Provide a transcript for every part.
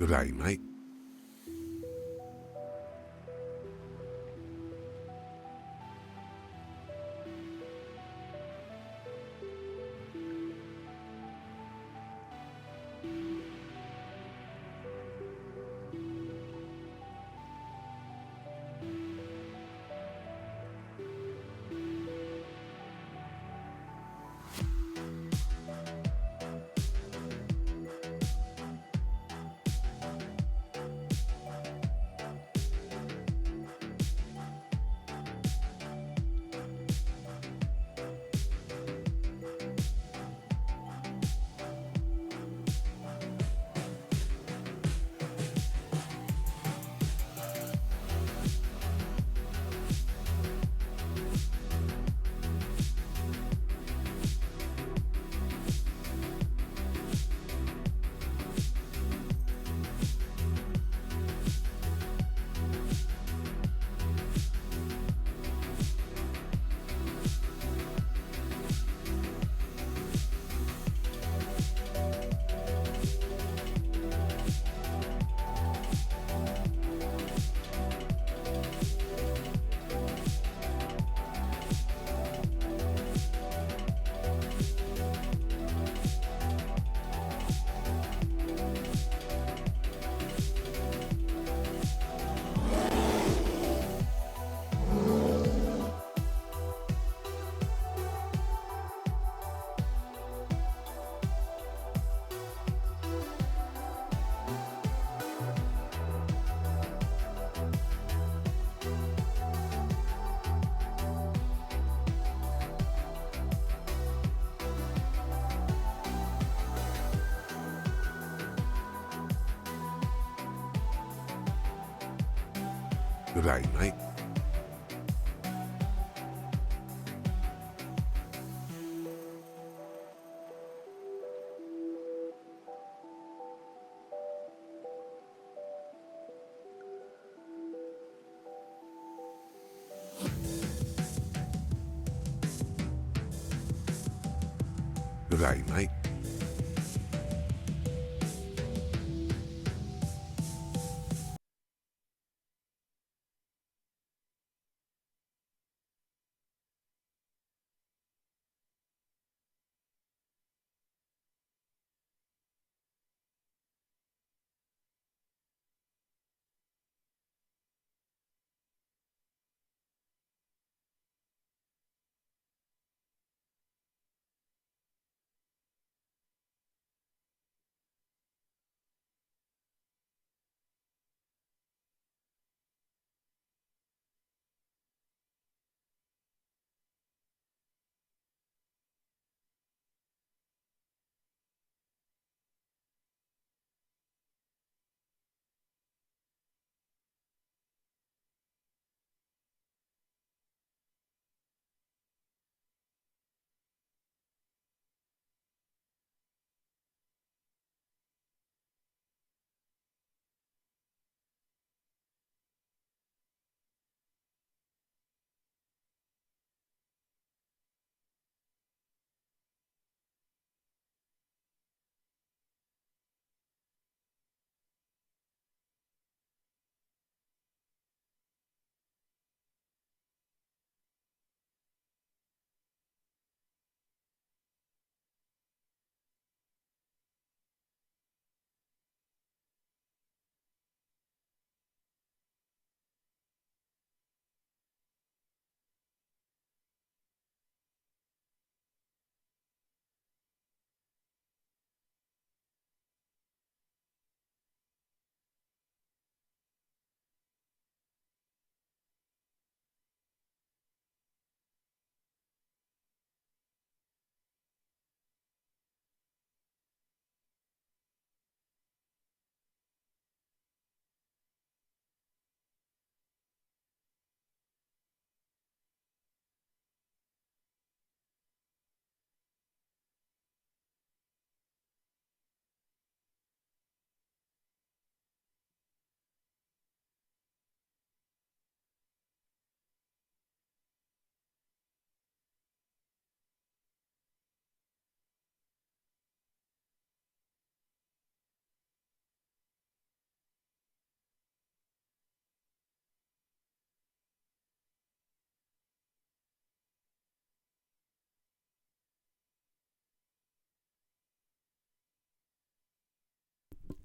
Good day, mate. Good day, mate. Good day, mate.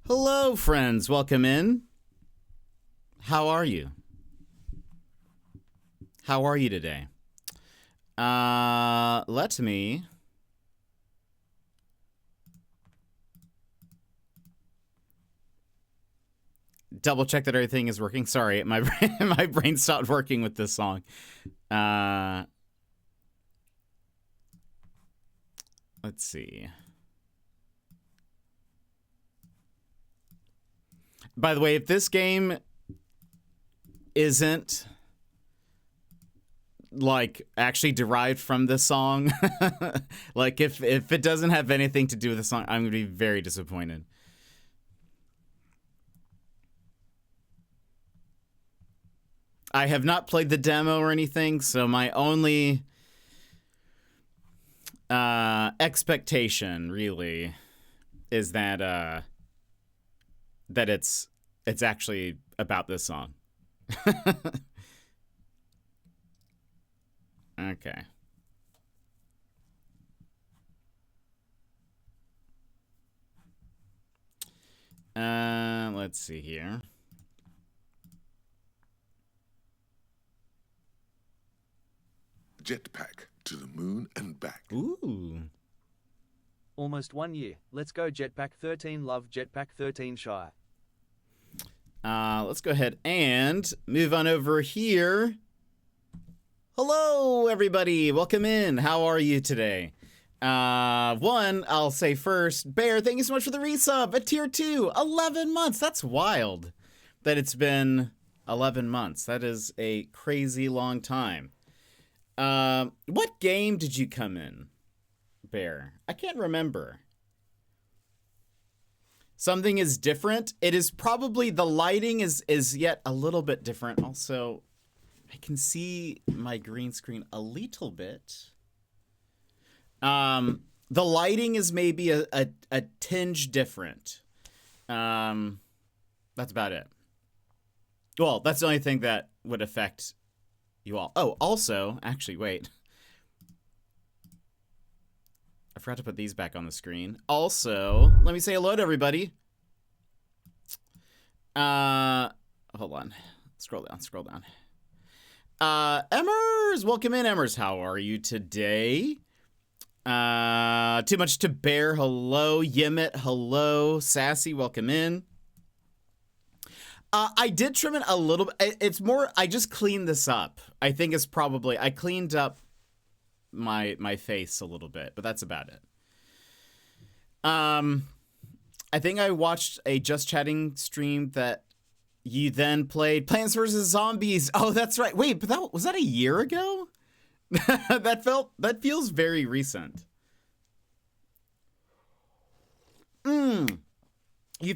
Hello, friends. Welcome in. How are you? How are you today? Let me double check that everything is working. Sorry, my brain stopped working with this song. Let's see. By the way, if this game isn't like actually derived from this song, like if it doesn't have anything to do with the song, I'm gonna be very disappointed. I have not played the demo or anything, so my only expectation really is that that it's actually about this song. Okay. Let's see here. Jetpack to the moon and back. Ooh. Almost 1 year. Let's go Jetpack 13. Love Jetpack 13 Shy. Let's go ahead and move on over here. Hello, everybody. Welcome in. How are you today? One, I'll say first, Bear, thank you so much for the resub at tier 2. 11 months. That's wild that it's been 11 months. That is a crazy long time. What game did you come in, Bear? I can't remember. Something is different. It is probably the lighting is yet a little bit different. Also, I can see my green screen a little bit. The lighting is maybe a tinge different. That's about it. Well, that's the only thing that would affect you all. Oh, also, actually, wait. I forgot to put these back on the screen. Also, let me say hello to everybody. Hold on. Scroll down. Emmers, welcome in, Emmers. How are you today? Too much to bear. Hello, Yimit. Hello, Sassy. Welcome in. I did trim it a little bit. It's more, I just cleaned this up. I think it's probably, I cleaned up my face a little bit, but that's about it. I think I watched a Just Chatting stream that you then played Plants vs. Zombies. Oh, that's right. Wait, but was that a year ago? That feels very recent. You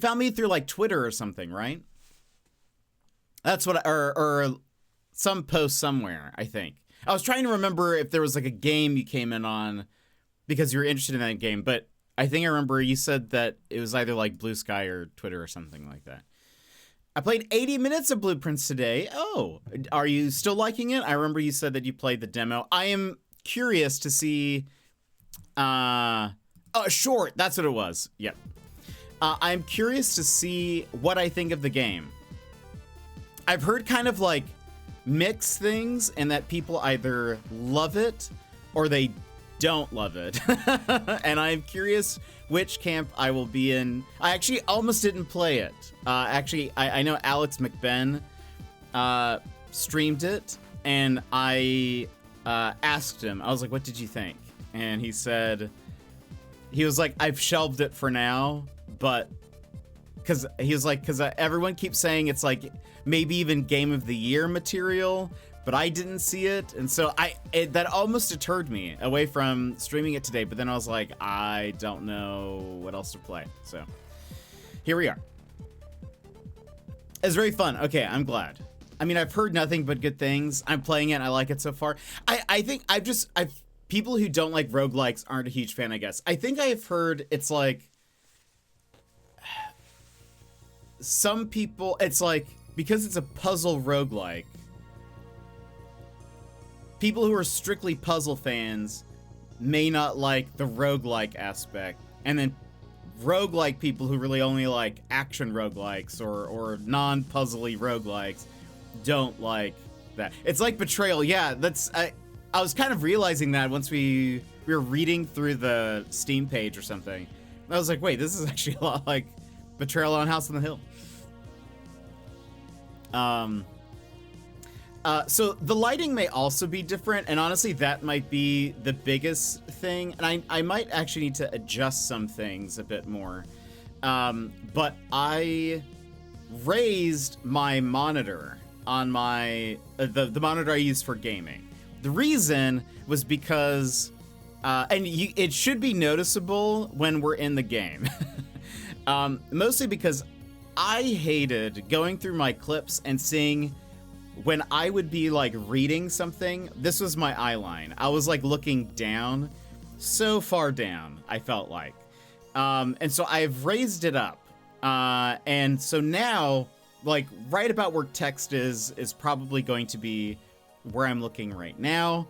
found me through like Twitter or something, right? That's what, or some post somewhere, I think. I was trying to remember if there was like a game you came in on because you were interested in that game, but I think I remember you said that it was either like Blue Sky or Twitter or something like that. I played 80 minutes of Blueprints today. Oh, are you still liking it? I remember you said that you played the demo. I am curious to see, short, that's what it was. Yep. I'm curious to see what I think of the game. I've heard kind of like mixed things and that people either love it or they don't love it. And I'm curious which camp I will be in. I actually almost didn't play it. I know Alex McBen streamed it, and I asked him, I was like, what did you think? And he was like, I've shelved it for now, but because everyone keeps saying it's like maybe even Game of the Year material, but I didn't see it, and so that almost deterred me away from streaming it today. But then I was like, I don't know what else to play, so here we are. It's very fun. Okay, I'm glad. I mean, I've heard nothing but good things. I'm playing it, and I like it so far. I think people who don't like roguelikes aren't a huge fan, I guess. I think I've heard it's like some people, it's like, because it's a puzzle roguelike, people who are strictly puzzle fans may not like the roguelike aspect, and then roguelike people who really only like action roguelikes or non-puzzly roguelikes don't like that. It's like Betrayal. Yeah, I was kind of realizing that once we were reading through the Steam page or something. I was like, wait, this is actually a lot like Betrayal on House on the Hill. So the lighting may also be different, and honestly, that might be the biggest thing. And I might actually need to adjust some things a bit more. But I raised my monitor on my the monitor I use for gaming. The reason was because, it should be noticeable when we're in the game. Mostly because I hated going through my clips and seeing when I would be like reading something. This was my eye line. I was like looking down, so far down, I felt like. And so I've raised it up. And so now, like right about where text is probably going to be where I'm looking right now.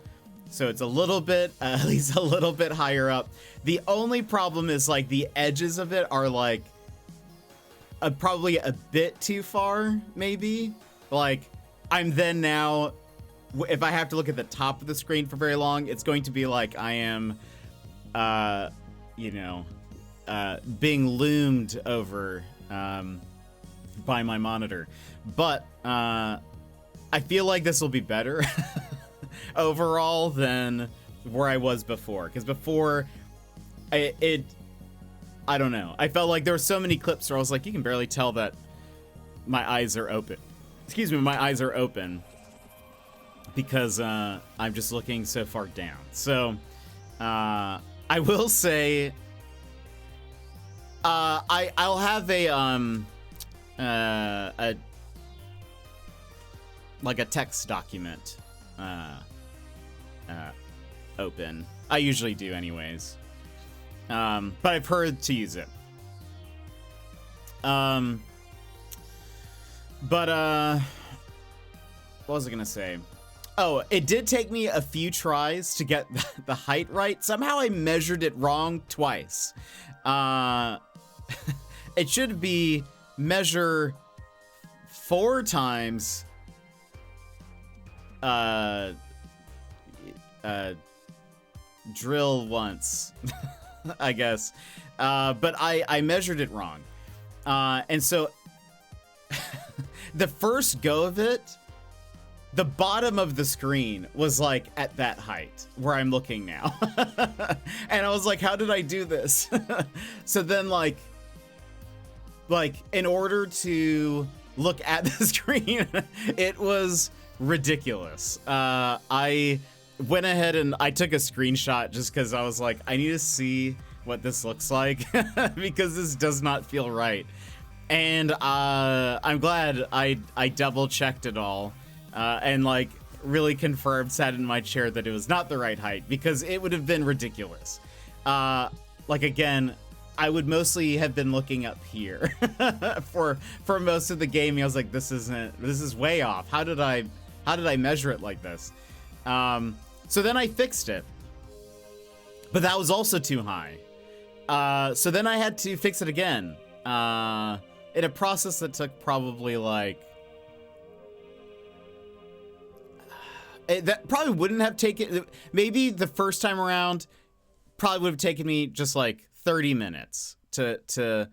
So it's a little bit, at least a little bit higher up. The only problem is like the edges of it are like probably a bit too far, maybe. Like I'm then now, if I have to look at the top of the screen for very long, it's going to be like I am, being loomed over by my monitor. But I feel like this will be better overall than where I was before. Because before, I don't know. I felt like there were so many clips where I was like, you can barely tell that my eyes are open. Excuse me, my eyes are open. Because I'm just looking so far down. So, I will say, I'll have a text document open. I usually do anyways. But I've heard to use it. What was I gonna say? Oh, it did take me a few tries to get the height right. Somehow I measured it wrong twice. It should be measure 4 times drill once, I guess. But I measured it wrong. And so the first go of it, the bottom of the screen was like at that height where I'm looking now. And I was like, how did I do this? So then like in order to look at the screen, it was ridiculous. I went ahead and I took a screenshot just because I was like, I need to see what this looks like because this does not feel right. And I'm glad I double checked it all and like really confirmed, sat in my chair that it was not the right height because it would have been ridiculous. Like again, I would mostly have been looking up here for most of the gaming. I was like, this is way off. How did I measure it like this? So then I fixed it, but that was also too high. So then I had to fix it again in a process that took probably like, that probably wouldn't have taken, maybe the first time around probably would have taken me just like 30 minutes to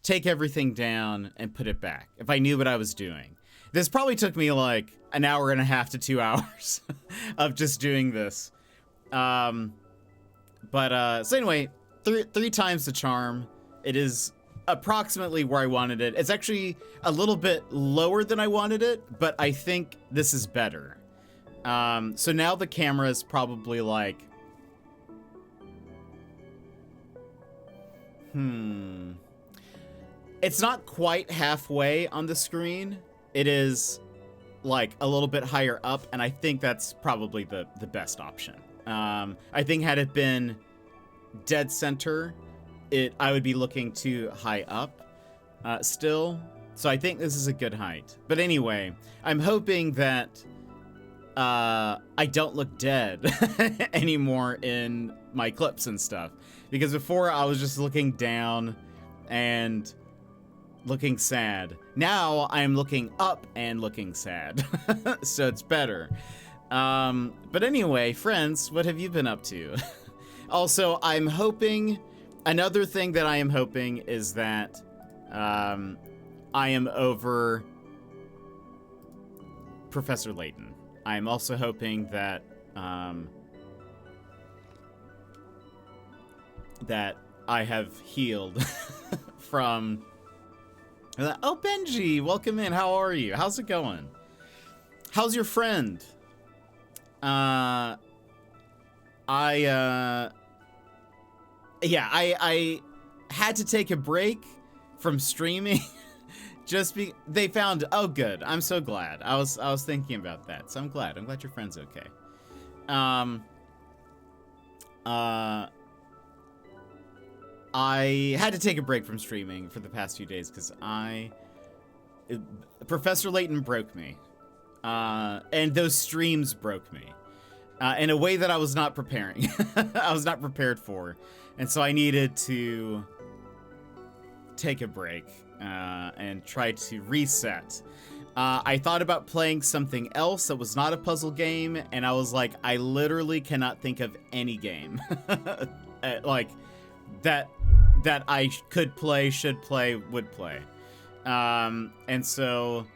take everything down and put it back if I knew what I was doing. This probably took me like an hour and a half to 2 hours of just doing this. So anyway, three times the charm. It is approximately where I wanted it. It's actually a little bit lower than I wanted it, but I think this is better. So now the camera is probably like, it's not quite halfway on the screen. It is like a little bit higher up, and I think that's probably the best option. I think had it been dead center, I would be looking too high up still. So I think this is a good height. But anyway, I'm hoping that I don't look dead anymore in my clips and stuff. Because before I was just looking down and looking sad. Now I'm looking up and looking sad. So it's better. But anyway, friends, what have you been up to? Also, I'm hoping, another thing that I am hoping is that I am over Professor Layton. I'm also hoping that that I have healed from... Oh, Benji, welcome in. How are you? How's it going? How's your friend? I had to take a break from streaming. They found, oh good, I'm so glad. I was thinking about that, so I'm glad your friend's okay. I had to take a break from streaming for the past few days because Professor Layton broke me, and those streams broke me in a way that I was not preparing. I was not prepared for, and so I needed to take a break and try to reset. I thought about playing something else that was not a puzzle game, and I was like, I literally cannot think of any game like that I could play, should play, would play. And so,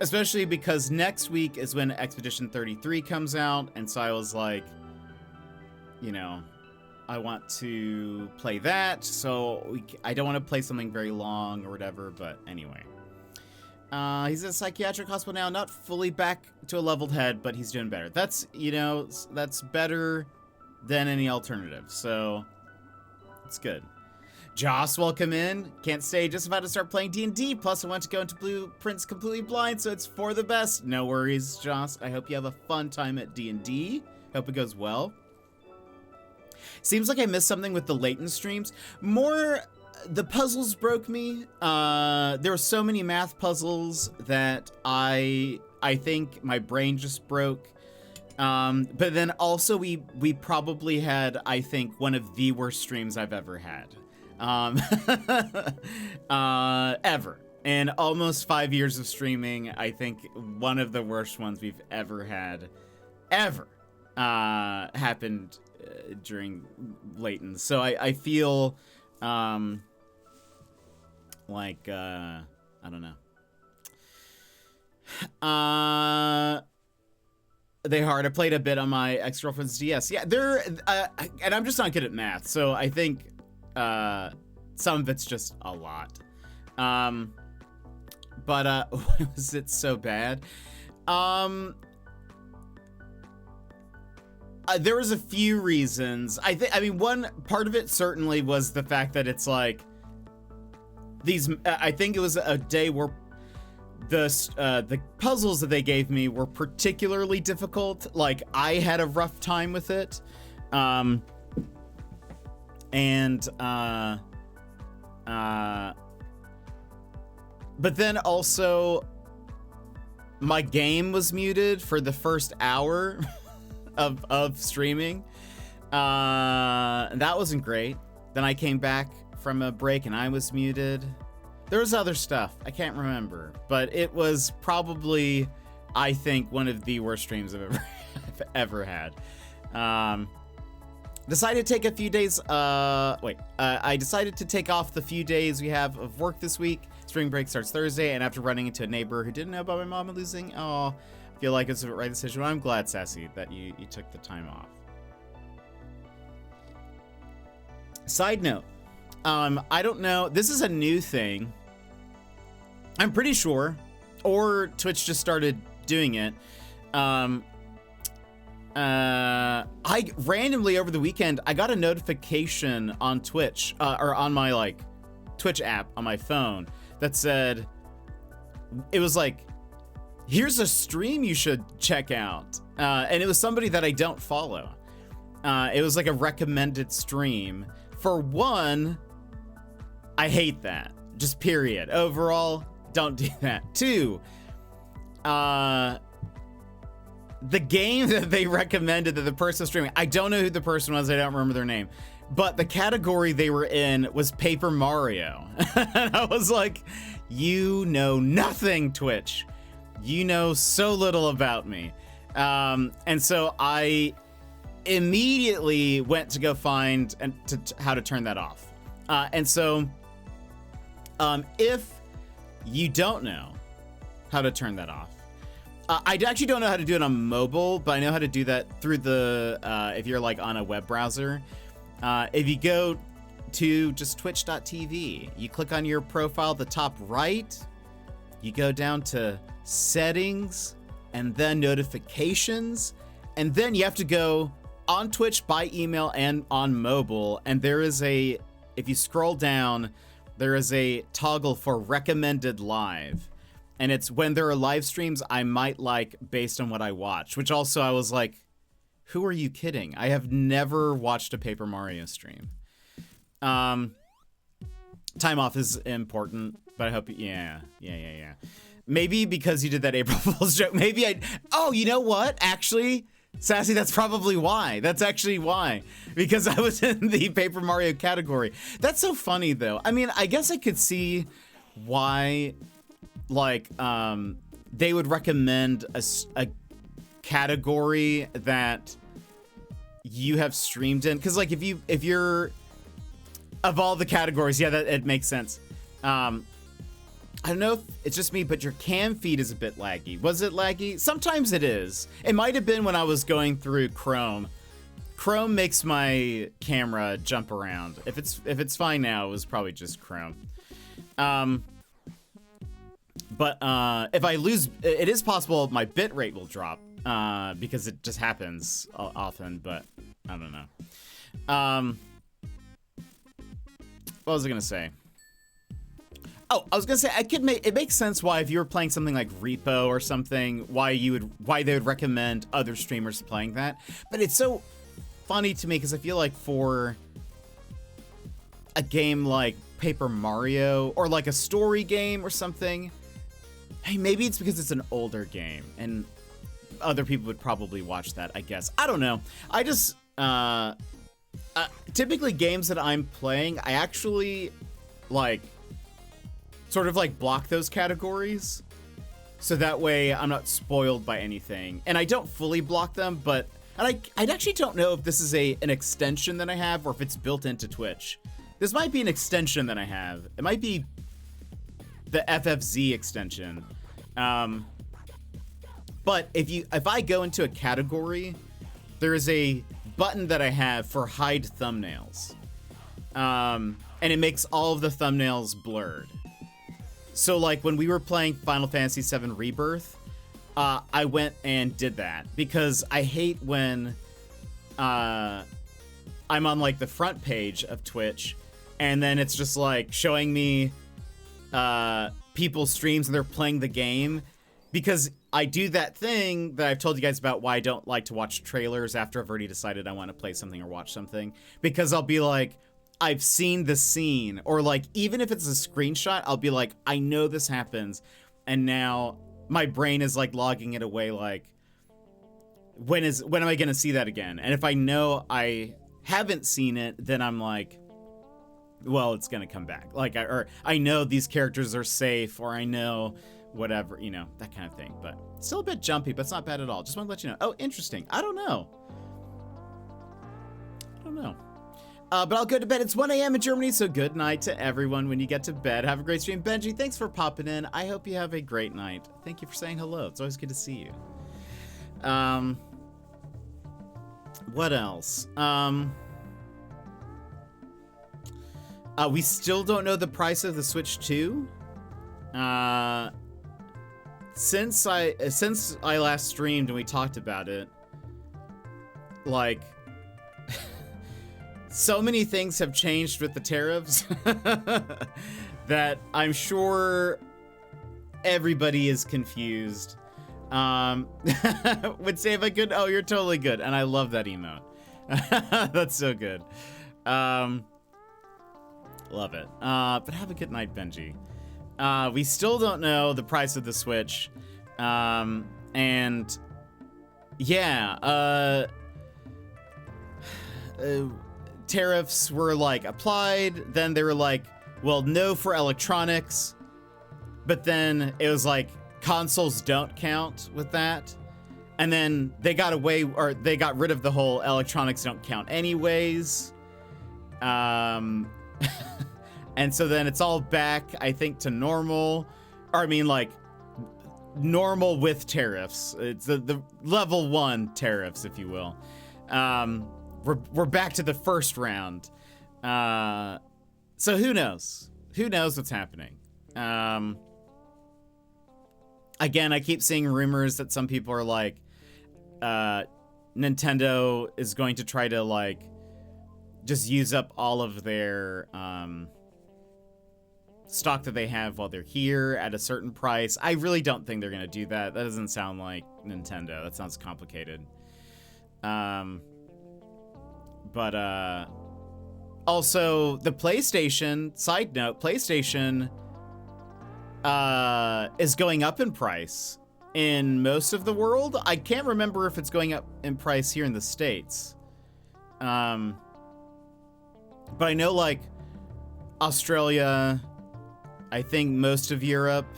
especially because next week is when Expedition 33 comes out, and so I was like, you know, I want to play that, so I don't want to play something very long or whatever, but anyway. He's at a psychiatric hospital now, not fully back to a leveled head, but he's doing better. That's, you know, that's better than any alternative, so it's good. Joss, welcome in. Can't stay, just about to start playing D&D, plus I want to go into Blueprints completely blind, so it's for the best. No worries, Joss. I hope you have a fun time at D&D. Hope it goes well. Seems like I missed something with the Layton streams. The puzzles broke me. There were so many math puzzles that I think my brain just broke. But then also we probably had, I think, one of the worst streams I've ever had. Ever. In almost 5 years of streaming, I think one of the worst ones we've ever had, happened during Layton. So I feel, like, I don't know. They hard. I played a bit on my ex-girlfriend's DS. Yeah, and I'm just not good at math, so I think some of it's just a lot. But why was it so bad? There was a few reasons. I mean, one part of it certainly was the fact that it's like these. I think it was a day where the puzzles that they gave me were particularly difficult. Like, I had a rough time with it. But then also my game was muted for the first hour of streaming. That wasn't great. Then I came back from a break and I was muted. There was other stuff. I can't remember, but it was probably, I think, one of the worst streams I've ever had. Decided to take a few days, I decided to take off the few days we have of work this week. Spring break starts Thursday, and after running into a neighbor who didn't know about my mom and losing, I feel like it's the right decision. I'm glad, Sassy, that you took the time off. Side note, I don't know, this is a new thing. I'm pretty sure, or Twitch just started doing it. I randomly over the weekend, I got a notification on Twitch, or on my like Twitch app on my phone that said, it was like, here's a stream you should check out. And it was somebody that I don't follow. It was like a recommended stream. For one, I hate that. Just period. Overall, don't do that. Two, the game that they recommended that the person was streaming, I don't know who the person was, I don't remember their name, but the category they were in was Paper Mario. And I was like, you know nothing, Twitch. You know so little about me. And so I immediately went to go find how to turn that off. And so if you don't know how to turn that off, I actually don't know how to do it on mobile, but I know how to do that through the, if you're like on a web browser. If you go to just twitch.tv, you click on your profile at the top right, you go down to settings and then notifications, and then you have to go on Twitch by email and on mobile, and there is a, if you scroll down, there is a toggle for recommended live. And it's when there are live streams I might like based on what I watch, which also I was like, who are you kidding? I have never watched a Paper Mario stream. Time off is important, but I hope, yeah. Maybe because you did that April Fool's joke, maybe oh, you know what? Actually, Sassy, that's probably why. That's actually why. Because I was in the Paper Mario category. That's so funny, though. I mean, I guess I could see why, like, they would recommend a category that you have streamed in. Because, like, if you're, of all the categories, yeah, that it makes sense. I don't know if it's just me, but your cam feed is a bit laggy. Was it laggy? Sometimes it is. It might have been when I was going through Chrome. Chrome makes my camera jump around. If it's fine now, it was probably just Chrome. But if I lose, it is possible my bit rate will drop because it just happens often, but I don't know. What was I gonna say? Oh, I was gonna say it makes sense why if you were playing something like Repo or something, why they would recommend other streamers playing that. But it's so funny to me because I feel like for a game like Paper Mario or like a story game or something, hey, maybe it's because it's an older game and other people would probably watch that, I guess. I don't know. I just typically games that I'm playing, I actually like sort of like block those categories so that way I'm not spoiled by anything. And I don't fully block them, but I actually don't know if this is an extension that I have or if it's built into Twitch. This might be an extension that I have. It might be the FFZ extension. But if I go into a category, there is a button that I have for hide thumbnails. And it makes all of the thumbnails blurred. So like when we were playing Final Fantasy VII Rebirth, I went and did that because I hate when I'm on like the front page of Twitch and then it's just like showing me people's streams and they're playing the game, because I do that thing that I've told you guys about why I don't like to watch trailers after I've already decided I want to play something or watch something, because I'll be like, I've seen the scene, or like even if it's a screenshot, I'll be like, I know this happens, and now my brain is like logging it away like, when am I gonna see that again? And if I know I haven't seen it, then I'm like, well, it's gonna come back. Like, I know these characters are safe, or I know whatever, you know, that kind of thing. But still a bit jumpy, but it's not bad at all. Just want to let you know. Oh, interesting. I don't know. But I'll go to bed. It's 1 a.m. in Germany, so good night to everyone when you get to bed. Have a great stream. Benji, thanks for popping in. I hope you have a great night. Thank you for saying hello. It's always good to see you. What else? We still don't know the price of the Switch 2. Since I last streamed and we talked about it, like, so many things have changed with the tariffs that I'm sure everybody is confused. Would say if I could, oh, you're totally good. And I love that emote. That's so good. Love it. But have a good night, Benji. We still don't know the price of the Switch. And yeah, tariffs were like applied, then they were like, well, no for electronics, but then it was like consoles don't count with that, and then they got away, or they got rid of the whole electronics don't count anyways, and so then it's all back, I think, to normal, or I mean like normal with tariffs. It's the level 1 tariffs, if you will. We're back to the first round. So who knows? Who knows what's happening? Again, I keep seeing rumors that some people are like, Nintendo is going to try to like just use up all of their stock that they have while they're here at a certain price. I really don't think they're going to do that. That doesn't sound like Nintendo. That sounds complicated. But also the PlayStation, side note, PlayStation is going up in price in most of the world. I can't remember if it's going up in price here in the States. But I know like Australia, I think most of Europe,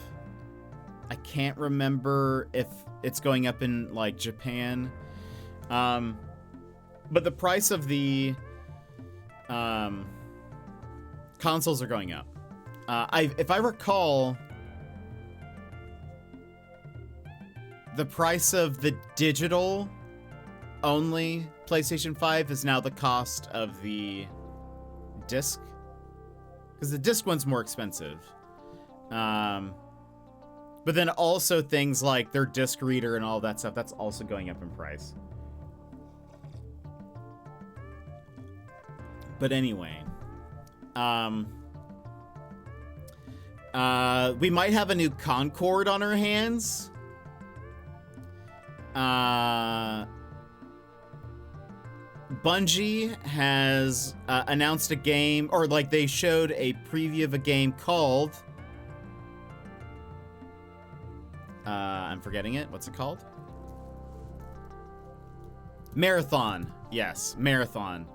I can't remember if it's going up in like Japan. But the price of the consoles are going up. If I recall, the price of the digital only PlayStation 5 is now the cost of the disc, because the disc one's more expensive. But then also things like their disc reader and all that stuff, that's also going up in price. But anyway, we might have a new Concord on our hands. Bungie has announced a game, or like they showed a preview of a game called, I'm forgetting it. What's it called? Marathon. Yes, Marathon.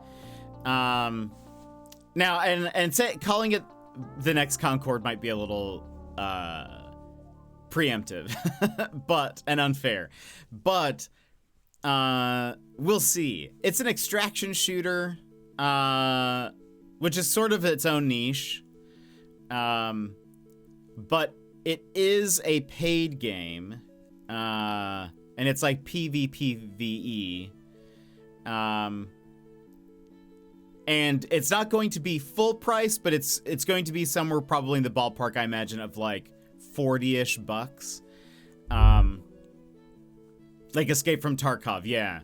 Now, and calling it the next Concord might be a little preemptive, and unfair. But we'll see. It's an extraction shooter, which is sort of its own niche. But it is a paid game, and it's like PvPvE. And it's not going to be full price, but it's going to be somewhere probably in the ballpark, I imagine, of like 40-ish bucks. Like Escape from Tarkov, yeah.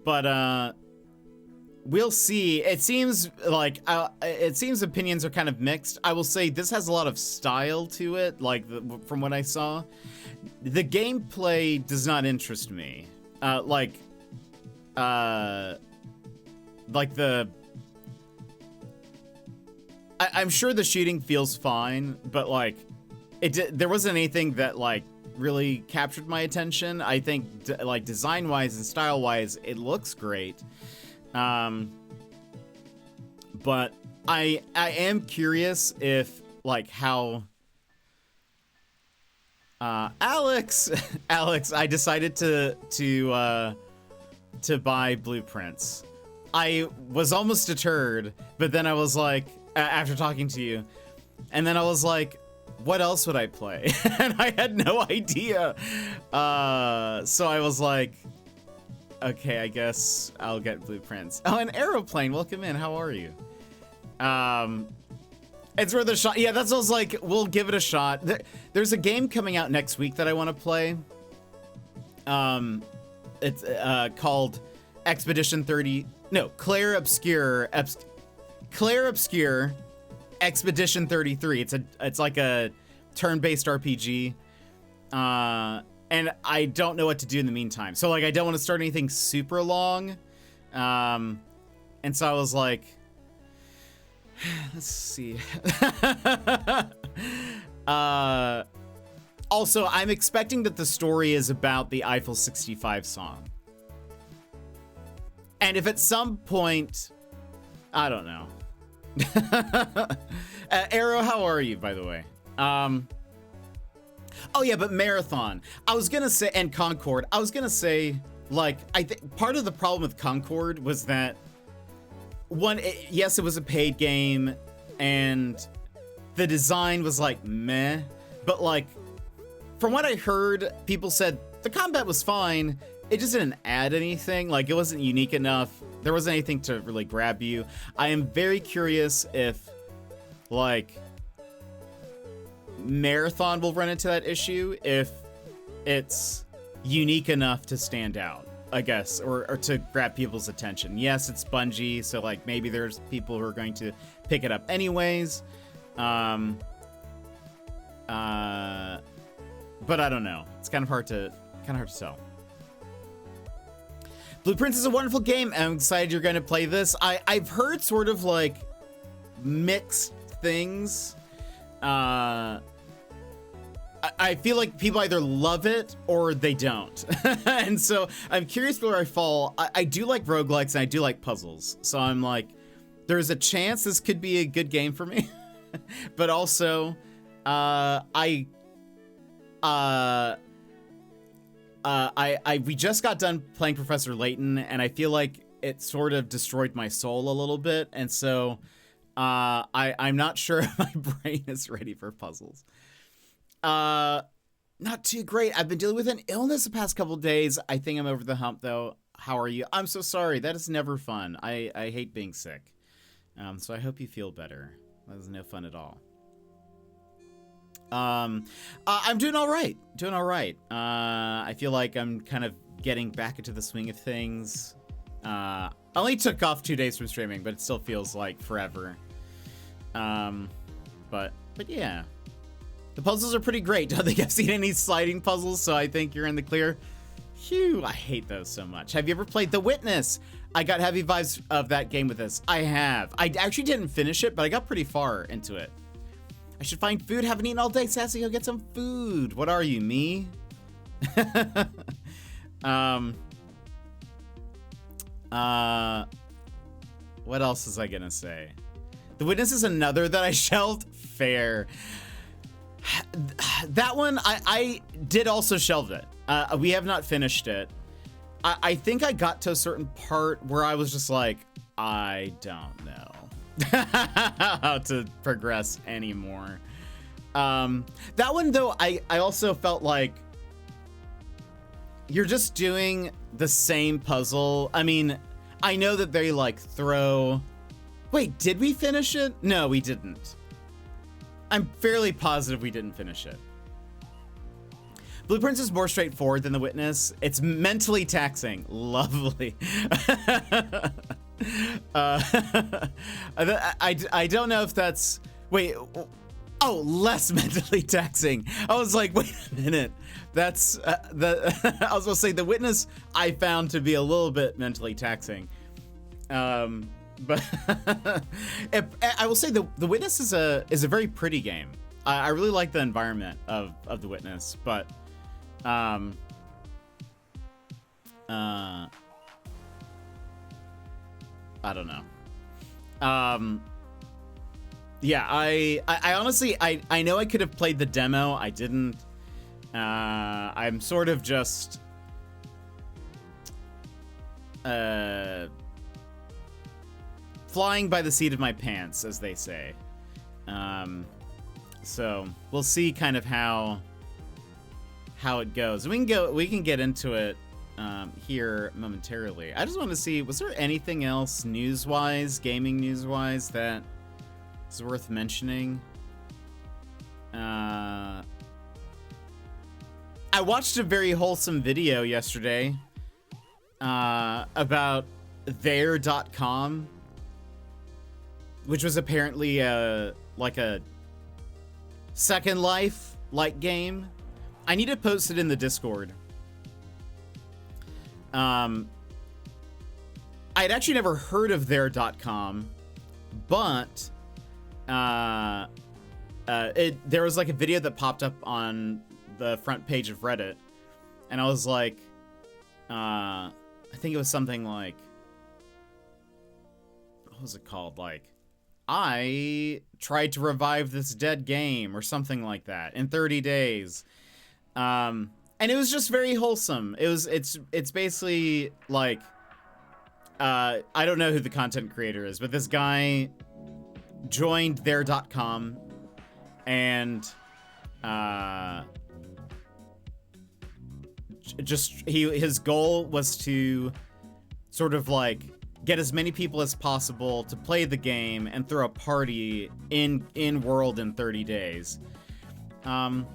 But we'll see. It seems like opinions are kind of mixed. I will say this has a lot of style to it, like from what I saw. The gameplay does not interest me. I'm sure the shooting feels fine, but like there wasn't anything that like really captured my attention. I think like design wise and style wise it looks great, but I am curious if like how Alex I decided to buy Blueprints. I was almost deterred, but then I was like, after talking to you, and then I was like, what else would I play? And I had no idea. So I was like, okay, I guess I'll get Blueprints. Oh, an Aeroplane, welcome in, how are you? It's worth a shot. Yeah, that's what I was like, we'll give it a shot. There's a game coming out next week that I want to play. It's called Expedition 30. No, Claire Obscure Expedition 33. It's like a turn-based RPG. And I don't know what to do in the meantime. So like I don't want to start anything super long. And so I was like, let's see. Also, I'm expecting that the story is about the Eiffel 65 song. And if at some point, I don't know. Arrow, how are you, by the way? Oh yeah, but Marathon. I was gonna say, and Concord. I was gonna say, like, I think part of the problem with Concord was that yes, it was a paid game, and the design was like meh, but like, from what I heard, people said the combat was fine. It just didn't add anything. Like, it wasn't unique enough. There wasn't anything to really grab you. I am very curious if, like, Marathon will run into that issue, if it's unique enough to stand out, I guess, or to grab people's attention. Yes, it's Bungie, so, like, maybe there's people who are going to pick it up anyways. But I don't know. It's kind of hard to tell. Blueprints is a wonderful game. I'm excited you're going to play this. I've heard sort of like mixed things. I feel like people either love it or they don't. And so I'm curious where I fall. I do like roguelikes and I do like puzzles. So I'm like, there's a chance this could be a good game for me. But also, we just got done playing Professor Layton, and I feel like it sort of destroyed my soul a little bit, and so I'm not sure if my brain is ready for puzzles. Not too great. I've been dealing with an illness the past couple days. I think I'm over the hump, though. How are you? I'm so sorry. That is never fun. I hate being sick. So I hope you feel better. That was no fun at all. I'm doing all right. I feel like I'm kind of getting back into the swing of things. I only took off 2 days from streaming, but it still feels like forever. But yeah. The puzzles are pretty great. Don't think I've seen any sliding puzzles, so I think you're in the clear. Phew, I hate those so much. Have you ever played The Witness? I got heavy vibes of that game with this. I have. I actually didn't finish it, but I got pretty far into it. I should find food. Haven't eaten all day. Sassy, go get some food. What are you, me? What else was I gonna say? The Witness is another that I shelved. Fair. That one, I did also shelve it. We have not finished it. I think I got to a certain part where I was just like, I don't know how to progress anymore. That one, though, I also felt like you're just doing the same puzzle. I mean, I know that they like throw... Wait, did we finish it? No, we didn't. I'm fairly positive we didn't finish it. Blueprints is more straightforward than The Witness. It's mentally taxing. Lovely. I don't know if that's... Wait. Oh, less mentally taxing. I was like, wait a minute. That's... I was going to say, The Witness I found to be a little bit mentally taxing. But I will say The Witness is a very pretty game. I really like the environment of The Witness, but I don't know. Yeah, I honestly I know I could have played the demo. I didn't. I'm sort of just flying by the seat of my pants, as they say. So we'll see kind of how it goes. We can get into it here momentarily. I just want to see, was there anything else news-wise, gaming news-wise, that is worth mentioning? I watched a very wholesome video yesterday about there.com, which was apparently like a Second Life-like game. I need to post it in the Discord. I had actually never heard of there.com, but there was like a video that popped up on the front page of Reddit, and I was like, I think it was something like, what was it called? Like, I tried to revive this dead game or something like that in 30 days. And it was just very wholesome. It's basically like, I don't know who the content creator is, but this guy joined their.com and his goal was to sort of like get as many people as possible to play the game and throw a party in world in 30 days. And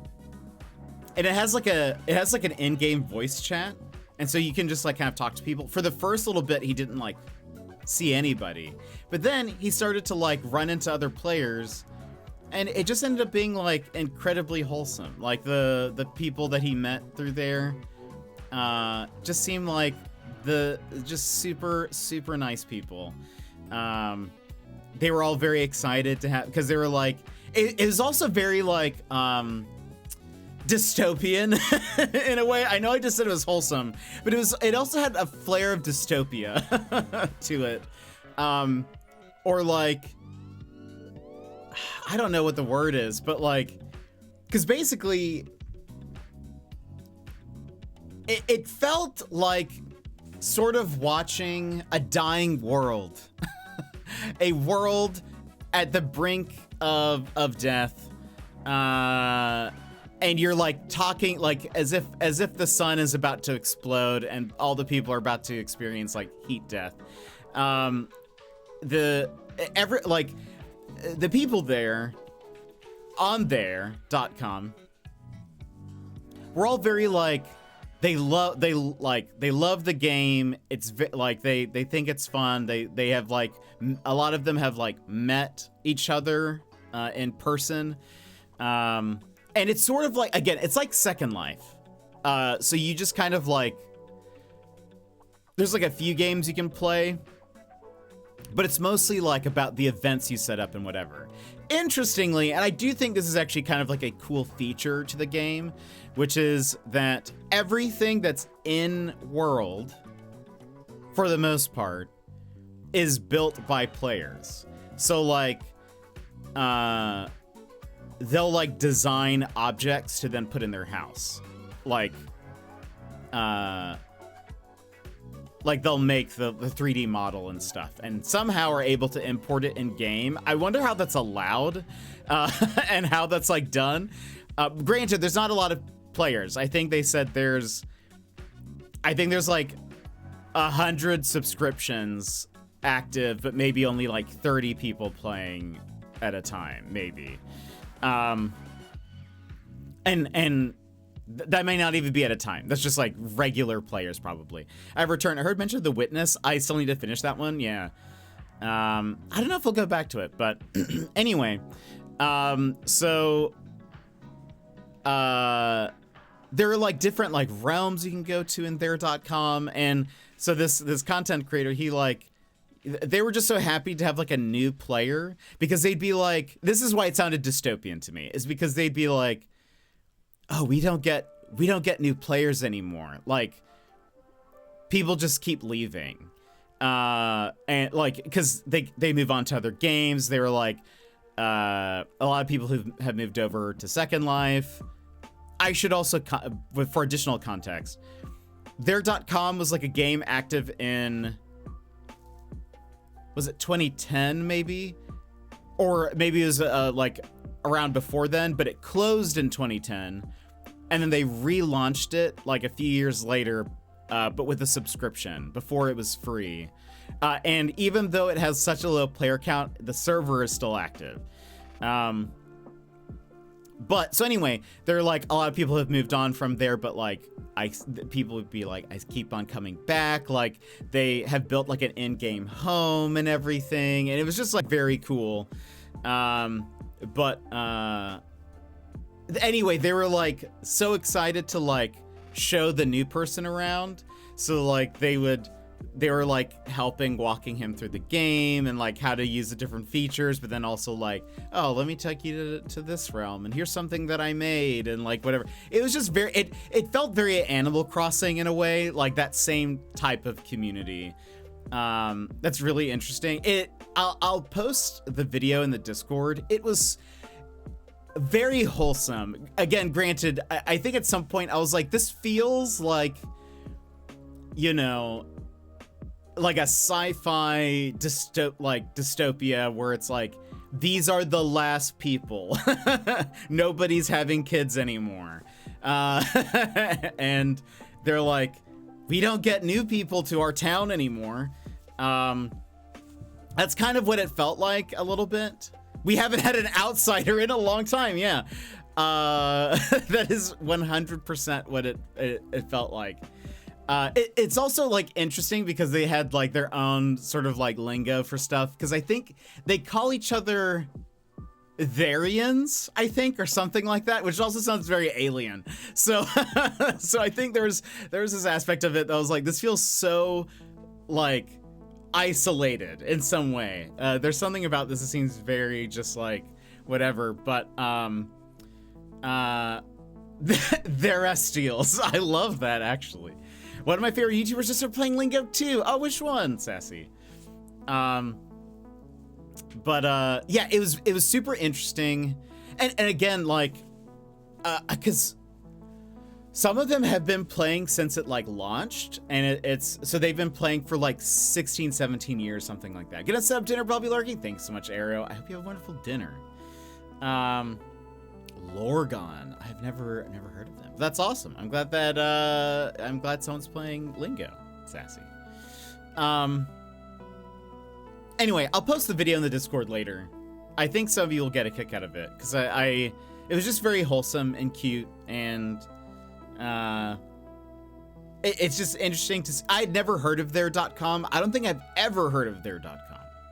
it has like an in-game voice chat, and so you can just like kind of talk to people. For the first little bit, he didn't like see anybody, but then he started to like run into other players, and it just ended up being like incredibly wholesome. Like the people that he met through there just seemed like just super nice people. They were all very excited to have, because they were like, it was also very like dystopian in a way. I know I just said it was wholesome, but it also had a flair of dystopia to it. Or like, I don't know what the word is, but like, because basically it felt like sort of watching a dying world. A world at the brink of death. And you're like talking like as if the sun is about to explode and all the people are about to experience like heat death. The people there on their.com were all very like, they love the game. It's like they think it's fun. They have like, a lot of them have like met each other in person. And it's sort of like, again, it's like Second Life. So you just kind of like, there's like a few games you can play, but it's mostly like about the events you set up and whatever. Interestingly, and I do think this is actually kind of like a cool feature to the game, which is that everything that's in world, for the most part, is built by players. So like, they'll like design objects to then put in their house. Like they'll make the 3D model and stuff, and somehow are able to import it in game. I wonder how that's allowed, and how that's like done. Granted, there's not a lot of players. I think they said there's like 100 subscriptions active, but maybe only like 30 people playing at a time, maybe. And that may not even be at a time. That's just like regular players probably. I've returned. I heard mention of The Witness. I still need to finish that one. Yeah. I don't know if we'll go back to it, but anyway. So there are like different like realms you can go to in their.com, and so this content creator, they were just so happy to have like a new player, because they'd be like, this is why it sounded dystopian to me, is because they'd be like, oh, we don't get new players anymore. Like, people just keep leaving. And like, because they move on to other games. They were like, a lot of people who have moved over to Second Life. I should also, for additional context, their.com was like a game active in, was it 2010 maybe? Or maybe it was like around before then, but it closed in 2010. And then they relaunched it like a few years later, but with a subscription. Before it was free. And even though it has such a low player count, the server is still active. But so anyway, there are like a lot of people have moved on from there, but like people would be like, I keep on coming back. Like they have built like an in-game home and everything, and it was just like very cool. But anyway, they were like so excited to like show the new person around. So like they would they were like walking him through the game and like how to use the different features, but then also like, oh, let me take you to this realm and here's something that I made and like whatever. It was just very, it felt very Animal Crossing in a way, like that same type of community. That's really interesting. I'll post the video in the Discord. It was very wholesome. Again, granted, I think at some point I was like, this feels like, you know, like a sci-fi dystopia where it's like, these are the last people. Nobody's having kids anymore. And they're like, we don't get new people to our town anymore. That's kind of what it felt like a little bit. We haven't had an outsider in a long time, yeah. That is 100% what it felt like. It's also like interesting because they had like their own sort of like lingo for stuff, because I think they call each other Varians, I think, or something like that, which also sounds very alien. So so I think there's this aspect of it that I was like, this feels so like isolated in some way. There's something about this that seems very just like whatever, but Therastials. I love that, actually. One of my favorite YouTubers just started playing Lingo too. Oh, which one, Sassy? But yeah, it was super interesting, and again, like, because some of them have been playing since it like launched, and it's so they've been playing for like 16, 17 years, something like that. Get a sub dinner, Bobby Larky. Thanks so much, Arrow. I hope you have a wonderful dinner. Lorgon. I've never heard of them. That's awesome. I'm glad someone's playing Lingo, Sassy. Anyway, I'll post the video in the Discord later. I think some of you will get a kick out of it, because it was just very wholesome and cute, and it's just interesting to see. I'd never heard of their .com. I don't think I've ever heard of their .com.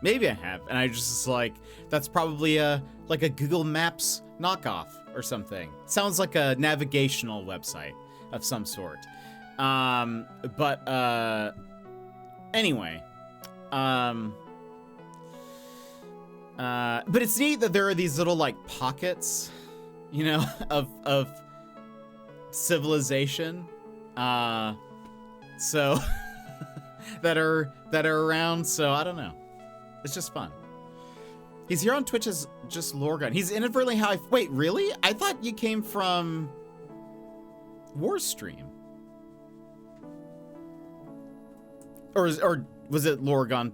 Maybe I have, and I just was like, that's probably like a Google Maps knockoff or something. Sounds like a navigational website of some sort. Anyway, but it's neat that there are these little like pockets, you know, of civilization, so that are around. So I don't know. It's just fun. He's here on Twitch as just Lorgon. He's inadvertently how I... Wait, really? I thought you came from Warstream. Or was it Lorgon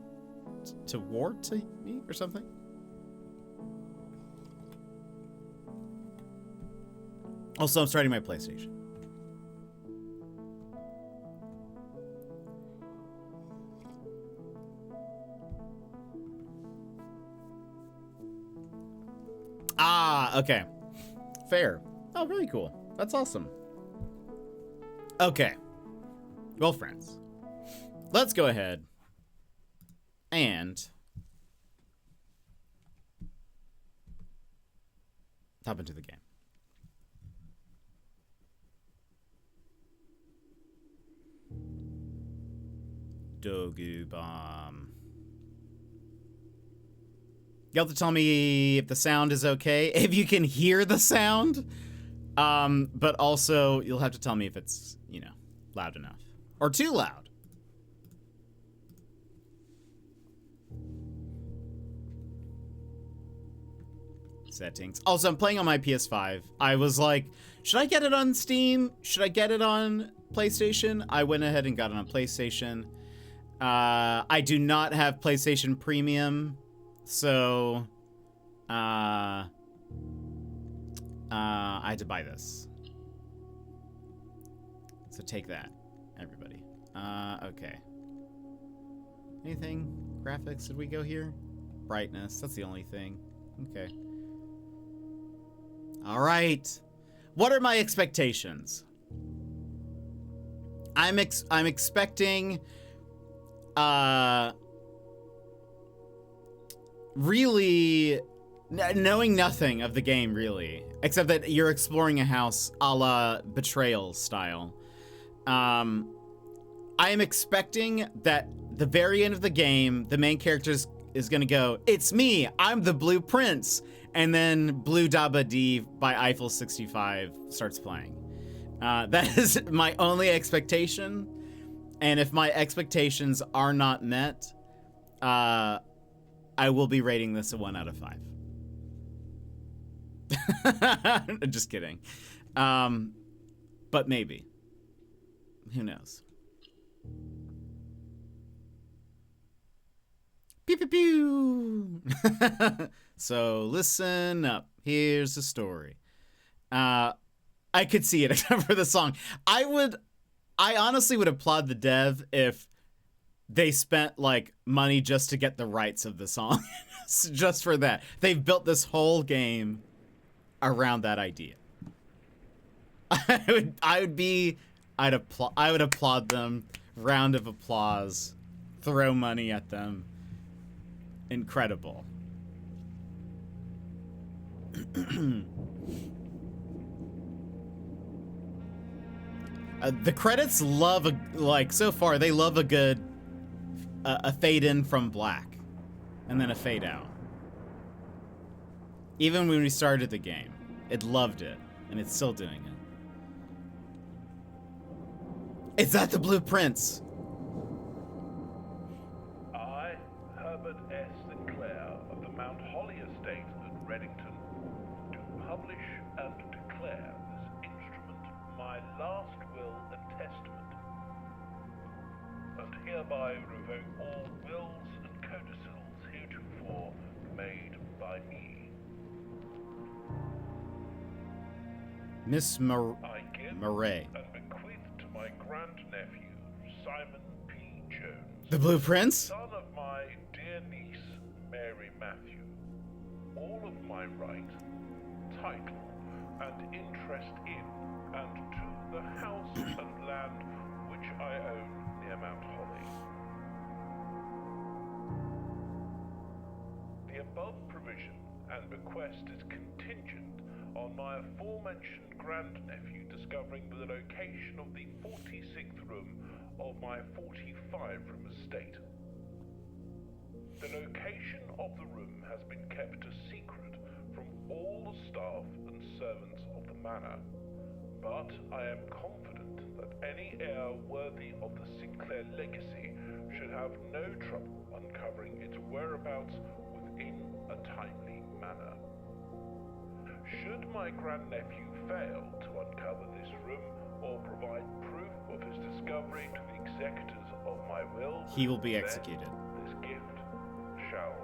to War to me or something? Also, I'm starting my PlayStation. Ah, okay. Fair. Oh, very cool. That's awesome. Okay. Well, friends, let's go ahead and hop into the game. Dogu Bomb. You'll have to tell me if the sound is okay, if you can hear the sound, but also you'll have to tell me if it's, you know, loud enough or too loud. Settings. Also, I'm playing on my PS5. I was like, should I get it on Steam? Should I get it on PlayStation? I went ahead and got it on PlayStation. I do not have PlayStation Premium, so I had to buy this. So take that, everybody. Okay. Anything? Graphics? Did we go here? Brightness. That's the only thing. Okay. All right. What are my expectations? I'm expecting really knowing nothing of the game, really, except that you're exploring a house a la Betrayal style. I am expecting that the very end of the game, the main character is gonna go, "It's me, I'm the Blue Prince," and then Blue Dabba Dee by Eiffel 65 starts playing. That is my only expectation, and if my expectations are not met, I will be rating this a 1 out of 5. Just kidding. But maybe. Who knows? Pew pew pew. So listen up. Here's the story. I could see it except for the song. I honestly would applaud the dev if they spent like money just to get the rights of the song. Just for that. They've built this whole game around that idea. I would applaud them. Round of applause. Throw money at them. Incredible. The credits love so far they love a good a fade in from black and then a fade out. Even when we started the game, it loved it and it's still doing it. Is that the Blue Prince? I, Herbert S. Sinclair of the Mount Holly Estate at Reddington, do publish and declare this instrument my last will and testament, and hereby revoke all wills and codicils heretofore made by me. Miss I give Murray. and bequeath to my grandnephew, Simon P. Jones, The Blue Prince? son of my dear niece, Mary Matthew, all of my right, title, and interest in and to the house and land which I own near Mount Holly. The above provision and bequest is contingent on my aforementioned grandnephew discovering the location of the 46th room of my 45-room estate. The location of the room has been kept a secret from all the staff and servants of the manor, but I am confident that any heir worthy of the Sinclair legacy should have no trouble uncovering its whereabouts within a timely manner. Should my grandnephew fail to uncover this room or provide proof of his discovery to the executors of my will, He will be then executed. this gift shall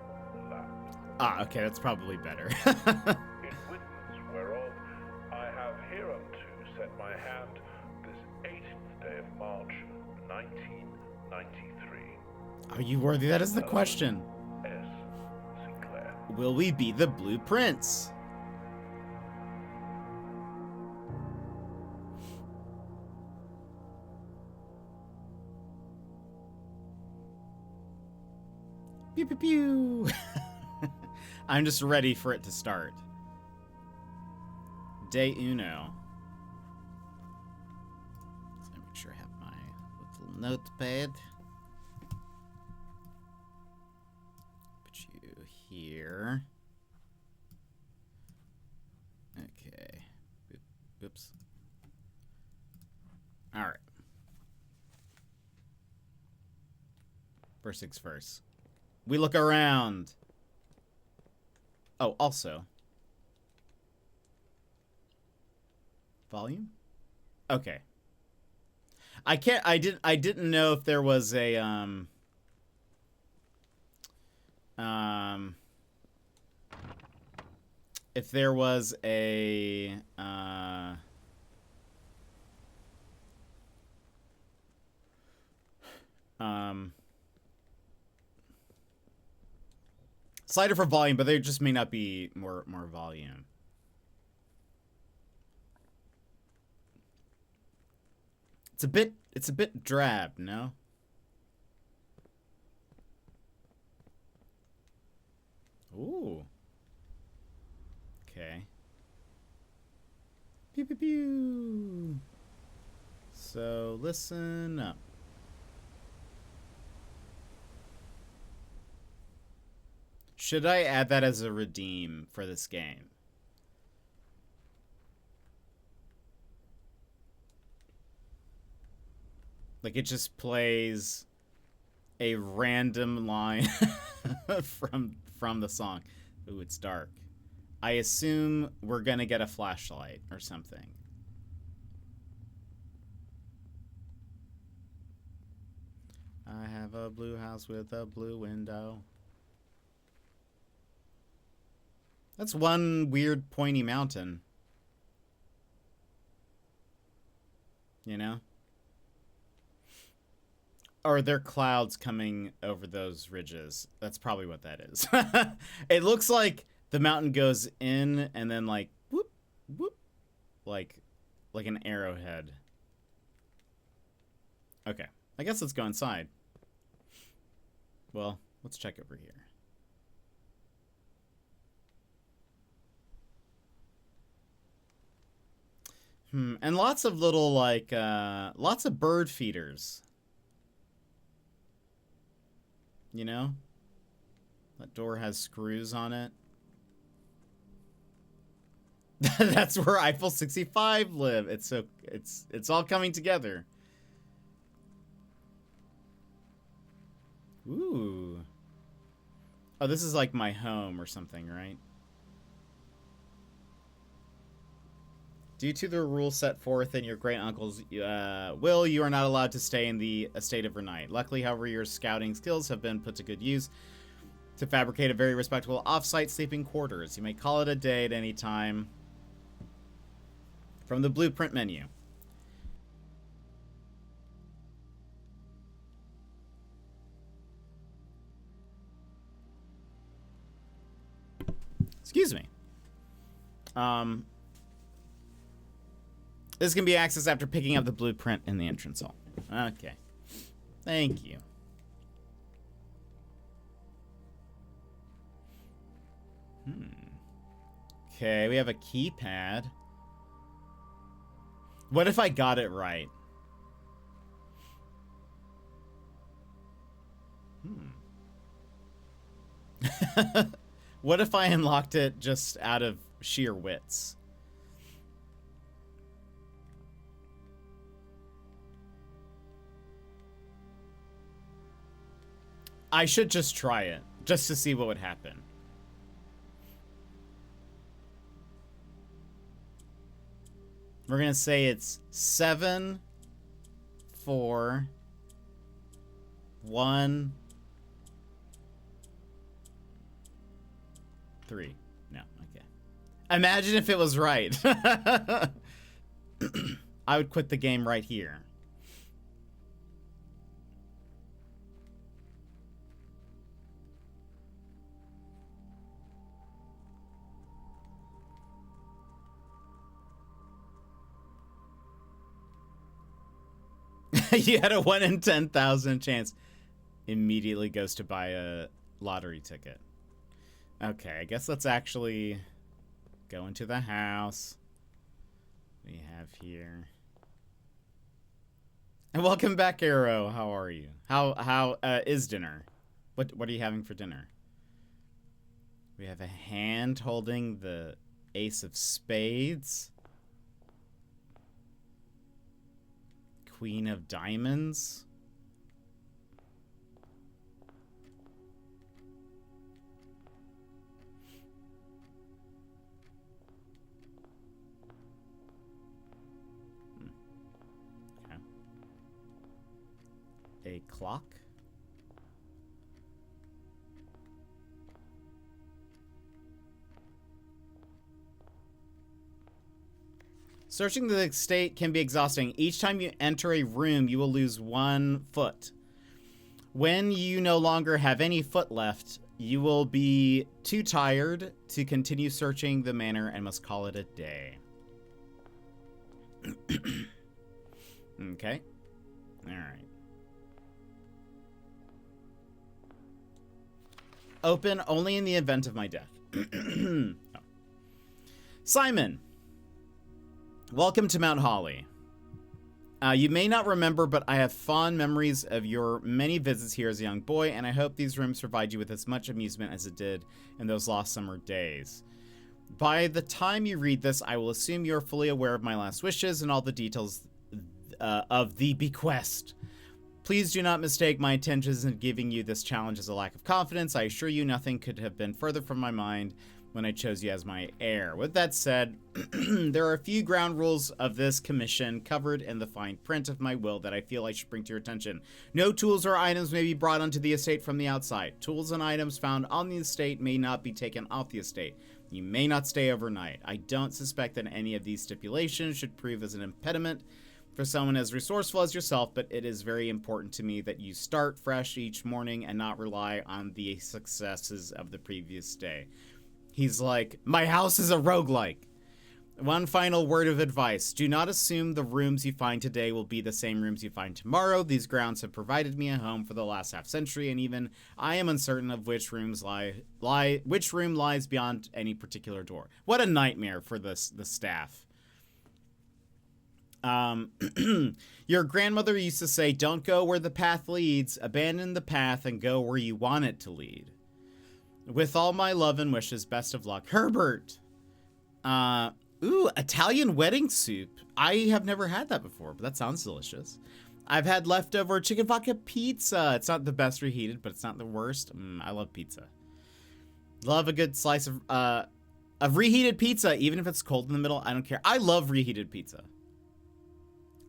lapse. Ah, okay, that's probably better. In witness whereof I have hereunto set my hand this 18th day of March, 1993. Are you worthy? That is the question. S. Sinclair. Will we be the Blue Prince? Pew pew pew. I'm just ready for it to start. Day uno. Let's make sure I have my little notepad. Put you here. Okay. Oops. All right. First things first. We look around. Oh, also. Volume? Okay. I didn't know if there was a if there was a slider for volume, but there just may not be more volume. It's a bit drab, no? Ooh. Okay. Pew pew pew. So listen up. Should I add that as a redeem for this game? Like, it just plays a random line from the song. Ooh, it's dark. I assume we're gonna get a flashlight or something. I have a blue house with a blue window. That's one weird pointy mountain. You know? Or are there clouds coming over those ridges? That's probably what that is. It looks like the mountain goes in and then like whoop whoop, like an arrowhead. Okay, I guess let's go inside. Well, let's check over here. And lots of little like lots of bird feeders. You know? That door has screws on it. That's where Eiffel 65 live. It's all coming together. Ooh. Oh, this is like my home or something, right? Due to the rules set forth in your great uncle's will, you are not allowed to stay in the estate overnight. Luckily, however, your scouting skills have been put to good use to fabricate a very respectable off-site sleeping quarters. You may call it a day at any time from the blueprint menu. Excuse me. This can be accessed after picking up the blueprint in the entrance hall. Okay. Thank you. Okay, we have a keypad. What if I got it right? What if I unlocked it just out of sheer wits? I should just try it, just to see what would happen. We're gonna say it's 7, 4, 1, 3. No, okay. Imagine if it was right. I would quit the game right here. You had a 1 in 10,000 chance. Immediately goes to buy a lottery ticket. Okay, I guess let's actually go into the house we have here. And welcome back, Arrow. How are you? How is dinner? What are you having for dinner? We have a hand holding the Ace of Spades. Queen of Diamonds. Okay. A clock. Searching the estate can be exhausting. Each time you enter a room, you will lose 1 foot. When you no longer have any foot left, you will be too tired to continue searching the manor and must call it a day. Okay. All right. Open only in the event of my death. Oh. Simon. Welcome to Mount Holly. You may not remember, but I have fond memories of your many visits here as a young boy, and I hope these rooms provide you with as much amusement as it did in those lost summer days. By the time you read this, I will assume you're fully aware of my last wishes and all the details of the bequest. Please do not mistake my intentions in giving you this challenge as a lack of confidence. I assure you nothing could have been further from my mind when I chose you as my heir. With that said, there are a few ground rules of this commission covered in the fine print of my will that I feel I should bring to your attention. No tools or items may be brought onto the estate from the outside. Tools and items found on the estate may not be taken off the estate. You may not stay overnight. I don't suspect that any of these stipulations should prove as an impediment for someone as resourceful as yourself, but it is very important to me that you start fresh each morning and not rely on the successes of the previous day. He's like, my house is a roguelike. One final word of advice. Do not assume the rooms you find today will be the same rooms you find tomorrow. These grounds have provided me a home for the last half century, and even I am uncertain of which room lies beyond any particular door. What a nightmare for the staff. Your grandmother used to say, don't go where the path leads, abandon the path and go where you want it to lead. With all my love and wishes, best of luck. Herbert. Ooh, Italian wedding soup. I have never had that before, but that sounds delicious. I've had leftover chicken vodka pizza. It's not the best reheated, but it's not the worst. I love pizza. Love a good slice of reheated pizza, even if it's cold in the middle. I don't care. I love reheated pizza.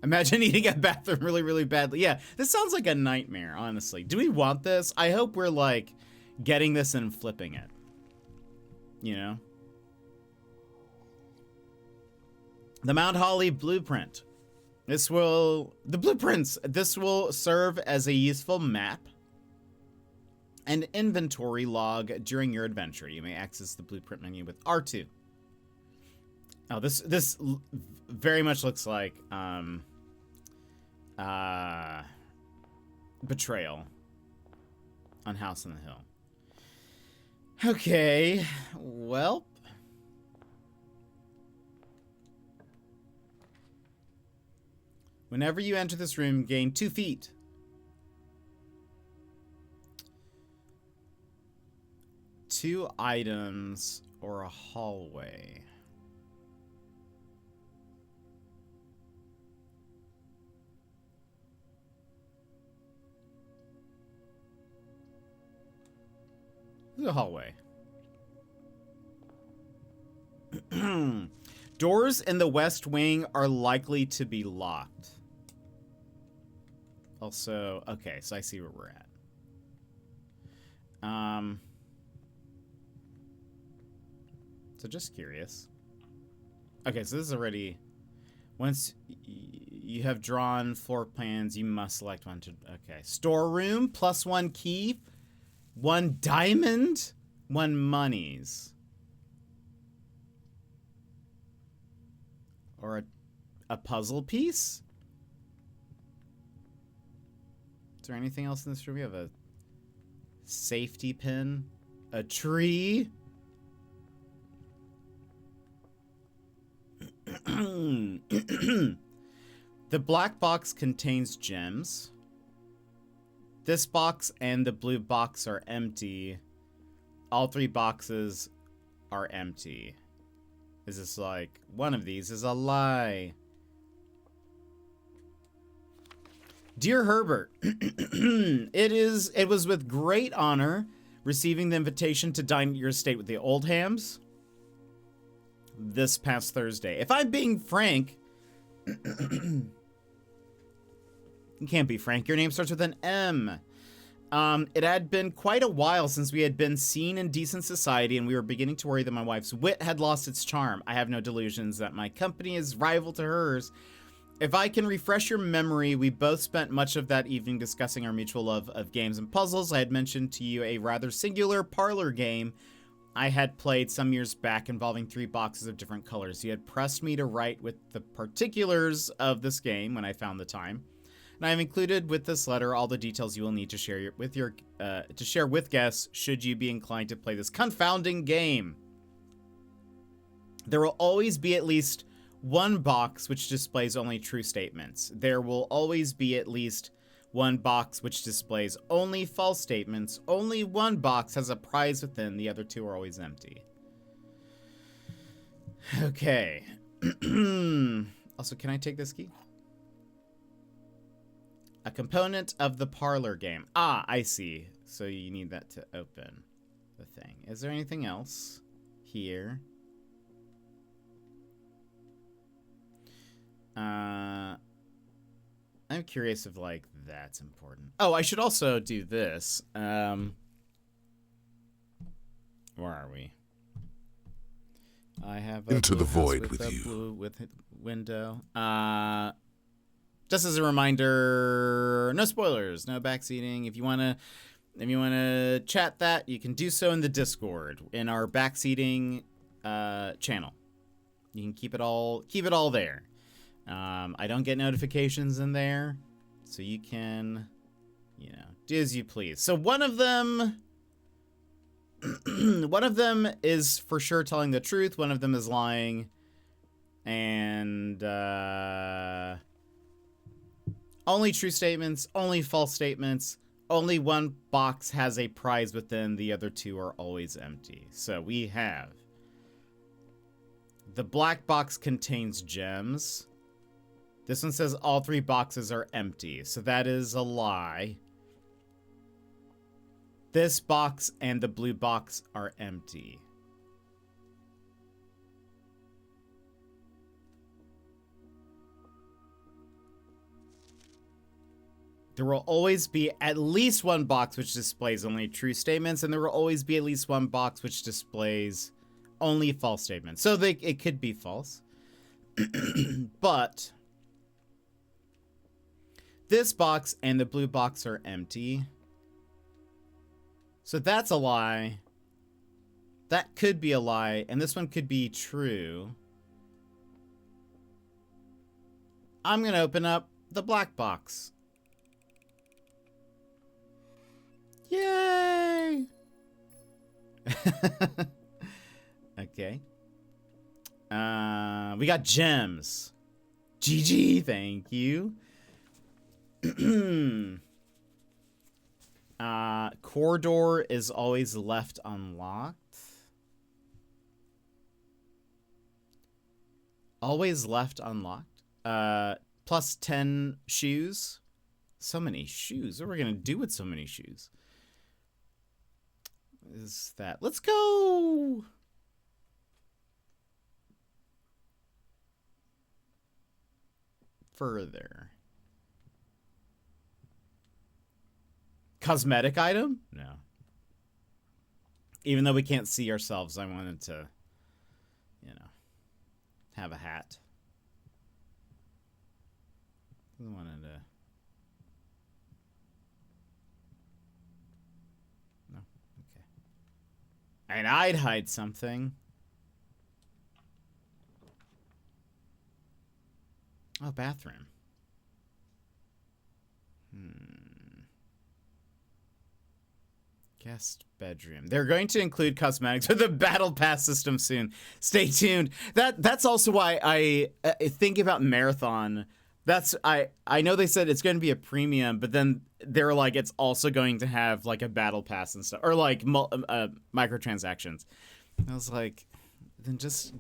Imagine eating a bathroom really, really badly. Yeah, this sounds like a nightmare, honestly. Do we want this? I hope we're, like, getting this and flipping it. You know? The Mount Holly blueprint. This will serve as a useful map and inventory log during your adventure. You may access the blueprint menu with R2. Oh, this very much looks like Betrayal on House on the Hill. Okay, well. Whenever you enter this room, gain 2 feet. Two items or a hallway. This is a hallway. Doors in the west wing are likely to be locked. Also, okay, so I see where we're at. So just curious. Okay, so this is already... Once you have drawn floor plans, you must select one to... Okay, storeroom, +1 key, 1 diamond, 1 monies. Or a puzzle piece? Is there anything else in this room? We have a safety pin, a tree. The black box contains gems. This box and the blue box are empty. All 3 boxes are empty. Is this like one of these is a lie? Dear Herbert, it was with great honor receiving the invitation to dine at your estate with the Oldhams this past Thursday. If I'm being frank, you can't be frank. Your name starts with an M. It had been quite a while since we had been seen in decent society, and we were beginning to worry that my wife's wit had lost its charm. I have no delusions that my company is rival to hers. If I can refresh your memory, we both spent much of that evening discussing our mutual love of games and puzzles. I had mentioned to you a rather singular parlor game I had played some years back involving 3 boxes of different colors. You had pressed me to write with the particulars of this game when I found the time. And I have included with this letter all the details you will need to share with guests should you be inclined to play this confounding game. There will always be at least one box which displays only true statements. There will always be at least one box which displays only false statements. Only one box has a prize within, the other two are always empty. Okay. Also, can I take this key? A component of the parlor game. Ah, I see. So you need that to open the thing. Is there anything else here? I'm curious if, like, that's important. Oh, I should also do this. Where are we? I have a Into the blue house void with a you. blue with window. Just as a reminder, no spoilers, no backseating. If you wanna chat that, you can do so in the Discord in our backseating channel. You can keep it all there. I don't get notifications in there, so you can, you know, do as you please. So one of them is for sure telling the truth. One of them is lying, and only true statements, only false statements. Only one box has a prize within. The other two are always empty. So we have the black box contains gems. This one says all three boxes are empty, so that is a lie. This box and the blue box are empty. There will always be at least one box which displays only true statements, and there will always be at least one box which displays only false statements. So it could be false. But this box and the blue box are empty. So that's a lie. That could be a lie, and this one could be true. I'm going to open up the black box. Yay! Okay. We got gems. GG, thank you. Corridor is always left unlocked. Always left unlocked. Plus 10 shoes. So many shoes. What are we gonna do with so many shoes? Is that? Let's go. Further. Cosmetic item? No. Even though we can't see ourselves, I wanted to, you know, have a hat. I wanted to. No? Okay. And I'd hide something. Oh, bathroom. Guest bedroom. They're going to include cosmetics with the battle pass system soon. Stay tuned. That's also why I think about Marathon. I know they said it's going to be a premium, but then they're like it's also going to have like a battle pass and stuff, or like microtransactions. I was like, then just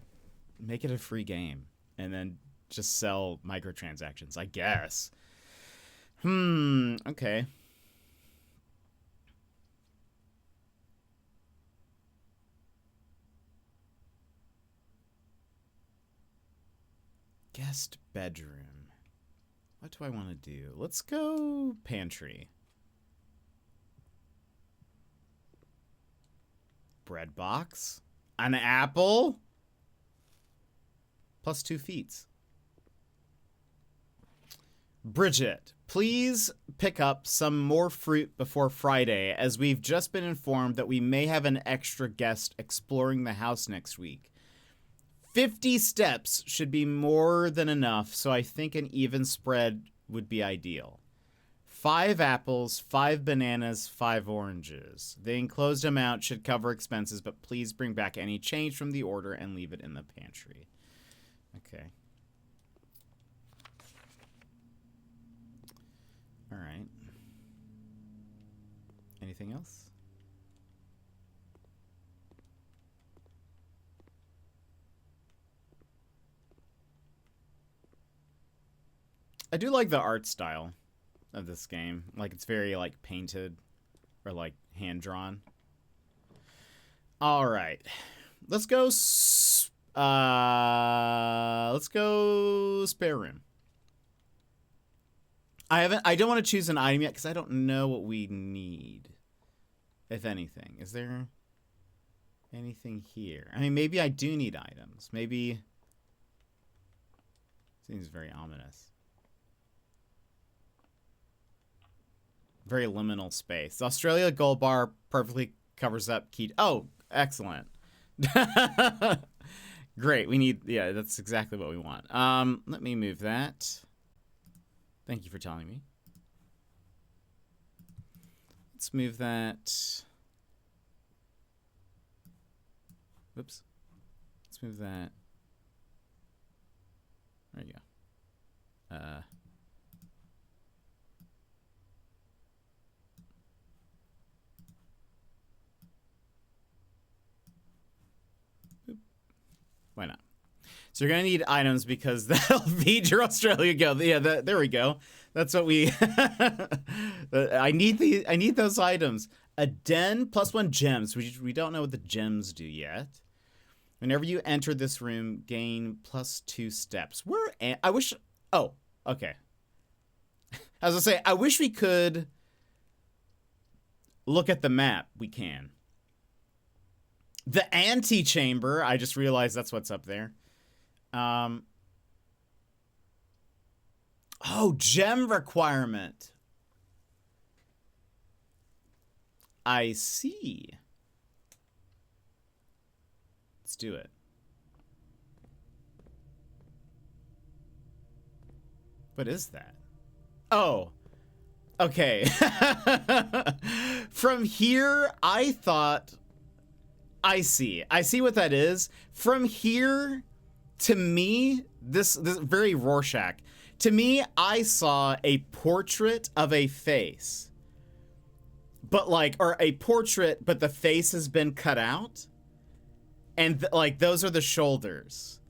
make it a free game and then just sell microtransactions, I guess. Okay. Guest bedroom. What do I want to do? Let's go pantry. Bread box. An apple. Plus 2 feet. Bridget, please pick up some more fruit before Friday, as we've just been informed that we may have an extra guest exploring the house next week. 50 steps should be more than enough, so I think an even spread would be ideal. 5 apples, 5 bananas, 5 oranges. The enclosed amount should cover expenses, but please bring back any change from the order and leave it in the pantry. Okay, All right. Anything else? I do like the art style of this game. Like, it's very, like, painted or, like, hand-drawn. All right. Let's go spare room. I don't want to choose an item yet because I don't know what we need, if anything. Is there anything here? I mean, maybe I do need items. Maybe... Seems very ominous. Very liminal space. The Australia gold bar perfectly covers up key... Oh, excellent. Great. We need... Yeah, that's exactly what we want. Let me move that. Thank you for telling me. Let's move that. Whoops. Let's move that. There you go. Why not? So you're gonna need items because that'll feed your Australia Guild. Yeah, there we go. That's what we. I need those items. A den +1 gems. We don't know what the gems do yet. Whenever you enter this room, gain +2 steps. I wish. Oh, okay. As I say, I wish we could look at the map. We can. The antechamber. I just realized that's what's up there. Oh, gem requirement. I see. Let's do it. What is that? Oh, okay. From here, I thought... I see what that is. From here, to me, this very Rorschach. To me, I saw a portrait of a face. But like, or a portrait, but the face has been cut out. And like, those are the shoulders.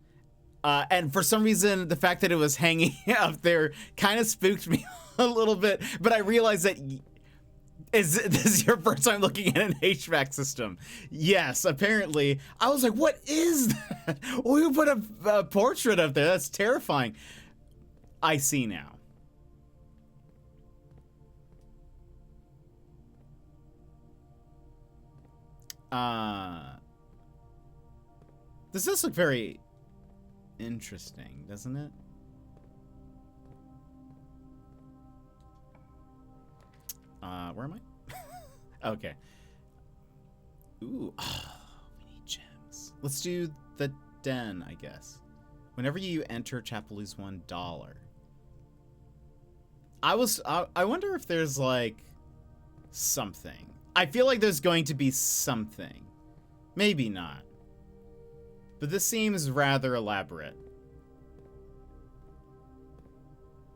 And for some reason, the fact that it was hanging up there kind of spooked me a little bit. But I realized that... This is your first time looking at an HVAC system? Yes, apparently. I was like, what is that? We put a portrait up there. That's terrifying. I see now. This does look very interesting, doesn't it? Where am I? Okay. Ooh, we need gems. Let's do the den, I guess. Whenever you enter chapel, lose $1. I wonder if there's like something. I feel like there's going to be something. Maybe not. But this seems rather elaborate.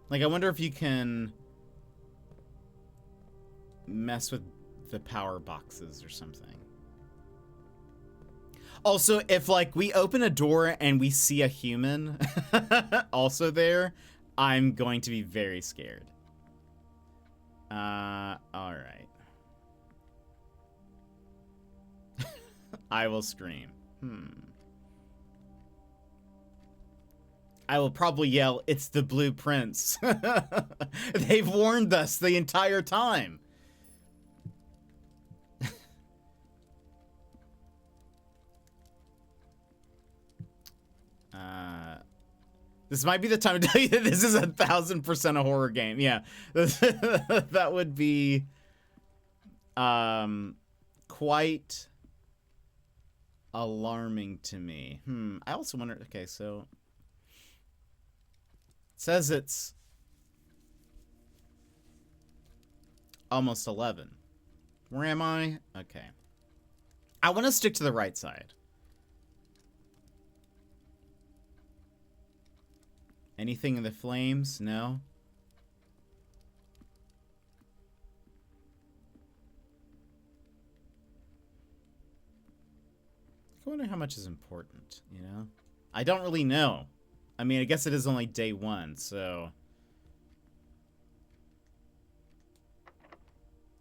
Like, I wonder if you can mess with the power boxes or something. Also, if like we open a door and we see a human also there, I'm going to be very scared. All right. I will scream. I will probably yell, "It's the blueprints." They've warned us the entire time. This might be the time to tell you that this is 1000% a horror game. Yeah, that would be quite alarming to me. I also wonder. Okay, so it says it's almost 11. Where am I? Okay, I want to stick to the right side. Anything in the flames? No. I wonder how much is important, you know? I don't really know. I mean, I guess it is only day 1, so...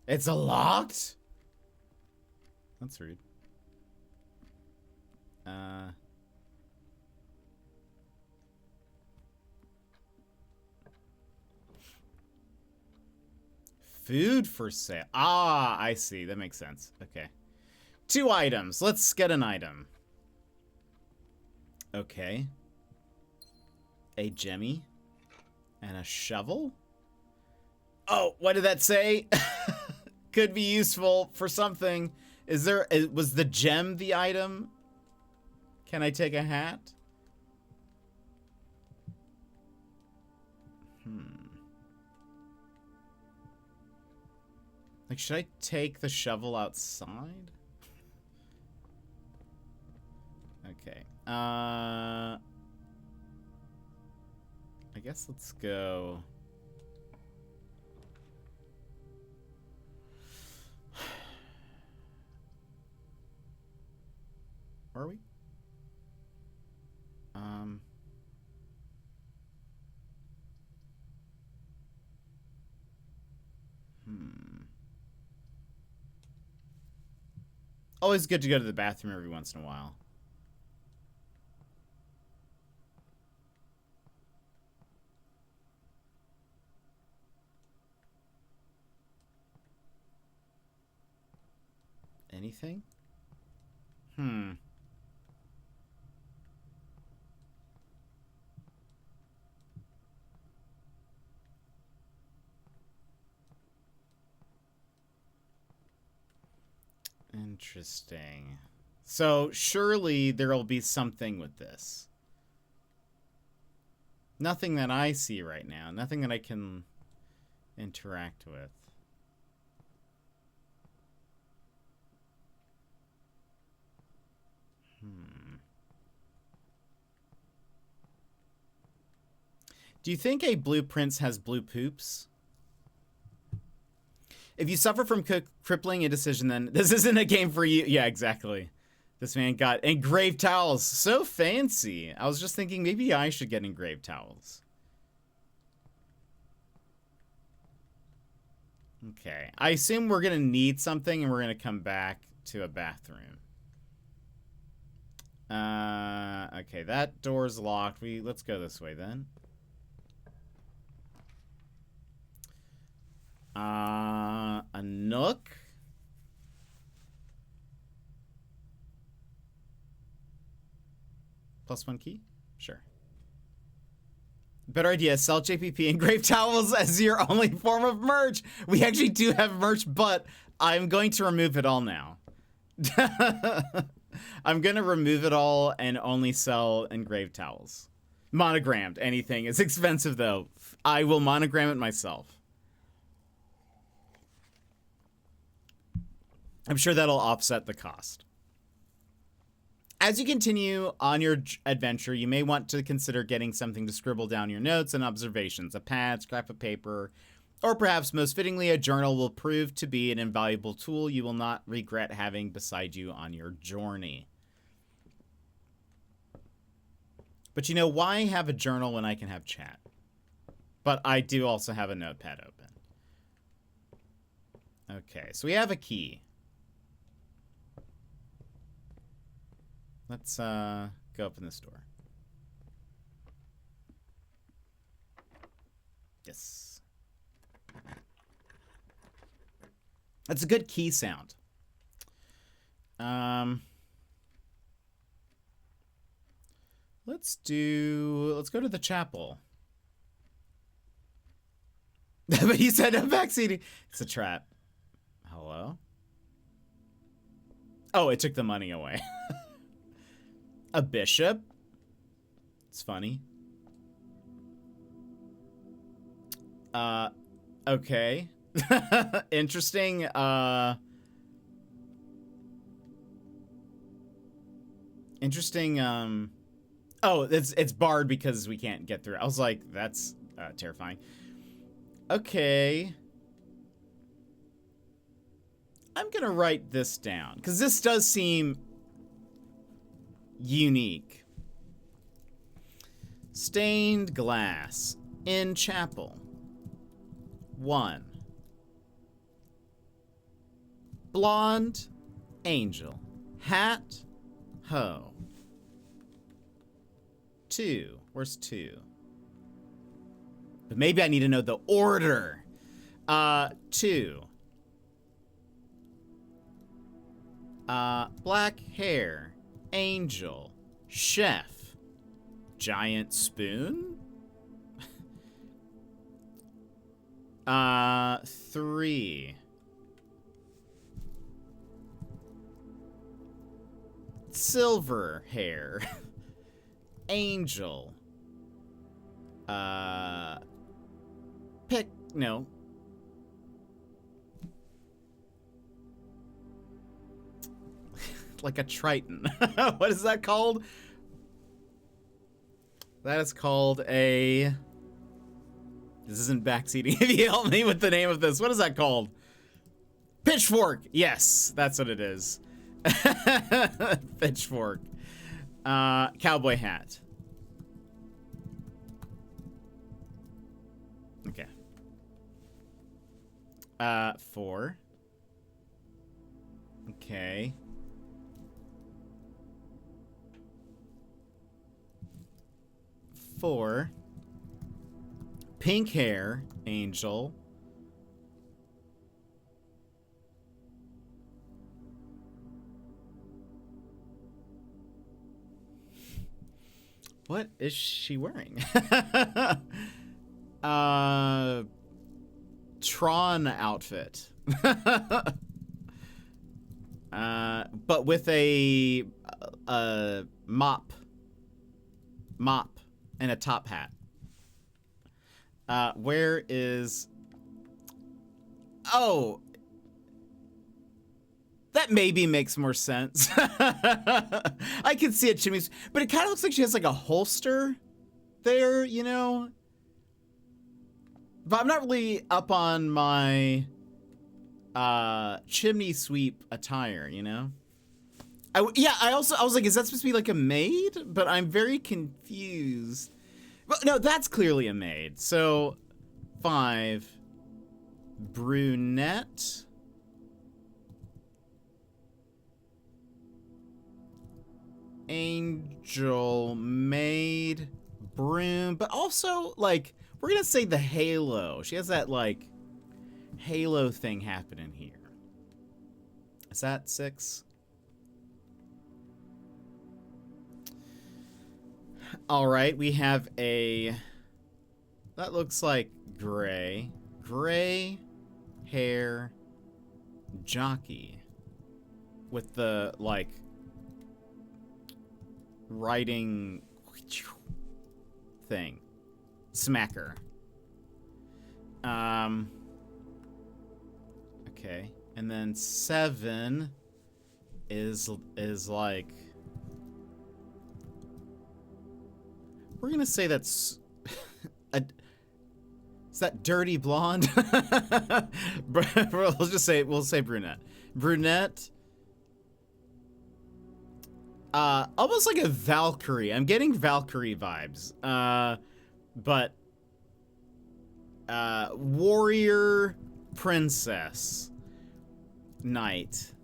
It's locked? That's rude. Food for sale. Ah, I see. That makes sense. Okay. 2 items. Let's get an item. Okay. A gemmy. And a shovel? Oh, what did that say? Could be useful for something. Was the gem the item? Can I take a hat? Like, should I take the shovel outside? Okay. I guess let's go. Where are we? Always good to go to the bathroom every once in a while. Anything? Interesting. So surely there'll be something with this. Nothing that I see right now. Nothing that I can interact with. Do you think a blue prince has blue poops? If you suffer from crippling indecision, then this isn't a game for you. Yeah, exactly. This man got engraved towels. So fancy. I was just thinking maybe I should get engraved towels. Okay. I assume we're going to need something and we're going to come back to a bathroom. Okay, that door's locked. Let's go this way then. A nook? +1 key? Sure. Better idea, sell JPP engraved towels as your only form of merch. We actually do have merch, but I'm going to remove it all now. I'm going to remove it all and only sell engraved towels. Monogrammed, anything. It's expensive, though. I will monogram it myself. I'm sure that'll offset the cost. As you continue on your adventure, you may want to consider getting something to scribble down your notes and observations. A pad, scrap of paper, or perhaps most fittingly, a journal will prove to be an invaluable tool you will not regret having beside you on your journey. But you know, why have a journal when I can have chat? But I do also have a notepad open. Okay, so we have a key. Let's go open this door. Yes. That's a good key sound. Let's go to the chapel. But he said no backseating. It's a trap. Hello? Oh, it took the money away. A bishop? It's funny. Okay. Interesting. Interesting, oh, it's barred because we can't get through. I was like, that's terrifying. Okay. I'm gonna write this down, because this does seem unique. Stained glass in chapel. 1. Blonde angel. Hat. Ho. 2. Where's 2? But maybe I need to know the order. 2. Black hair. Angel. Chef. Giant spoon? 3. Silver hair. Angel. No. Like a Triton. What is that called? That is called a... This isn't backseating. If you help me with the name of this, what is that called? Pitchfork. Yes, that's what it is. Pitchfork. Cowboy hat. Okay. 4. Okay. 4. Pink hair, angel. What is she wearing? Tron outfit. But with a mop and a top hat. Where is... Oh! That maybe makes more sense. I can see it, chimneys, but it kind of looks like she has like a holster there, you know? But I'm not really up on my chimney sweep attire, you know? I was like, is that supposed to be like a maid? But I'm very confused. But no, that's clearly a maid. So 5. Brunette. Angel, maid, broom, but also, like, we're gonna say the halo. She has that, like, halo thing happening here. Is that 6? All right, we have a... That looks like gray. Gray hair jockey with the, like... writing thing. Smacker. Okay. And then 7 is like... We're gonna say that's... Is that dirty blonde? We'll say brunette. Brunette. Almost like a Valkyrie. I'm getting Valkyrie vibes. But warrior princess knight.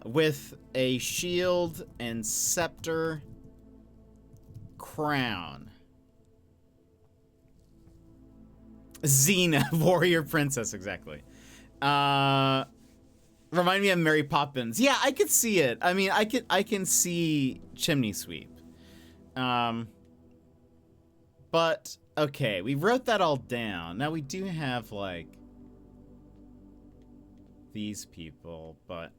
With a shield and scepter crown. Xena, warrior princess, exactly. Remind me of Mary Poppins. Yeah, I could see it. I mean, I can see chimney sweep. But okay, we wrote that all down. Now we do have like these people, but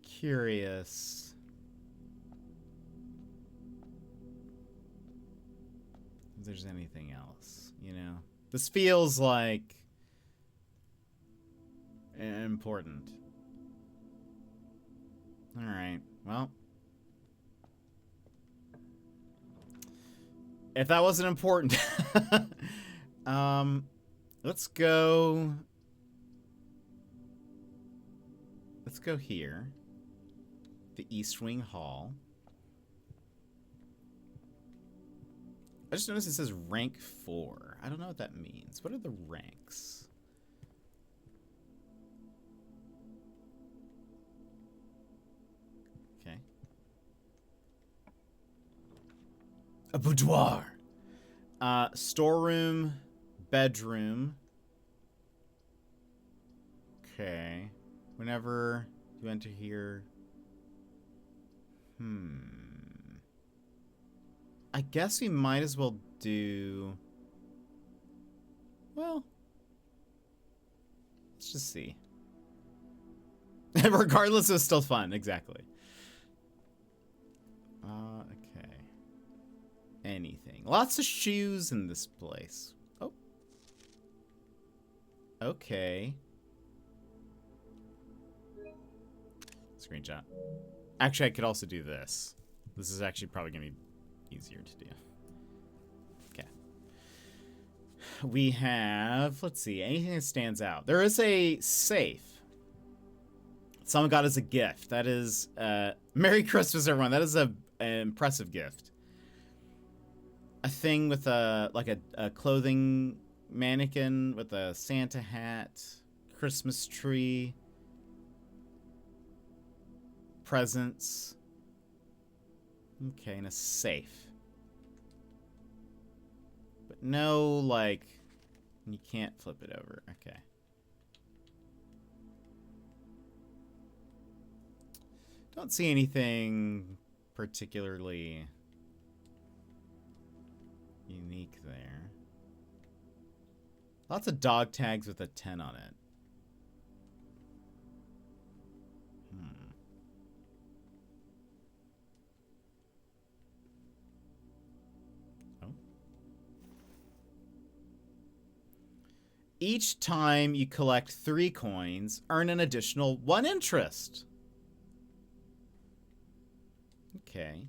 curious. If there's anything else, you know? This feels like important. All right, well. If that wasn't important, let's go Let's go here. The East Wing Hall. I just noticed it says rank 4. I don't know what that means. What are the ranks? Okay. A boudoir. Storeroom, bedroom. Okay. Whenever you enter here. I guess we might as well do... Well, let's just see. Regardless, it's still fun. Exactly. Okay. Anything. Lots of shoes in this place. Oh. Okay. Screenshot. Actually, I could also do this. This is actually probably going to be easier to do. Okay. We have, let's see, anything that stands out. There is a safe. Someone got as a gift. That is, Merry Christmas, everyone. That is an impressive gift. A thing with a, like a clothing mannequin with a Santa hat, Christmas tree, presents. Okay, and a safe. But no, like, you can't flip it over. Okay. Don't see anything particularly unique there. Lots of dog tags with a 10 on it. Each time you collect 3 coins, earn an additional 1 interest. Okay.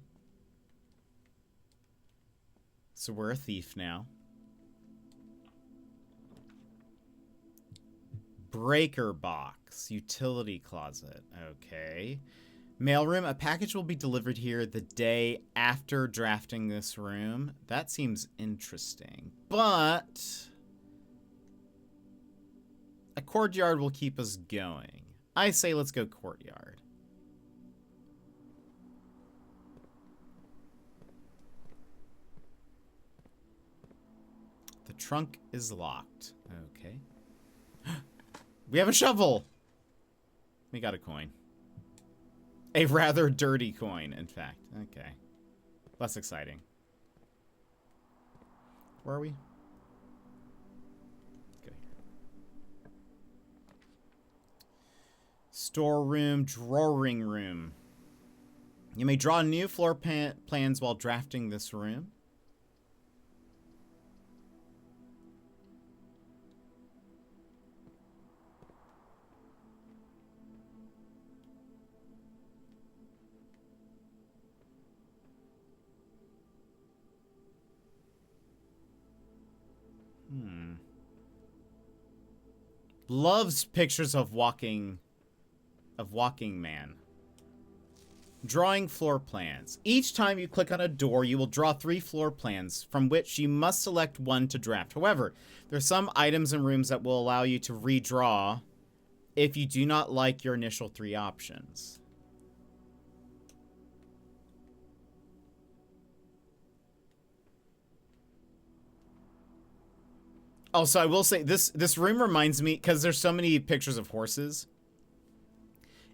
So we're a thief now. Breaker box, utility closet. Okay. Mailroom, a package will be delivered here the day after drafting this room. That seems interesting, but a courtyard will keep us going. I say let's go courtyard. The trunk is locked. Okay. We have a shovel. We got a coin. A rather dirty coin, in fact. Okay. Less exciting. Where are we? Go here. Storeroom, drawing room. You may draw new floor plans while drafting this room. Loves pictures of walking man. Drawing floor plans. Each time you click on a door, you will draw 3 floor plans, from which you must select 1 to draft. However, there are some items and rooms that will allow you to redraw if you do not like your initial 3 options. Also, I will say this room reminds me, because there's so many pictures of horses.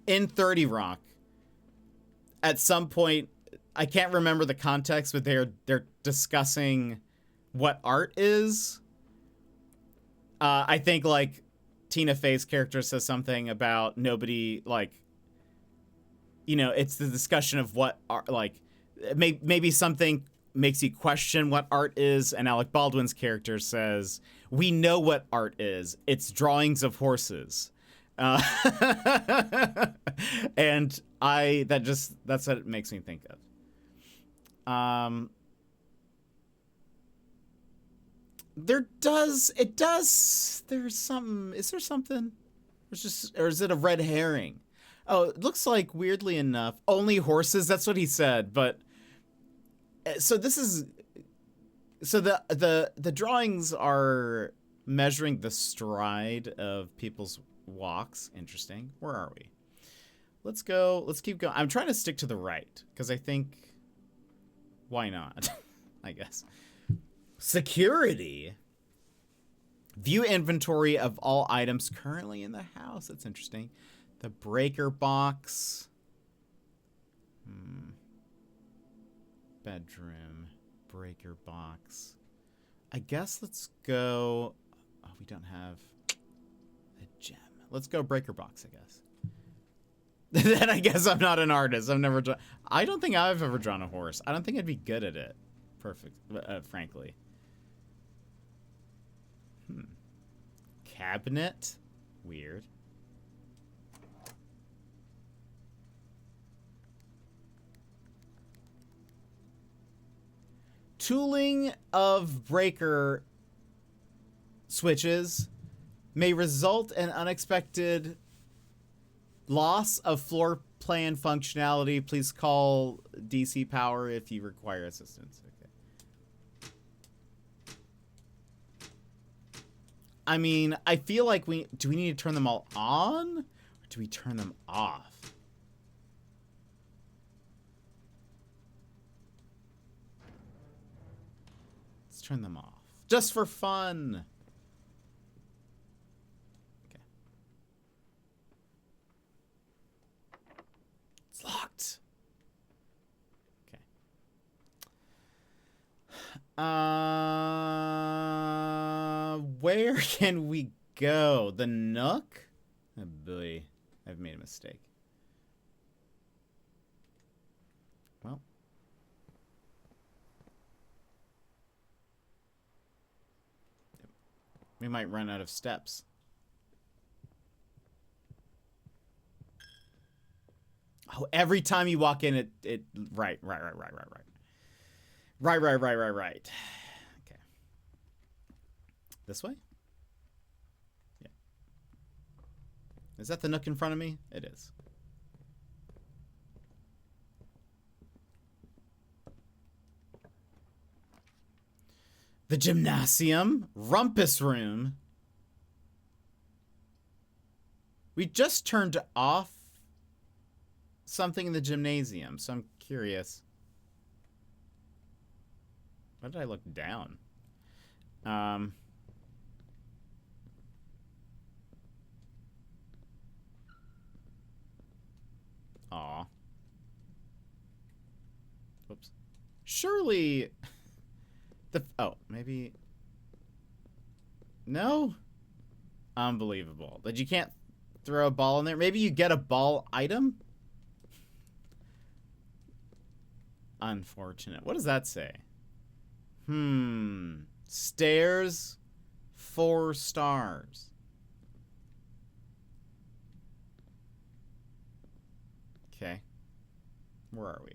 In 30 Rock, at some point, I can't remember the context, but they're discussing what art is. I think like Tina Fey's character says something about nobody, like, you know, it's the discussion of what art, like, maybe something makes you question what art is, and Alec Baldwin's character says, we know what art is. It's drawings of horses. And that's what it makes me think of. There's something, is there something? Or is it a red herring? Oh, it looks like, weirdly enough, only horses. That's what he said. But so this is, so the drawings are measuring the stride of people's walks. Interesting. Where are we? Let's go. Let's keep going. I'm trying to stick to the right because I think, why not? I guess. Security. View inventory of all items currently in the house. That's interesting. The breaker box. Bedroom. Breaker box. I guess let's go... Oh, we don't have a gem. Let's go breaker box, I guess. Then I guess I'm not an artist. I've never drawn... I don't think I've ever drawn a horse. I don't think I'd be good at it. Perfect. Frankly. Cabinet. Weird. Tooling of breaker switches may result in unexpected loss of floor plan functionality. Please call DC Power if you require assistance. Okay. I mean, I feel like do we need to turn them all on? Or do we turn them off? Let's turn them off. Just for fun. Okay. It's locked. Okay. Where can we go? The Nook? Oh boy, I've made a mistake. Well. We might run out of steps. Oh, every time you walk in, right. Right. Okay. This way? Yeah. Is that the Nook in front of me? It is. The gymnasium. Rumpus room. We just turned off something in the gymnasium, so I'm curious. Why did I look down? Aw. Whoops. Surely... Oh, maybe... No? Unbelievable. That you can't throw a ball in there? Maybe you get a ball item? Unfortunate. What does that say? Stairs, 4 stars. Okay. Where are we?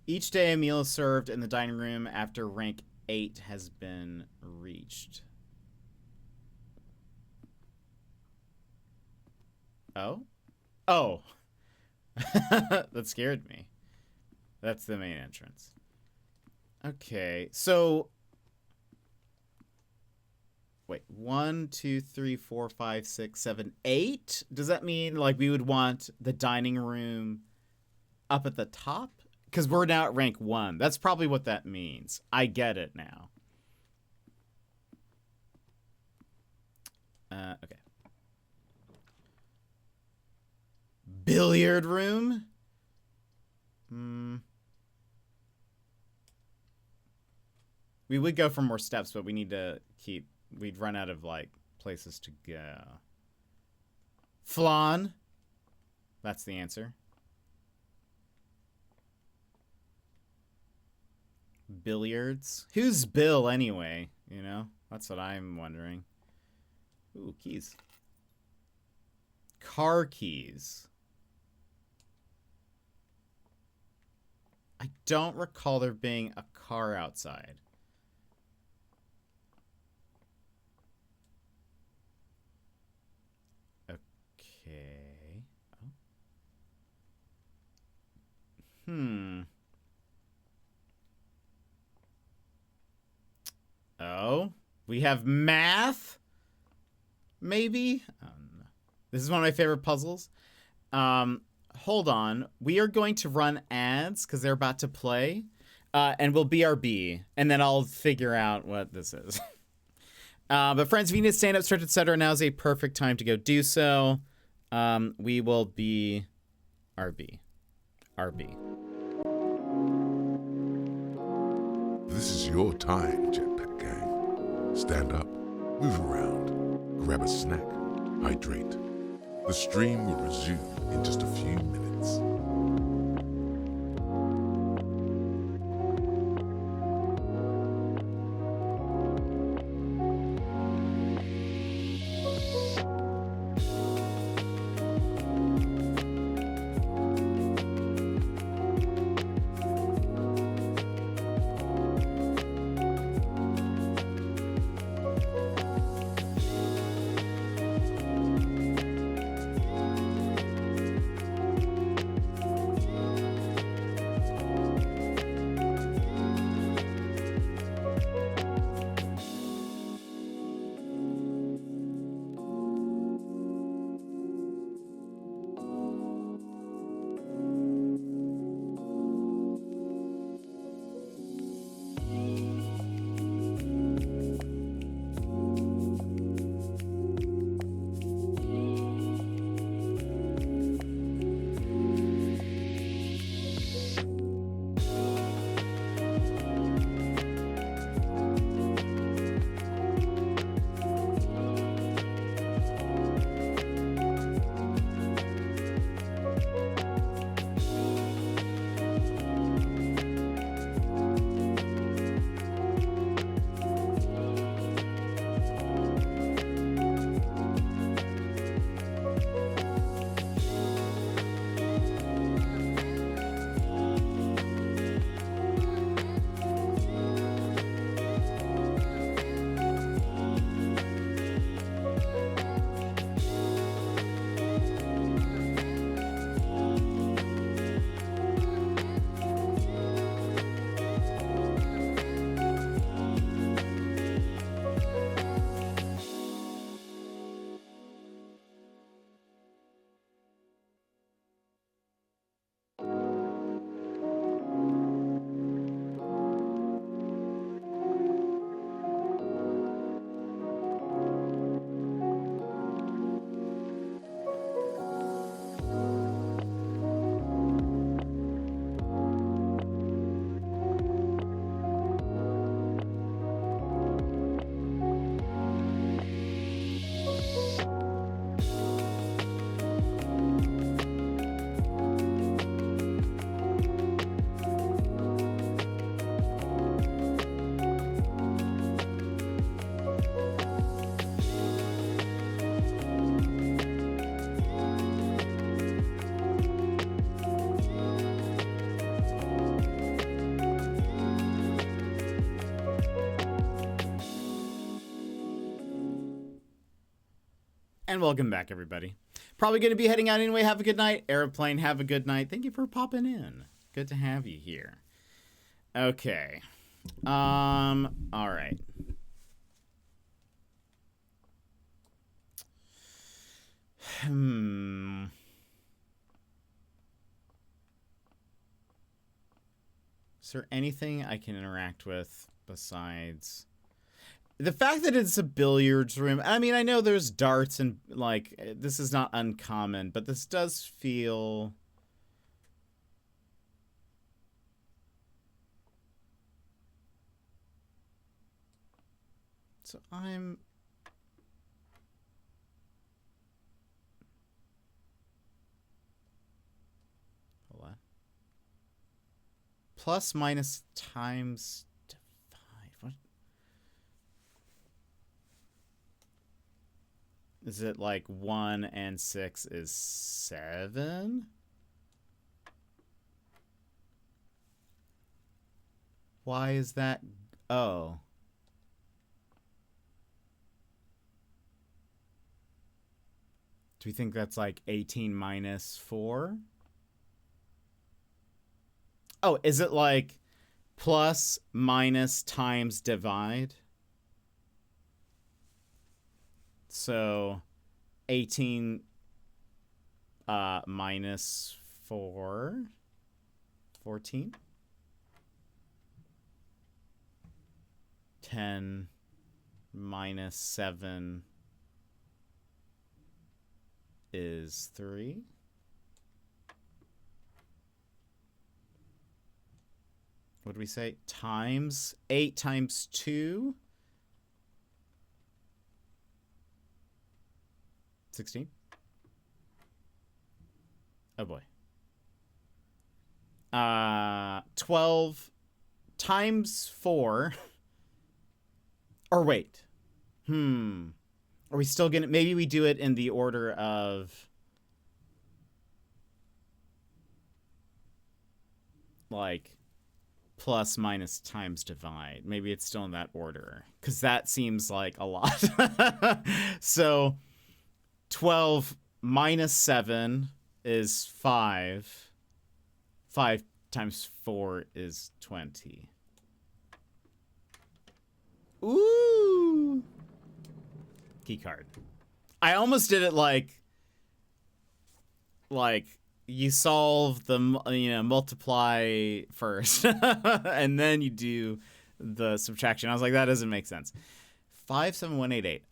Each day a meal is served in the dining room after rank 8 has been reached. Oh? Oh. That scared me. That's the main entrance. Okay, so... Wait, 1, 2, 3, 4, 5, 6, 7, 8? Does that mean, like, we would want the dining room up at the top? Because we're now at rank 1. That's probably what that means. I get it now. Okay. Billiard room? We would go for more steps, but we need to keep... We'd run out of, like, places to go. Flan? That's the answer. Billiards? Who's Bill, anyway? You know? That's what I'm wondering. Ooh, keys. car keys. I don't recall there being a car outside. Okay. Oh. Oh, we have math? Maybe? No. This is one of my favorite puzzles. Hold on. We are going to run ads because they're about to play. And we'll BRB. And then I'll figure out what this is. But friends, if you need to stand up, stretch, etc., now is a perfect time to go do so. We will be RB. RB. This is your time, Jetpack Gang. Stand up, move around, grab a snack, hydrate. The stream will resume in just a few minutes. And welcome back, everybody. Probably going to be heading out anyway. Have a good night. Airplane, have a good night. Thank you for popping in. Good to have you here. Okay. All right. Is there anything I can interact with besides the fact that it's a billiards room? I mean, I know there's darts and, like, this is not uncommon, but this does feel... So I'm... Hold on. Plus minus times... Is it like 1 and 6 is 7? Why is that? Oh. Do we think that's like 18 minus 4? Oh, is it like plus, minus, times, divide? So 18 minus 4, 14. 10 minus 7 is 3. What did we say? Times 8 times 2. 16. Oh boy. 12 times 4. Or wait. Are we still gonna... Maybe we do it in the order of... like... plus, minus, times, divide. Maybe it's still in that order. Because that seems like a lot. So, 12 minus 7 is 5. 5 times 4 is 20. Ooh! Key card. I almost did it like you solve the, multiply first and then you do the subtraction. I was like, that doesn't make sense. 57188.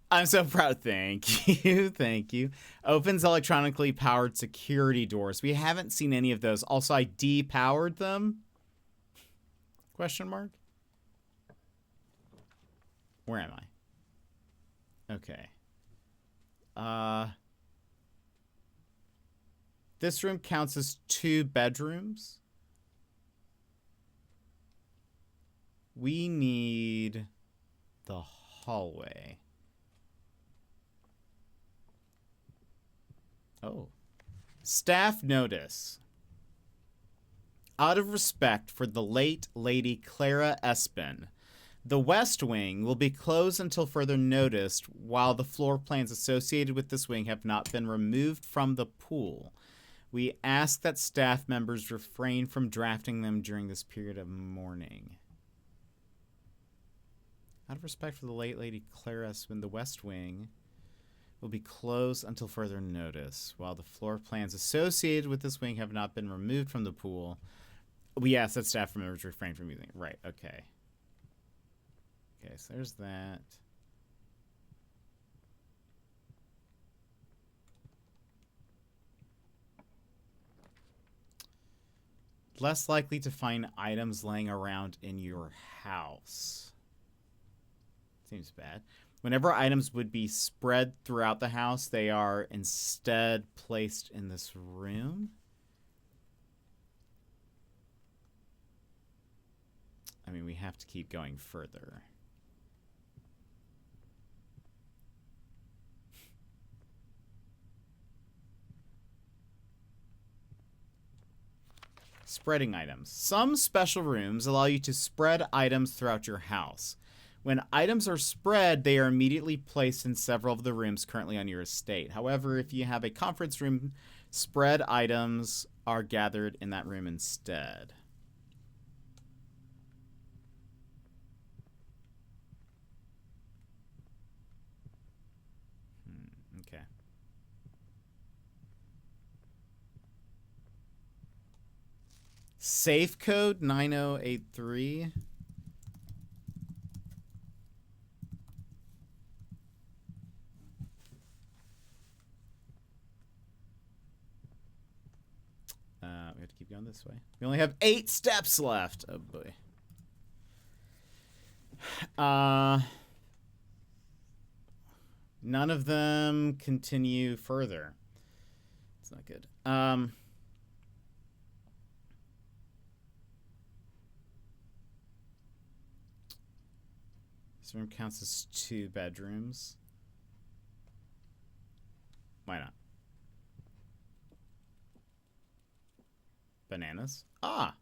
I'm so proud. Thank you. Thank you. Opens electronically powered security doors. We haven't seen any of those. Also, I depowered them. Question mark? Where am I? Okay. This room counts as 2 bedrooms. We need the hallway. Oh. Staff notice. Out of respect for the late Lady Clara Espin, the West Wing will be closed until further notice while the floor plans associated with this wing have not been removed from the pool. We ask that staff members refrain from drafting them during this period of mourning. Out of respect for the late Lady Clara Espin, the West Wing will be closed until further notice while the floor plans associated with this wing have not been removed from the pool. We ask that staff members refrain from using it. Right, okay. Okay, so there's that. Less likely to find items laying around in your house. Seems bad. Whenever items would be spread throughout the house, they are instead placed in this room. I mean, we have to keep going further. Spreading items. Some special rooms allow you to spread items throughout your house. When items are spread, they are immediately placed in several of the rooms currently on your estate. However, if you have a conference room, spread items are gathered in that room instead. Okay. Safe code 9083. We have to keep going this way. We only have 8 steps left. Oh boy. None of them continue further. It's not good. This room counts as 2 bedrooms. Why not? Bananas. Ah.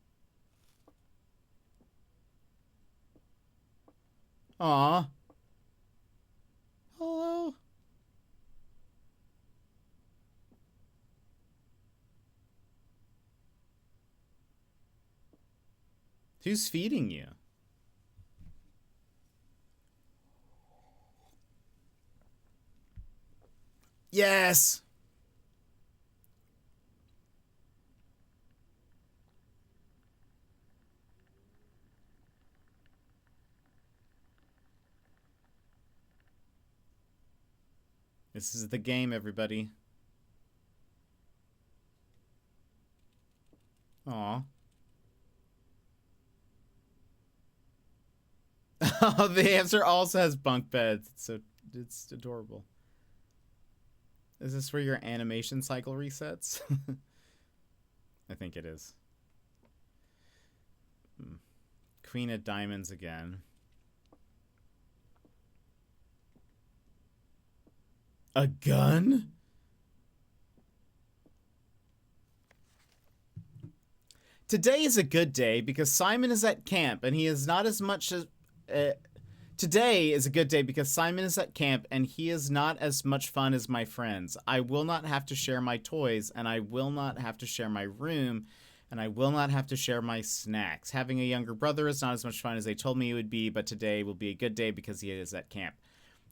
Aw. Hello. Who's feeding you? Yes. This is the game, everybody. Aw. Oh, the hamster also has bunk beds. It's adorable. Is this where your animation cycle resets? I think it is. Queen of Diamonds again. A gun? Today is a good day because Simon is at camp and he is not as much as... today is a good day because Simon is at camp and he is not as much fun as my friends. I will not have to share my toys and I will not have to share my room and I will not have to share my snacks. Having a younger brother is not as much fun as they told me it would be, but today will be a good day because he is at camp.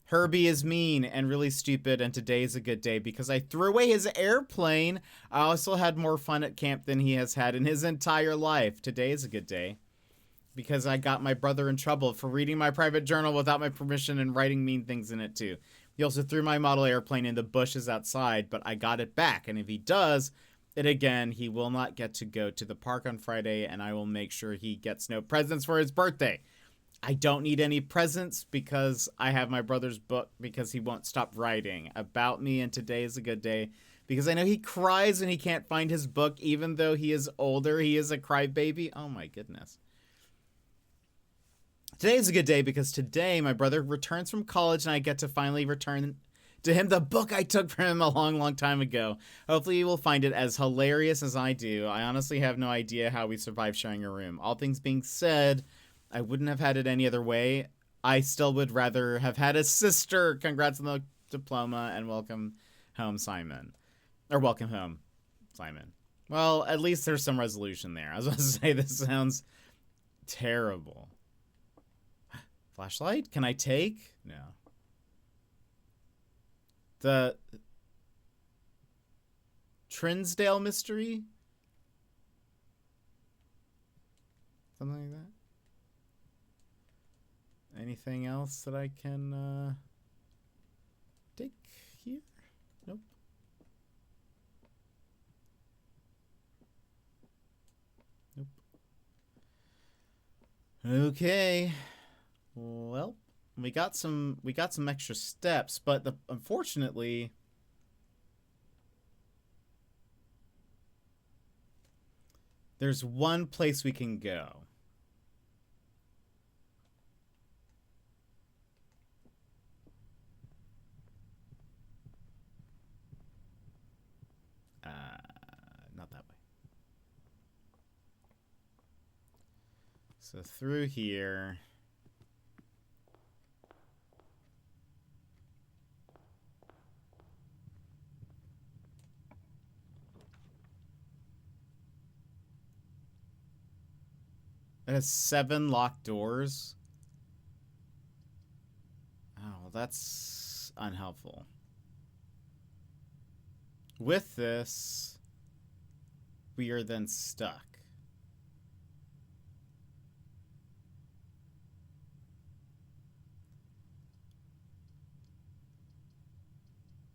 Herbie is mean and really stupid, and today is a good day because I threw away his airplane. I also had more fun at camp than he has had in his entire life. Today is a good day because I got my brother in trouble for reading my private journal without my permission and writing mean things in it too. He also threw my model airplane in the bushes outside, but I got it back, and if he does it again, he will not get to go to the park on Friday, and I will make sure he gets no presents for his birthday. I don't need any presents because I have my brother's book because he won't stop writing about me, and today is a good day because I know he cries when he can't find his book even though he is older. He is a crybaby. Oh my goodness. Today is a good day because today my brother returns from college and I get to finally return to him the book I took from him a long, long time ago. Hopefully you will find it as hilarious as I do. I honestly have no idea how we survived sharing a room. All things being said, I wouldn't have had it any other way. I still would rather have had a sister. Congrats on the diploma and welcome home, Simon. Or welcome home, Simon. Well, at least there's some resolution there. I was about to say, this sounds terrible. Flashlight? Can I take? No. The Trinsdale mystery? Something like that? Anything else that I can take here? Nope. Nope. Okay. Well, we got some extra steps, but unfortunately there's one place we can go. Not that way. So through here. It has 7 locked doors. Oh, that's unhelpful. With this, we are then stuck.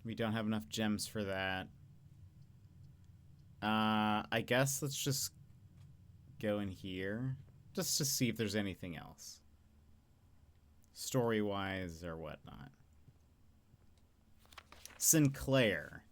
We don't have enough gems for that. I guess let's just go in here just to see if there's anything else. Story-wise or whatnot. Sinclair.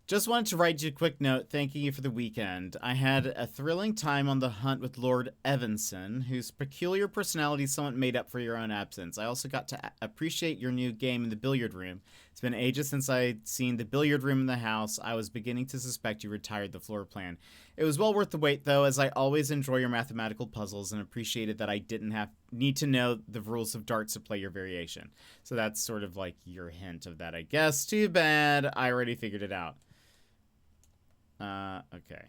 Just wanted to write you a quick note thanking you for the weekend. I had a thrilling time on the hunt with Lord Evanson, whose peculiar personality somewhat made up for your own absence. I also got to appreciate your new game in the billiard room. It's been ages since I'd seen the billiard room in the house. I was beginning to suspect you retired the floor plan. It was well worth the wait, though, as I always enjoy your mathematical puzzles and appreciated that I didn't need to know the rules of darts to play your variation. So that's sort of like your hint of that, I guess. Too bad. I already figured it out. Okay.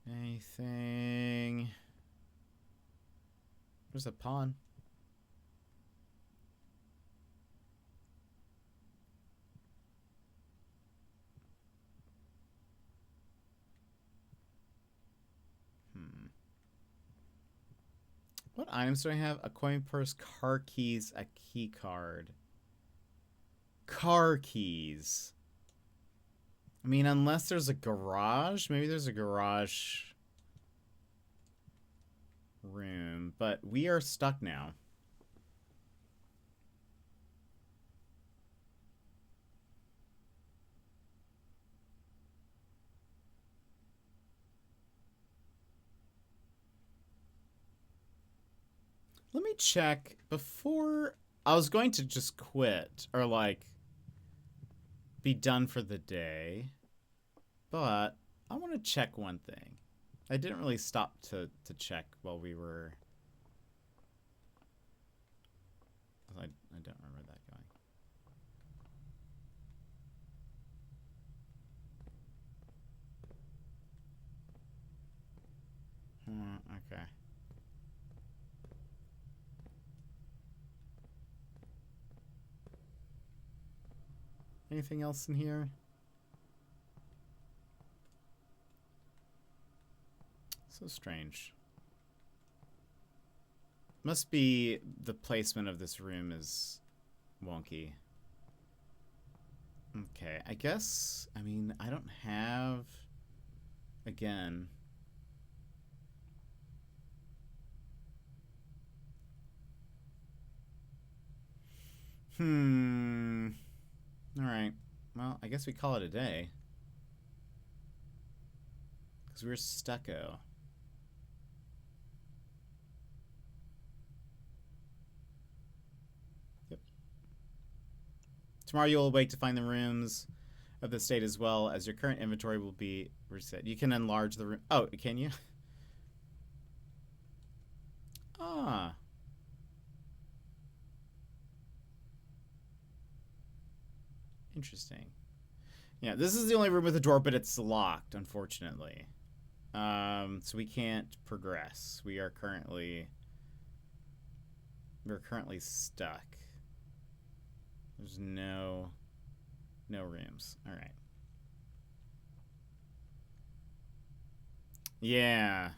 Anything? There's a pawn. What items do I have? A coin purse, car keys, a key card. Car keys. I mean, unless there's a garage. Maybe there's a garage room. But we are stuck now. Let me check before I was going to just quit or like be done for the day, but I want to check one thing. I didn't really stop to check while we were. I don't remember that going. Okay. Anything else in here? So strange. Must be the placement of this room is wonky. Okay, I guess, I mean, I don't have, again. Alright. Well, I guess we call it a day. Because we're stucco. Yep. Tomorrow you'll awake to find the rooms of the state as well as your current inventory will be reset. You can enlarge the room. Oh, can you? Ah. Interesting. Yeah, this is the only room with a door, but it's locked, unfortunately. So we can't progress. We're currently stuck. There's no rooms. All right. Yeah.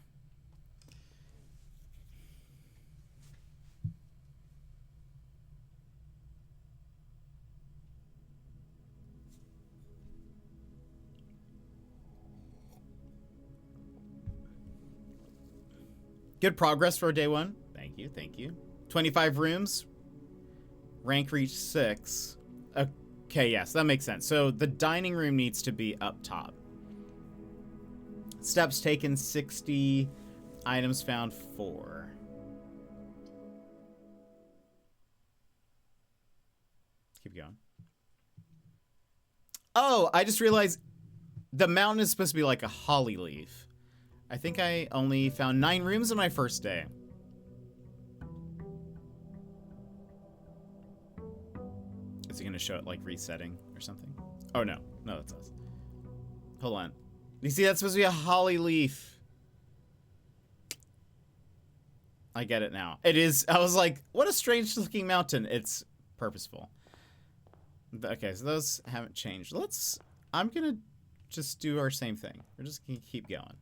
Good progress for day one. Thank you, thank you. 25 rooms. Rank reached 6. Okay, yes, that makes sense. So the dining room needs to be up top. Steps taken 60. Items found 4. Keep going. Oh, I just realized the mountain is supposed to be like a holly leaf. I think I only found 9 rooms on my first day. Is he gonna show it like resetting or something? Oh no, no, that's us. Hold on. You see, that's supposed to be a holly leaf. I get it now. It is. I was like, what a strange looking mountain. It's purposeful. Okay, so those haven't changed. I'm gonna just do our same thing. We're just gonna keep going.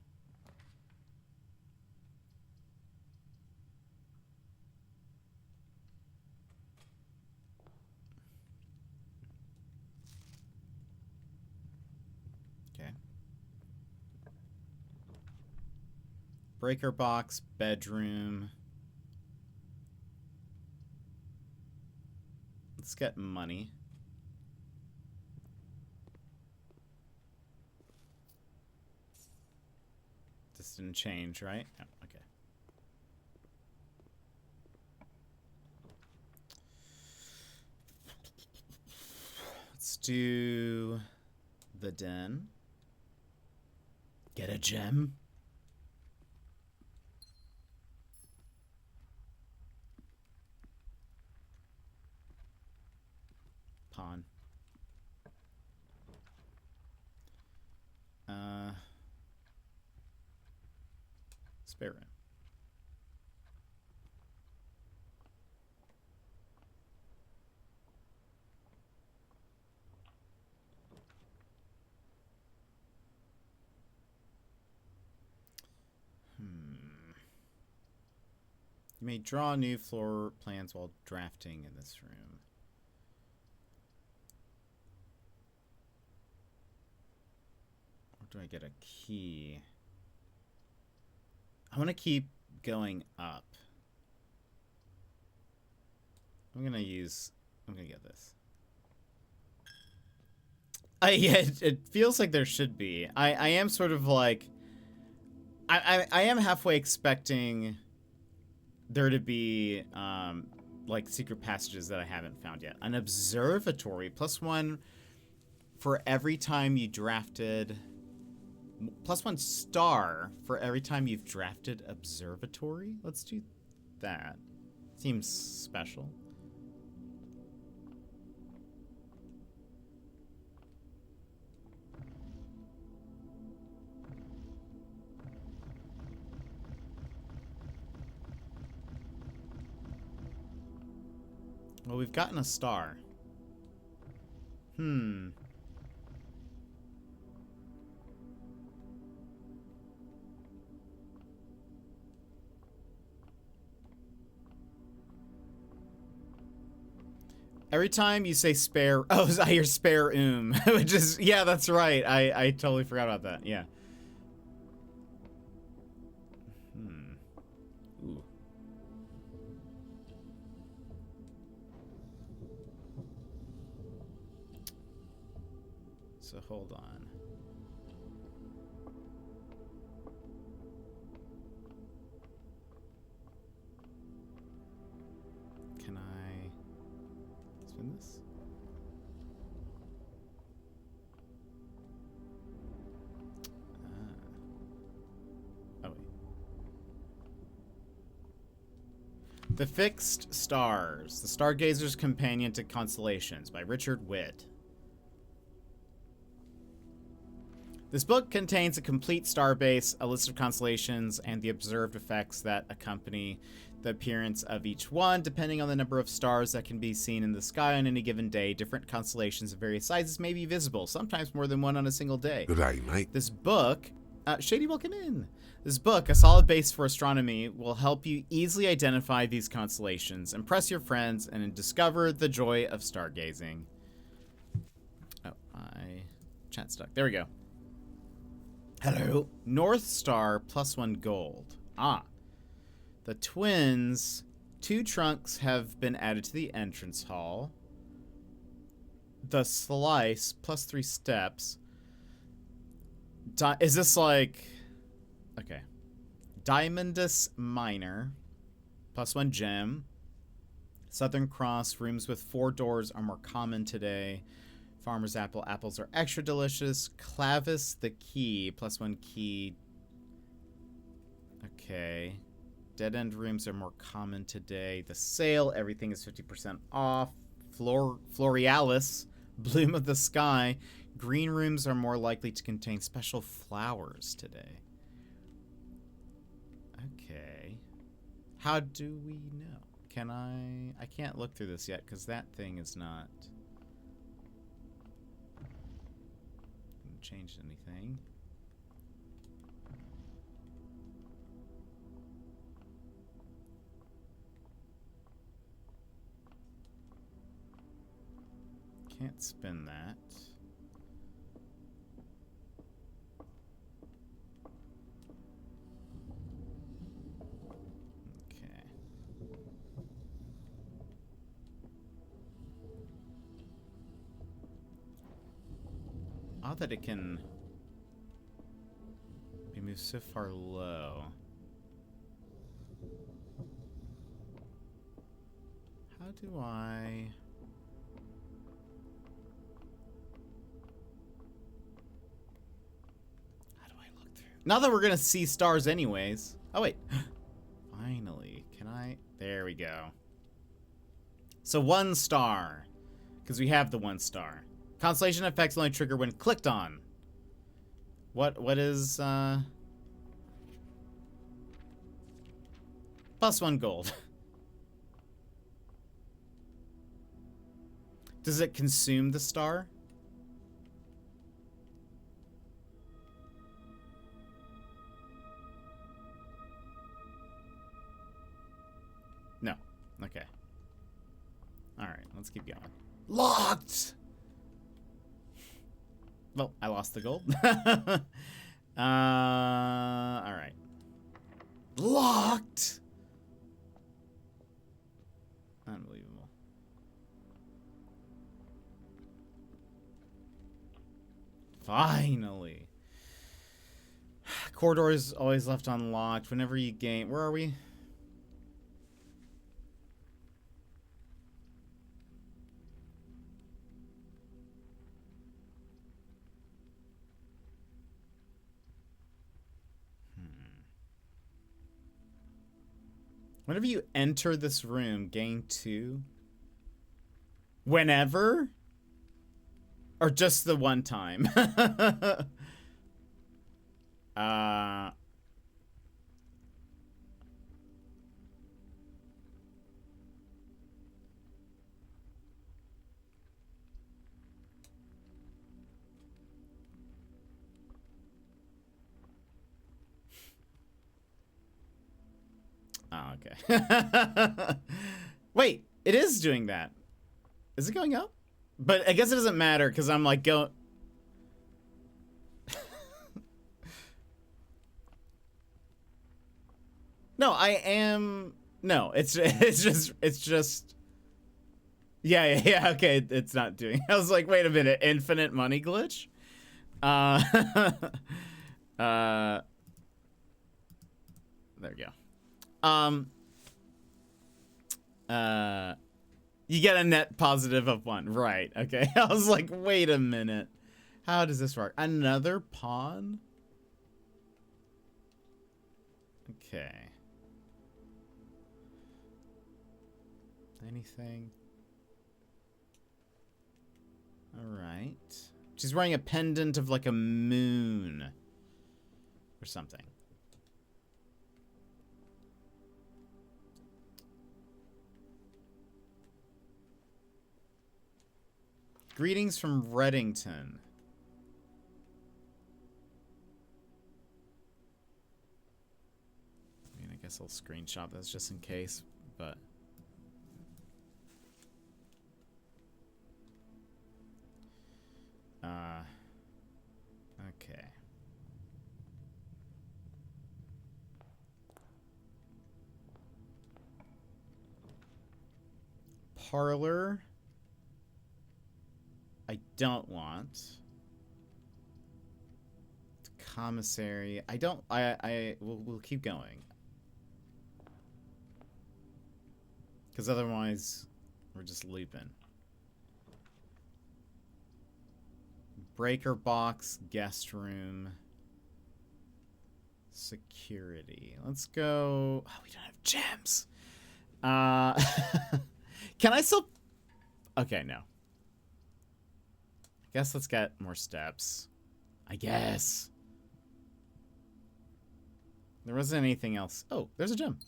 Breaker box, bedroom. Let's get money. This didn't change, right? Oh, okay. Let's do the den. Get a gem. Pawn. Spare room. You may draw new floor plans while drafting in this room. Or do I get a key? I want to keep going up. I'm gonna get this. Yeah, it feels like there should be. I am sort of like, I am halfway expecting there to be like secret passages that I haven't found yet. An observatory, +1 for every time you drafted, +1 star for every time you've drafted observatory. Let's do that. Seems special. Well, we've gotten a star. Every time you say spare... Oh, I hear spare which is... Yeah, that's right. I totally forgot about that. Yeah. Ooh. So hold on. Can I spin this? Oh, wait. The Fixed Stars, The Stargazer's Companion to Constellations by Richard Witt. This book contains a complete starbase, a list of constellations, and the observed effects that accompany the appearance of each one. Depending on the number of stars that can be seen in the sky on any given day, different constellations of various sizes may be visible, sometimes more than one on a single day. Good day, mate. This book, Shady, welcome in. This book, a solid base for astronomy, will help you easily identify these constellations, impress your friends, and discover the joy of stargazing. Oh, my chat stuck. There we go. Hello. North Star +1 gold. Ah. The twins. 2 trunks have been added to the entrance hall. The slice +3 steps. Is this like... Okay. Diamondus Minor +1 gem. Southern Cross. Rooms with 4 doors are more common today. Farmer's apple. Apples are extra delicious. Clavis the key. +1 key. Okay. Dead end rooms are more common today. The sale. Everything is 50% off. Florealis. Bloom of the sky. Green rooms are more likely to contain special flowers today. Okay. How do we know? Can I can't look through this yet because that thing is not... changed anything. Can't spin that. Okay. Odd that it can be moved so far low. How do I... Not that we're gonna see stars anyways. Oh, wait. Finally. Can I? There we go. So 1 star. Because we have the 1 star. Constellation effects only trigger when clicked on. What is, +1 gold. Does it consume the star? No. Okay. Alright, let's keep going. Locked! Well, I lost the gold. Alright. Locked! Unbelievable. Finally. Corridor is always left unlocked whenever you gain... Where are we? Whenever you enter this room, gain 2. Whenever? Or just the one time? Oh, okay. Wait, it is doing that. Is it going up? But I guess it doesn't matter because I'm like go. No, I am. No, it's just. Yeah. Okay, it's not doing. I was like, wait a minute, infinite money glitch. There we go. You get a net positive of 1. Right, okay. I was like, wait a minute. How does this work? Another pawn? Okay. Anything? Alright. She's wearing a pendant of like a moon. Or something. Greetings from Reddington. I mean, I guess I'll screenshot this just in case, but... Okay. Parlor... I don't want. Commissary. I don't. We'll keep going. Because otherwise, we're just looping. Breaker box, guest room, security. Let's go. Oh, we don't have gems. Can I still? Okay, no. Guess let's get more steps. I guess. There wasn't anything else. Oh, there's a gem.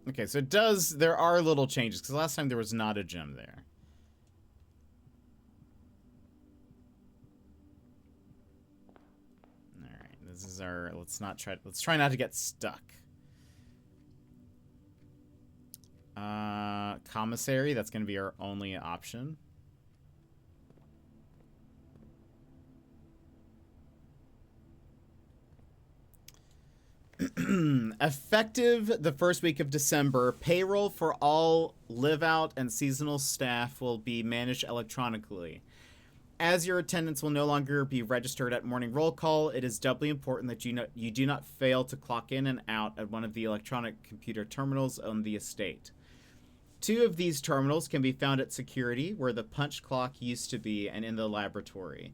Okay, so it does... There are little changes, because last time there was not a gem there. Alright, this is our... Let's try not to get stuck. Commissary, that's going to be our only option. Effective the first week of December, payroll for all live out and seasonal staff will be managed electronically. As your attendance will no longer be registered at morning roll call, it is doubly important that you do not fail to clock in and out at one of the electronic computer terminals on the estate. 2 of these terminals can be found at security, where the punch clock used to be, and in the laboratory.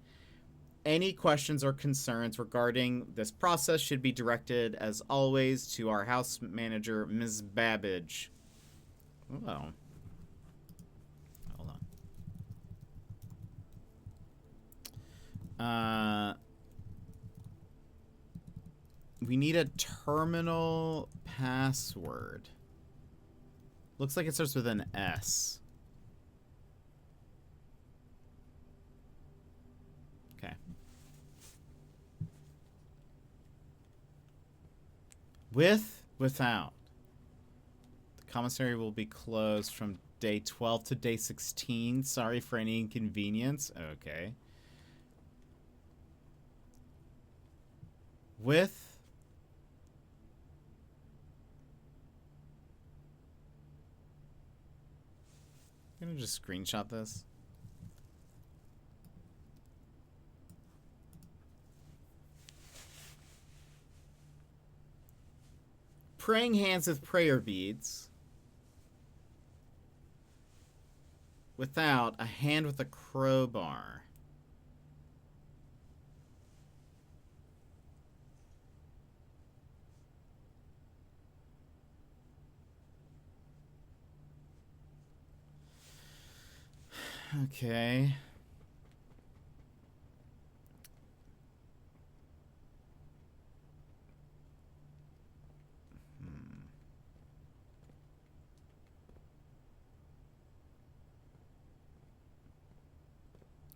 Any questions or concerns regarding this process should be directed, as always, to our house manager, Ms. Babbage. Oh. Hold on. We need a terminal password. Looks like it starts with an S. Okay. Without. The commissary will be closed from day 12 to day 16. Sorry for any inconvenience. Okay. I'm gonna just screenshot this. Praying hands with prayer beads. Without a hand with a crowbar. Okay.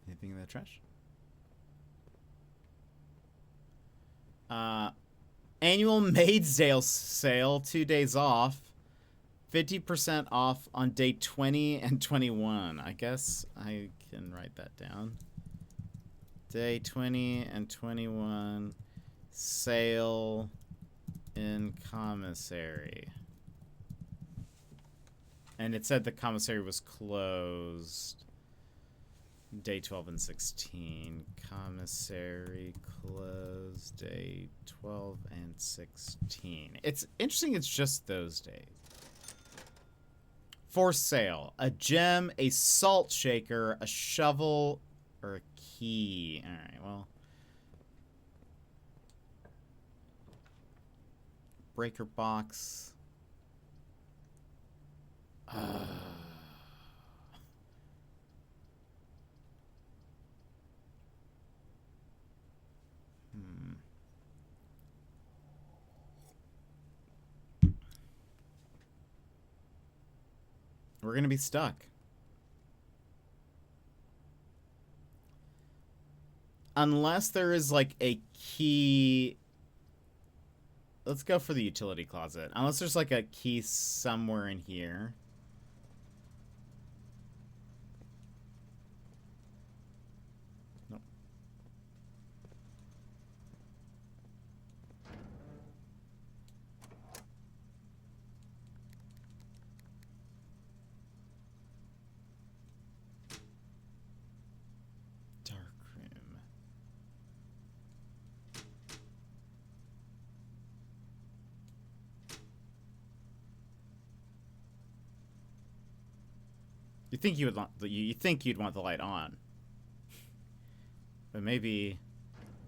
Anything in the trash? Annual Maid's Day sale, 2 days off. 50% off on day 20 and 21. I guess I can write that down. Day 20 and 21 sale in commissary. And it said the commissary was closed. Day 12 and 16. Commissary closed day 12 and 16. It's interesting it's just those days. For sale, a gem, a salt shaker, a shovel, or a key. Alright, well. Breaker box. We're gonna be stuck. Unless there is like a key. Let's go for the utility closet. Unless there's like a key somewhere in here. Nope. Dark room. You think you'd want the light on, but maybe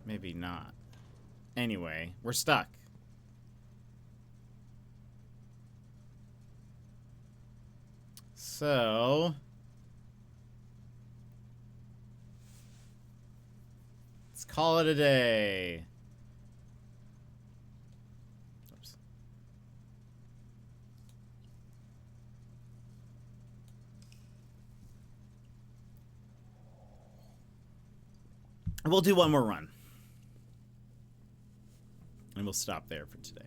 not. Anyway, we're stuck. So let's call it a day. Oops. We'll do one more run. And we'll stop there for today.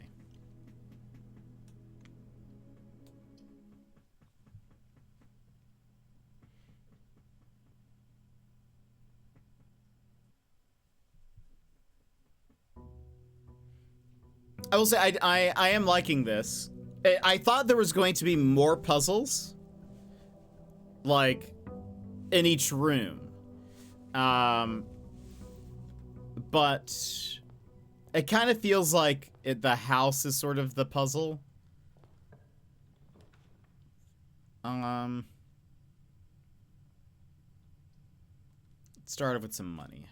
I will say I am liking this. I thought there was going to be more puzzles, like, in each room. But it kind of feels like the house is sort of the puzzle. Let's start off with some money.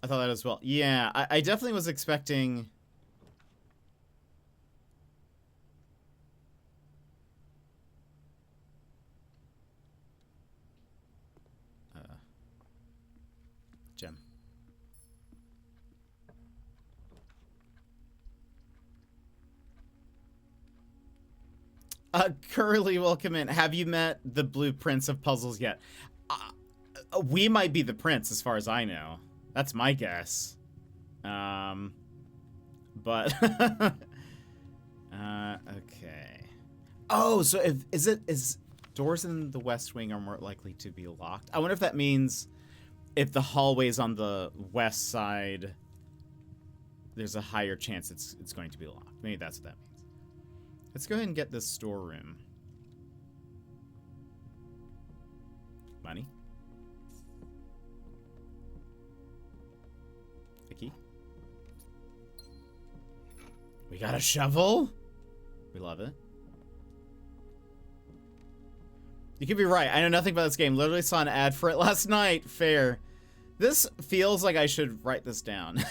I thought that as well. Yeah, I definitely was expecting... Gem. Curly, welcome in. Have you met the Blue Prince of Puzzles yet? We might be the prince, as far as I know. That's my guess. But okay. Oh, so is doors in the West Wing are more likely to be locked? I wonder if that means if the hallway's on the west side, there's a higher chance it's going to be locked. Maybe that's what that means. Let's go ahead and get this storeroom. Money. A key. We got a shovel. We love it. You could be right. I know nothing about this game. Literally saw an ad for it last night. Fair. This feels like I should write this down.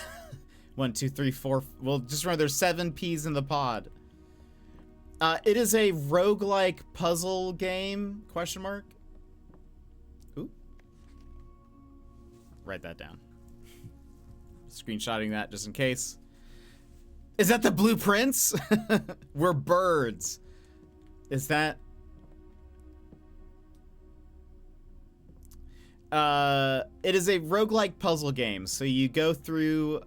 1, 2, 3, 4. Well, just remember there's 7 P's in the pod. It is a roguelike puzzle game, question mark. Ooh. Write that down. Screenshotting that just in case. Is that the Blue Prince? We're birds. Is that... it is a roguelike puzzle game. So you go through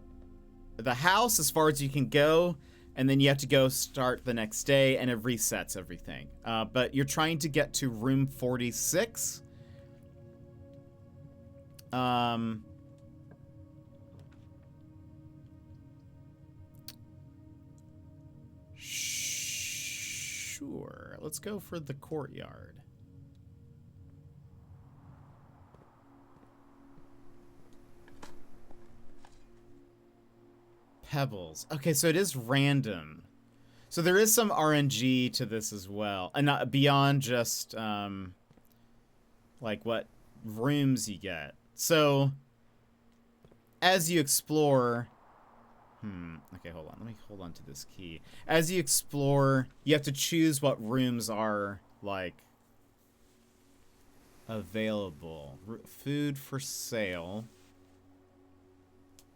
the house as far as you can go, and then you have to go start the next day, and it resets everything. But you're trying to get to room 46. Sure. Let's go for the courtyard. Pebbles. Okay, so it is random. So there is some RNG to this as well. And not beyond just, like, what rooms you get. So, as you explore... Okay, hold on. Let me hold on to this key. As you explore, you have to choose what rooms are, like, available. Food for sale.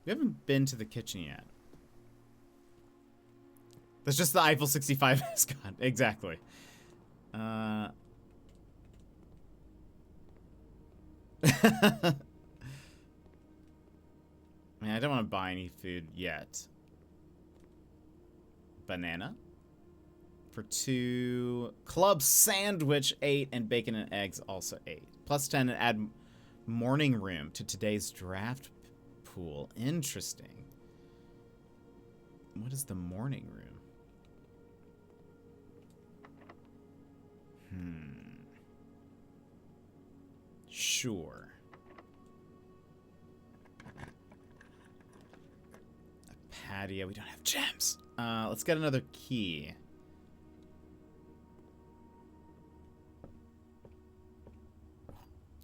We haven't been to the kitchen yet. That's just the Eiffel 65 mascot. Exactly. I mean, I don't want to buy any food yet. Banana. For 2. Club sandwich 8. And bacon and eggs also 8. Plus 10 and add morning room to today's draft pool. Interesting. What is the morning room? Sure. A patio. We don't have gems. Let's get another key.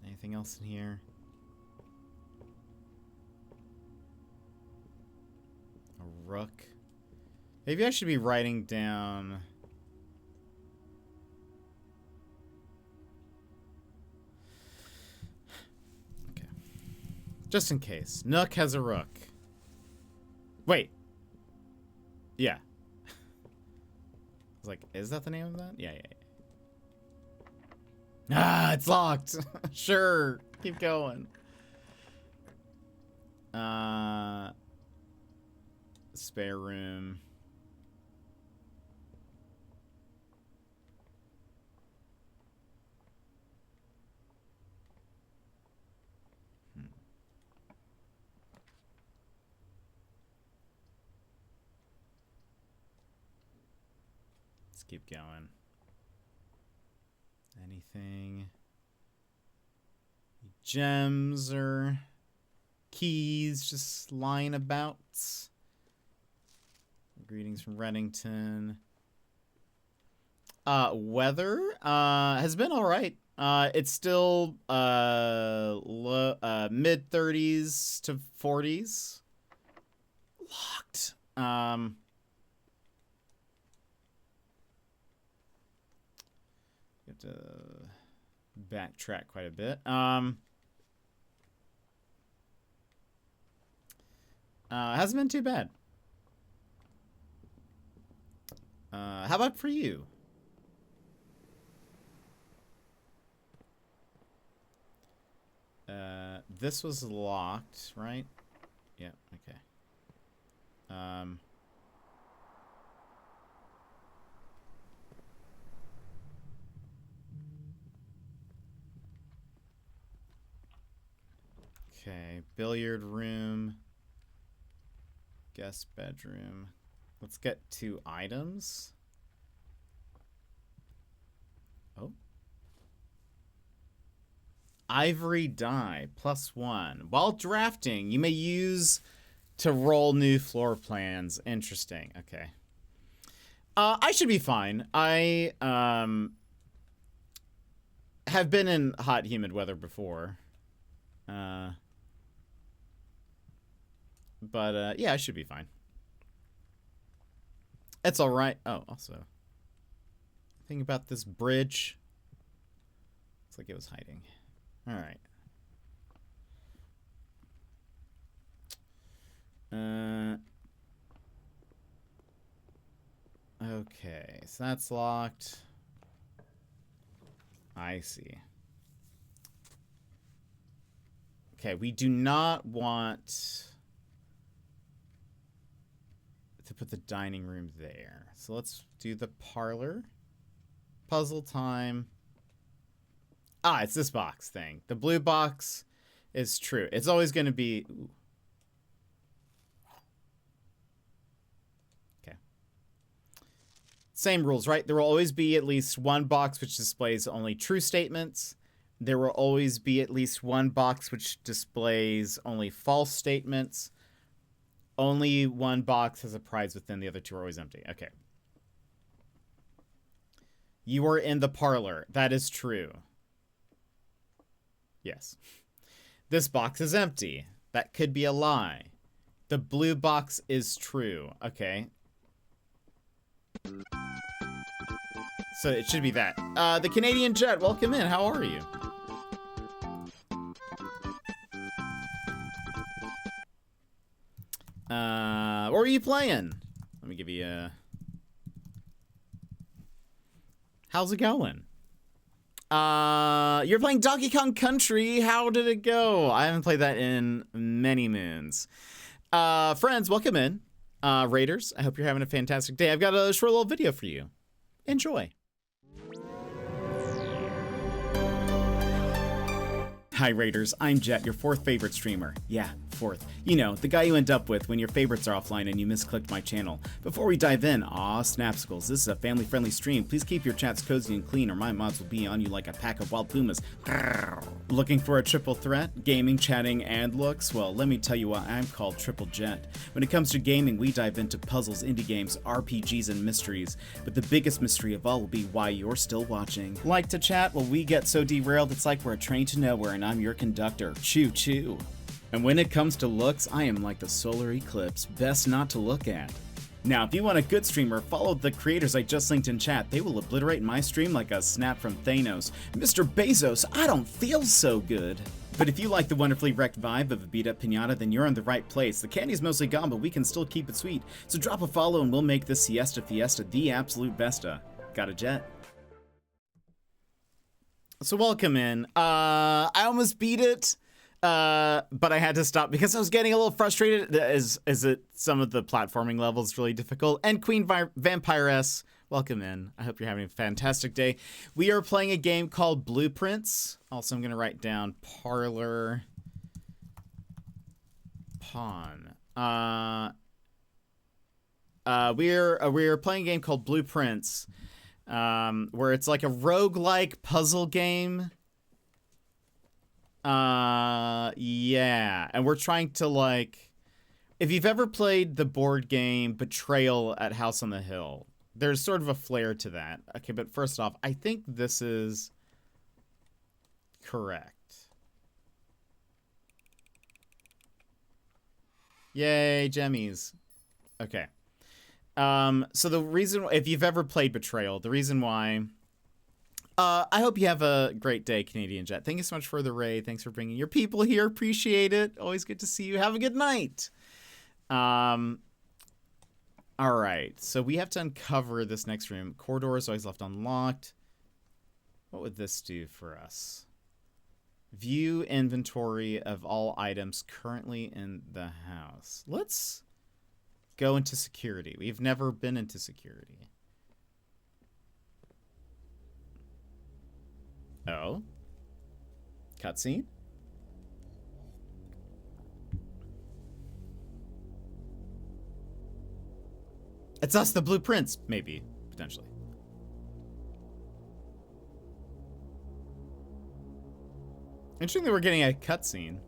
Anything else in here? A rook. Maybe I should be writing down... Okay. Just in case. Nook has a rook. Wait. Yeah. I was like, is that the name of that? Yeah. Ah, it's locked. Sure. Keep going. Spare room. keep going. Anything? Gems or keys just lying about? Greetings from Reddington. Weather has been all right. It's still mid 30s to 40s. Locked. Have to backtrack quite a bit. Hasn't been too bad. How about for you? This was locked, right? Yeah, okay. Okay, billiard room. Guest bedroom. Let's get 2 items. Oh. Ivory die, +1. While drafting, you may use to roll new floor plans. Interesting. Okay. I should be fine. I have been in hot, humid weather before. But yeah, I should be fine. It's all right. Oh, also, think about this bridge. Looks like it was hiding. All right. Okay, so that's locked. I see. Okay, we do not want to put the dining room there. So let's do the parlor. Puzzle time. Ah, it's this box thing. The blue box is true. It's always going to be... Ooh. Okay. Same rules, right? There will always be at least one box which displays only true statements. There will always be at least one box which displays only false statements. Only one box has a prize within, the other 2 are always empty. Okay. You are in the parlor. That is true. Yes. This box is empty. That could be a lie. The blue box is true. Okay. So it should be that. The Canadian Jet, welcome in. How are you? What were you playing? Let me give you a... How's it going? You're playing Donkey Kong Country. How did it go? I haven't played that in many moons. Friends, welcome in. Raiders, I hope you're having a fantastic day. I've got a short little video for you. Enjoy. Hi Raiders, I'm Jet, your 4th favorite streamer. Yeah, 4th. You know, the guy you end up with when your favorites are offline and you misclicked my channel. Before we dive in, snapsicles, this is a family-friendly stream. Please keep your chats cozy and clean or my mods will be on you like a pack of wild pumas. Looking for a triple threat? Gaming, chatting, and looks? Well, let me tell you why I'm called Triple Jet. When it comes to gaming, we dive into puzzles, indie games, RPGs, and mysteries. But the biggest mystery of all will be why you're still watching. Like to chat? Well, we get so derailed it's like we're a train to nowhere and I'm your conductor. Choo choo. And when it comes to looks, I am like the solar eclipse, best not to look at. Now, if you want a good streamer, follow the creators I just linked in chat. They will obliterate my stream like a snap from Thanos. Mr. Bezos, I don't feel so good. But if you like the wonderfully wrecked vibe of a beat-up pinata, then you're in the right place. The candy's mostly gone, but we can still keep it sweet. So drop a follow and we'll make this Siesta Fiesta the absolute besta. Got a jet? So welcome in. I almost beat it, but I had to stop because I was getting a little frustrated as it some of the platforming levels really difficult. And Queen Vampiress, welcome in. I hope you're having a fantastic day. We are playing a game called Blueprints. Also, I'm going to write down Parlor Pawn. We're playing a game called Blueprints. where it's like a roguelike puzzle game. Yeah, and we're trying to like, if you've ever played the board game Betrayal at House on the Hill, there's sort of a flair to that. Okay, but first off, I think this is correct. Yay, Jemmies. Okay. So the reason, if you've ever played Betrayal, the reason why, I hope you have a great day, Canadian Jet. Thank you so much for the raid. Thanks for bringing your people here. Appreciate it. Always good to see you. Have a good night. All right. So we have to uncover this next room. Corridor is always left unlocked. What would this do for us? View inventory of all items currently in the house. Let's go into security. We've never been into security. Oh. Cutscene? It's us, the blueprints, maybe, potentially. Interesting that we're getting a cutscene.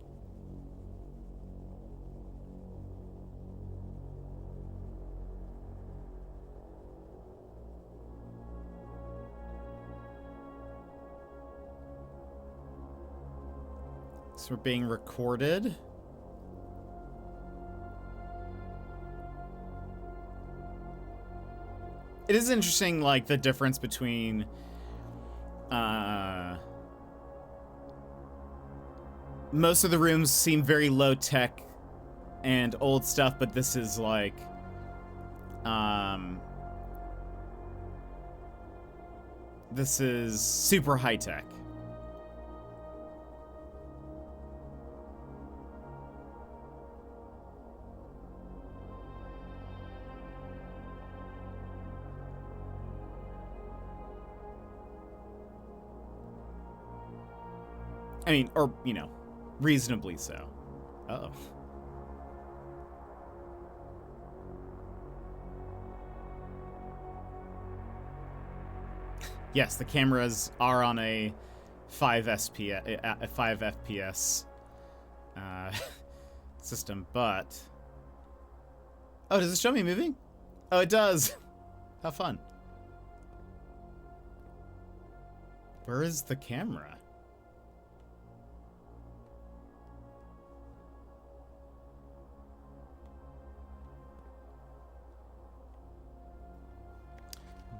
So we're being recorded. It is interesting, like, the difference between, most of the rooms seem very low-tech and old stuff, but this is, like, this is super high-tech. I mean, or, you know, reasonably so. Uh-oh. Yes, the cameras are on a 5 FPS system, but... Oh, does it show me moving? Oh, it does. How fun. Where is the camera?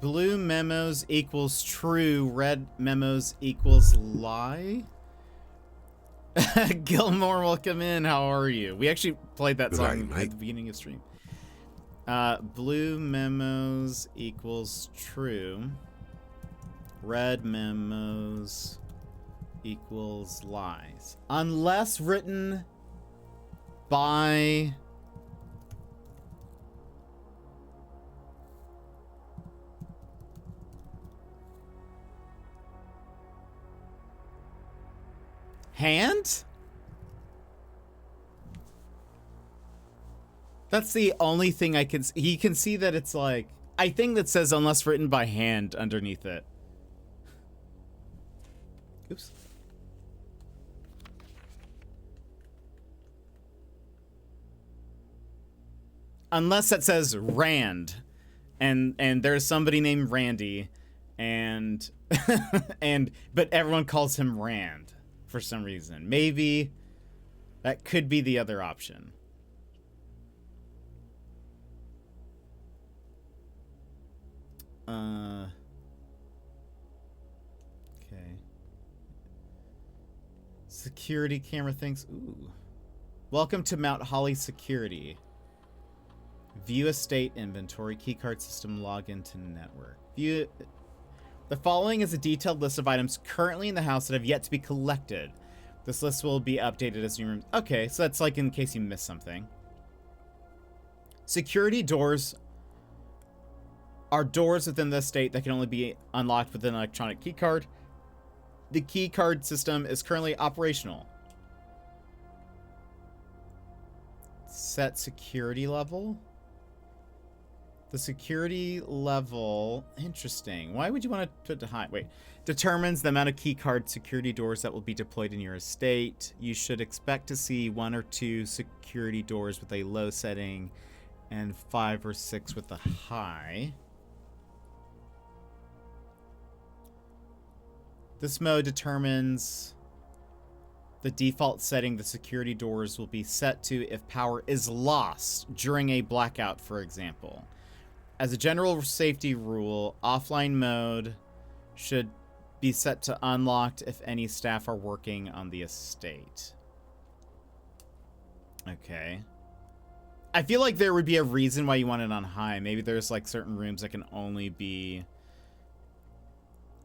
Blue memos equals true. Red memos equals lie. Gilmore, welcome in. How are you? We actually played that song at the beginning of stream. Blue memos equals true. Red memos equals lies. Unless written by... hand? That's the only thing I can see. You can see that it's like, I think that says unless written by hand underneath it. Oops. Unless it says Rand, and there's somebody named Randy, and but everyone calls him Rand for some reason. Maybe that could be the other option. Okay. Security camera things. Ooh. Welcome to Mount Holly Security. View estate inventory, keycard system, log into network. View. The following is a detailed list of items currently in the house that have yet to be collected. This list will be updated as new rooms. Okay, so that's like in case you missed something. Security doors are doors within the estate that can only be unlocked with an electronic keycard. The keycard system is currently operational. Set security level. The security level, interesting. Why would you want to put it to high? Wait, determines the amount of keycard security doors that will be deployed in your estate. You should expect to see 1 or 2 security doors with a low setting and 5 or 6 with a high. This mode determines the default setting the security doors will be set to if power is lost during a blackout, for example. As a general safety rule, offline mode should be set to unlocked if any staff are working on the estate. Okay. I feel like there would be a reason why you want it on high. Maybe there's like certain rooms that can only be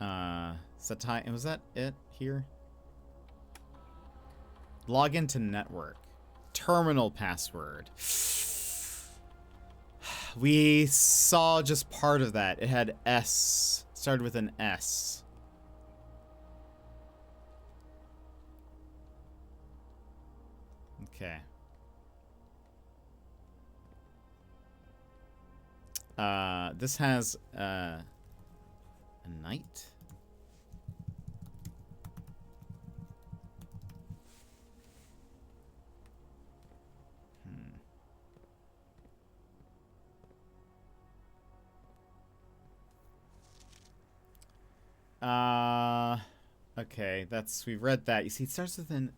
set to high. And was that it here? Log into network. Terminal password. We saw just part of that. It had S. Started with an S. Okay. This has a knight. Okay, we've read that. You see, it starts with an...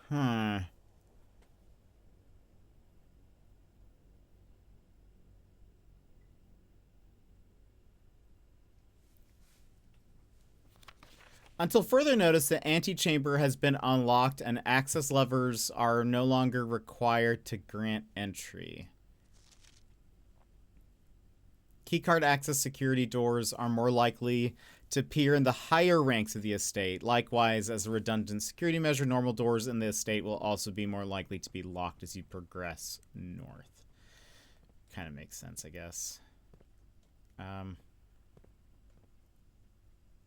Huh. Until further notice, the antechamber has been unlocked and access levers are no longer required to grant entry. Keycard access security doors are more likely to appear in the higher ranks of the estate. Likewise, as a redundant security measure, normal doors in the estate will also be more likely to be locked as you progress north. Kind of makes sense, I guess.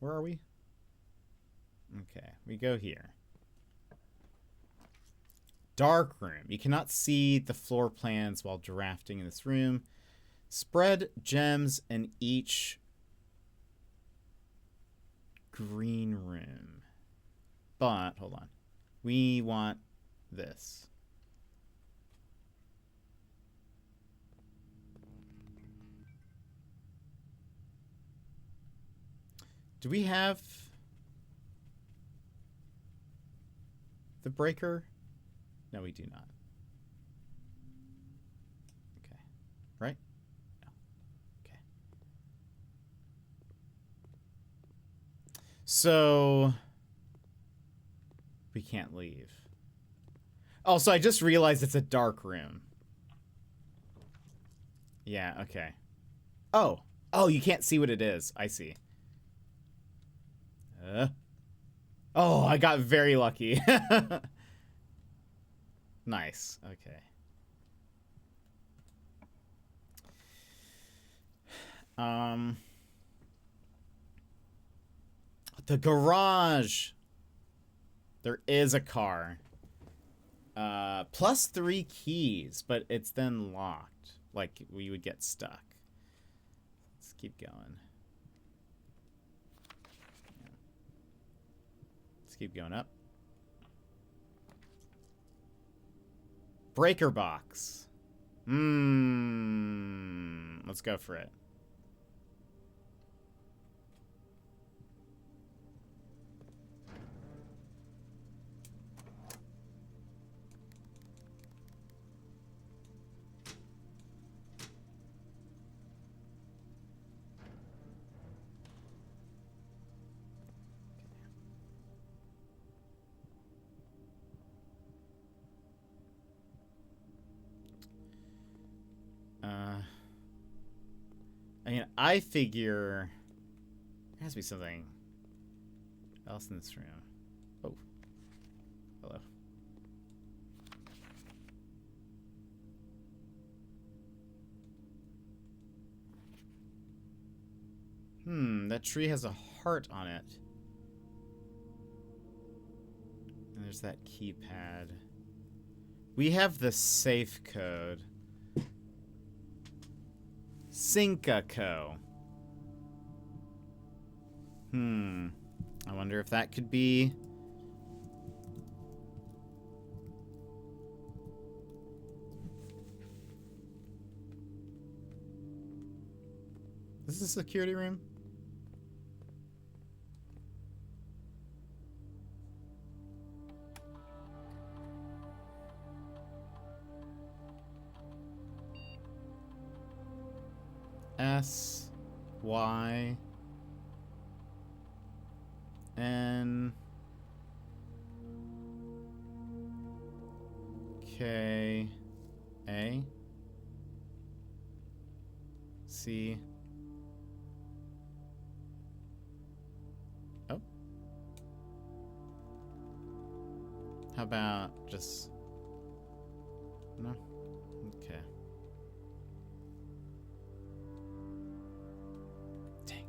Where are we? Okay, we go here. Dark room. You cannot see the floor plans while drafting in this room. Spread gems in each green room. But, hold on. We want this. Do we have the breaker? No, we do not. Okay. Right? No. Okay. So we can't leave. Also, I just realized it's a dark room. Yeah, okay. Oh. Oh, you can't see what it is. I see. Oh, I got very lucky. Nice. Okay. The garage. There is a car. Plus 3 keys, but it's then locked. Like, we would get stuck. Let's keep going. Let's keep going up. Breaker box. Let's go for it. I mean, I figure there has to be something else in this room. Oh. Hello. That tree has a heart on it. And there's that keypad. We have the safe code. Syncaco. I wonder if that could be... Is this a security room? S Y N K A C. Oh. How about just... No? Okay. Dang.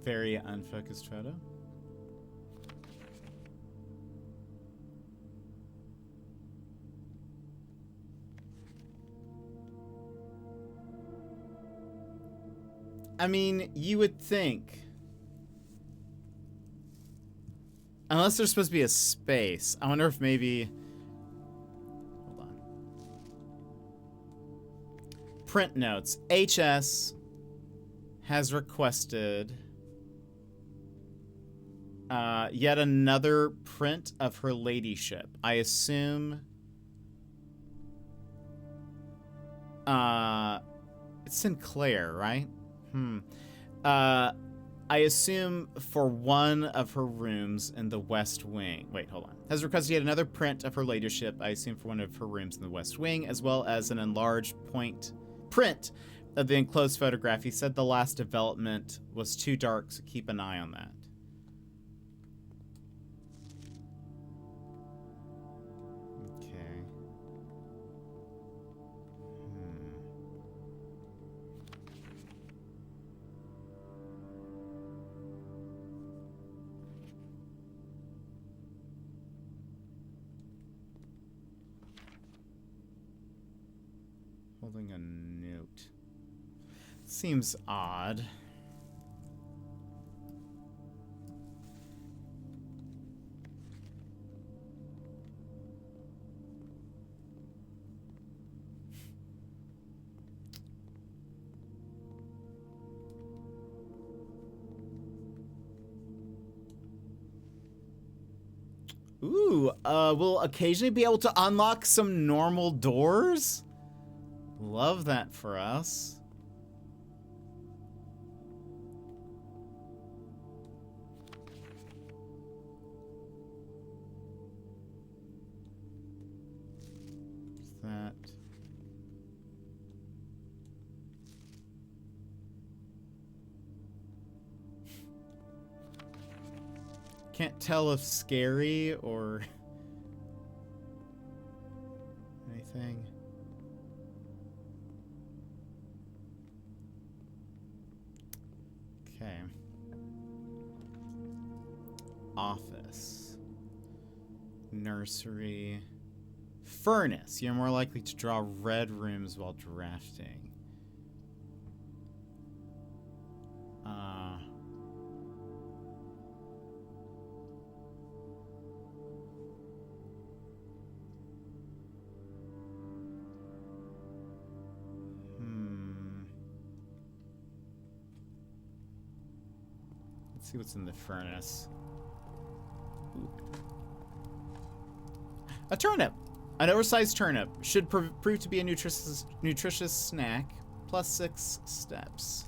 Very unfocused photo. I mean, you would think. Unless there's supposed to be a space. I wonder if maybe... Hold on. Print notes. HS has requested yet another print of her ladyship. I assume... it's Sinclair, right? I assume for one of her rooms in the West Wing. Wait, hold on. Has requested yet another print of her ladyship, I assume for one of her rooms in the West Wing, as well as an enlarged print of the enclosed photograph. He said the last development was too dark, so keep an eye on that. Okay. Holding a note. Seems odd. Ooh, we'll occasionally be able to unlock some normal doors? Love that for us. What's that? Can't tell if scary or anything. Okay. Office. Nursery. Furnace. You're more likely to draw red rooms while drafting. Let's see what's in the furnace. Ooh. A turnip! An oversized turnip should prove to be a nutritious snack. Plus 6 steps.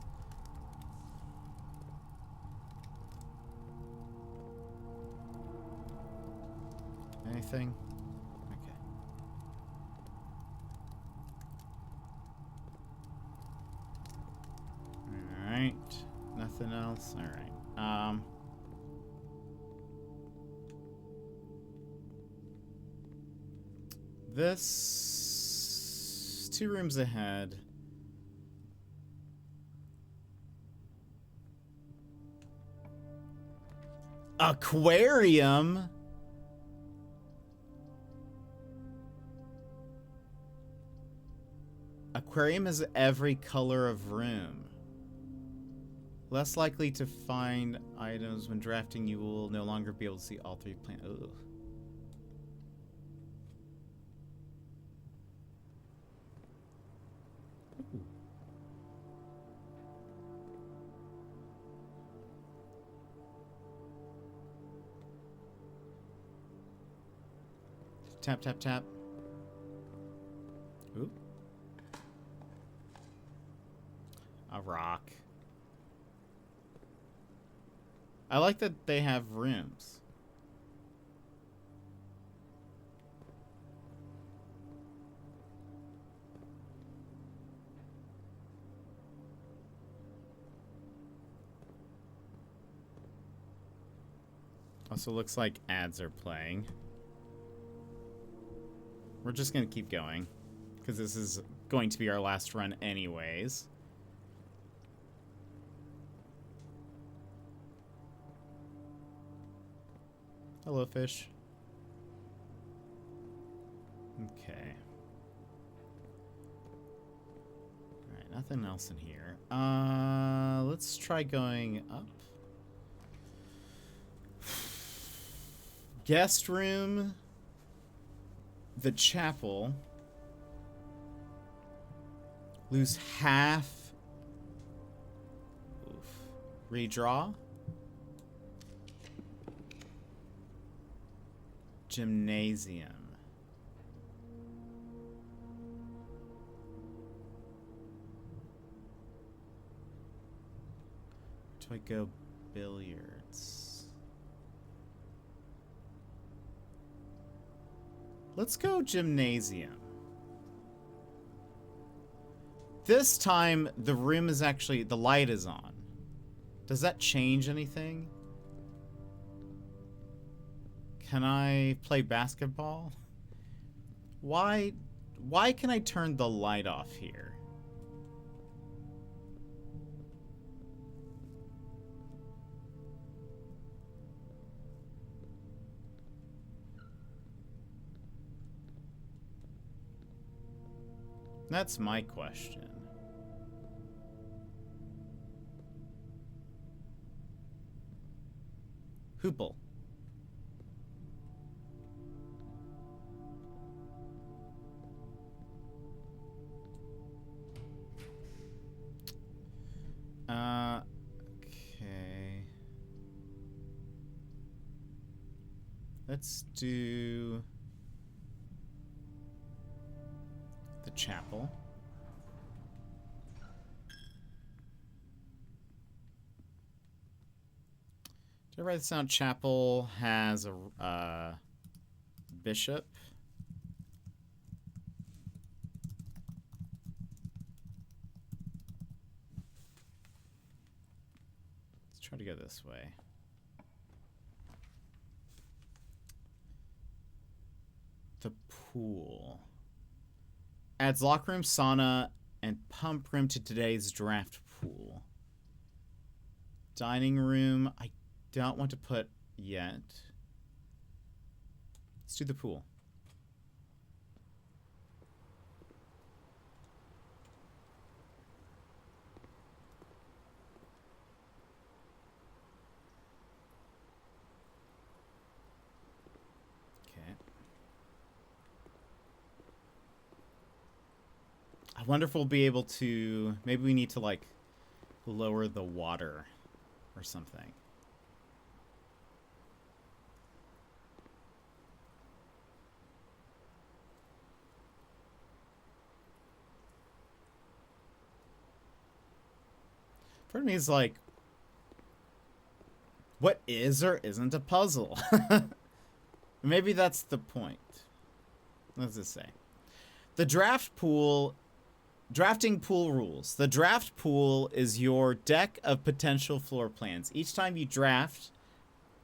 Anything? Okay. Alright. Nothing else? Alright. This 2 rooms ahead. Aquarium? Aquarium is every color of room. Less likely to find items when drafting. You will no longer be able to see all three plants. Ugh. Tap, tap, tap. Ooh. A rock. I like that they have rooms. Also looks like ads are playing. We're just gonna keep going, because this is going to be our last run anyways. Hello, fish. Okay. Alright, nothing else in here. Let's try going up. Guest room. The chapel. Lose half. Oof. Redraw. Gymnasium. Do I go billiards? Let's go gymnasium. This time, the room is actually... the light is on. Does that change anything? Can I play basketball? Why can I turn the light off here? That's my question. Hoople. Okay. Let's do the chapel. Did I write this down? Chapel has a bishop. Let's try to go this way. The pool. Adds locker room, sauna, and pump room to today's draft pool. Dining room, I don't want to put yet. Let's do the pool. I wonder if we'll be able to... maybe we need to, like, lower the water or something. Part of me is like, what is or isn't a puzzle? Maybe that's the point. What does it say? The draft pool... drafting pool rules. The draft pool is your deck of potential floor plans. Each time you draft,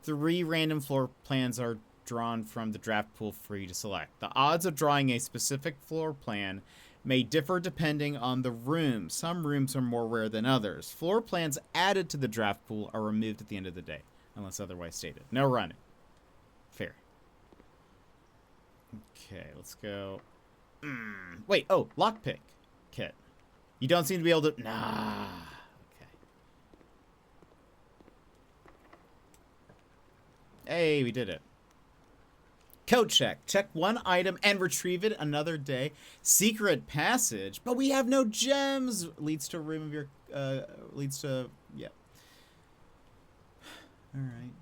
3 random floor plans are drawn from the draft pool for you to select. The odds of drawing a specific floor plan may differ depending on the room. Some rooms are more rare than others. Floor plans added to the draft pool are removed at the end of the day. unless otherwise stated. No running. Fair. Okay, let's go. Wait, oh, lockpick kit. You don't seem to be able to... Nah. Okay. Hey, we did it. Code check. Check one item and retrieve it another day. Secret passage. But we have no gems. Leads to a room of your... leads to... Yeah. Alright.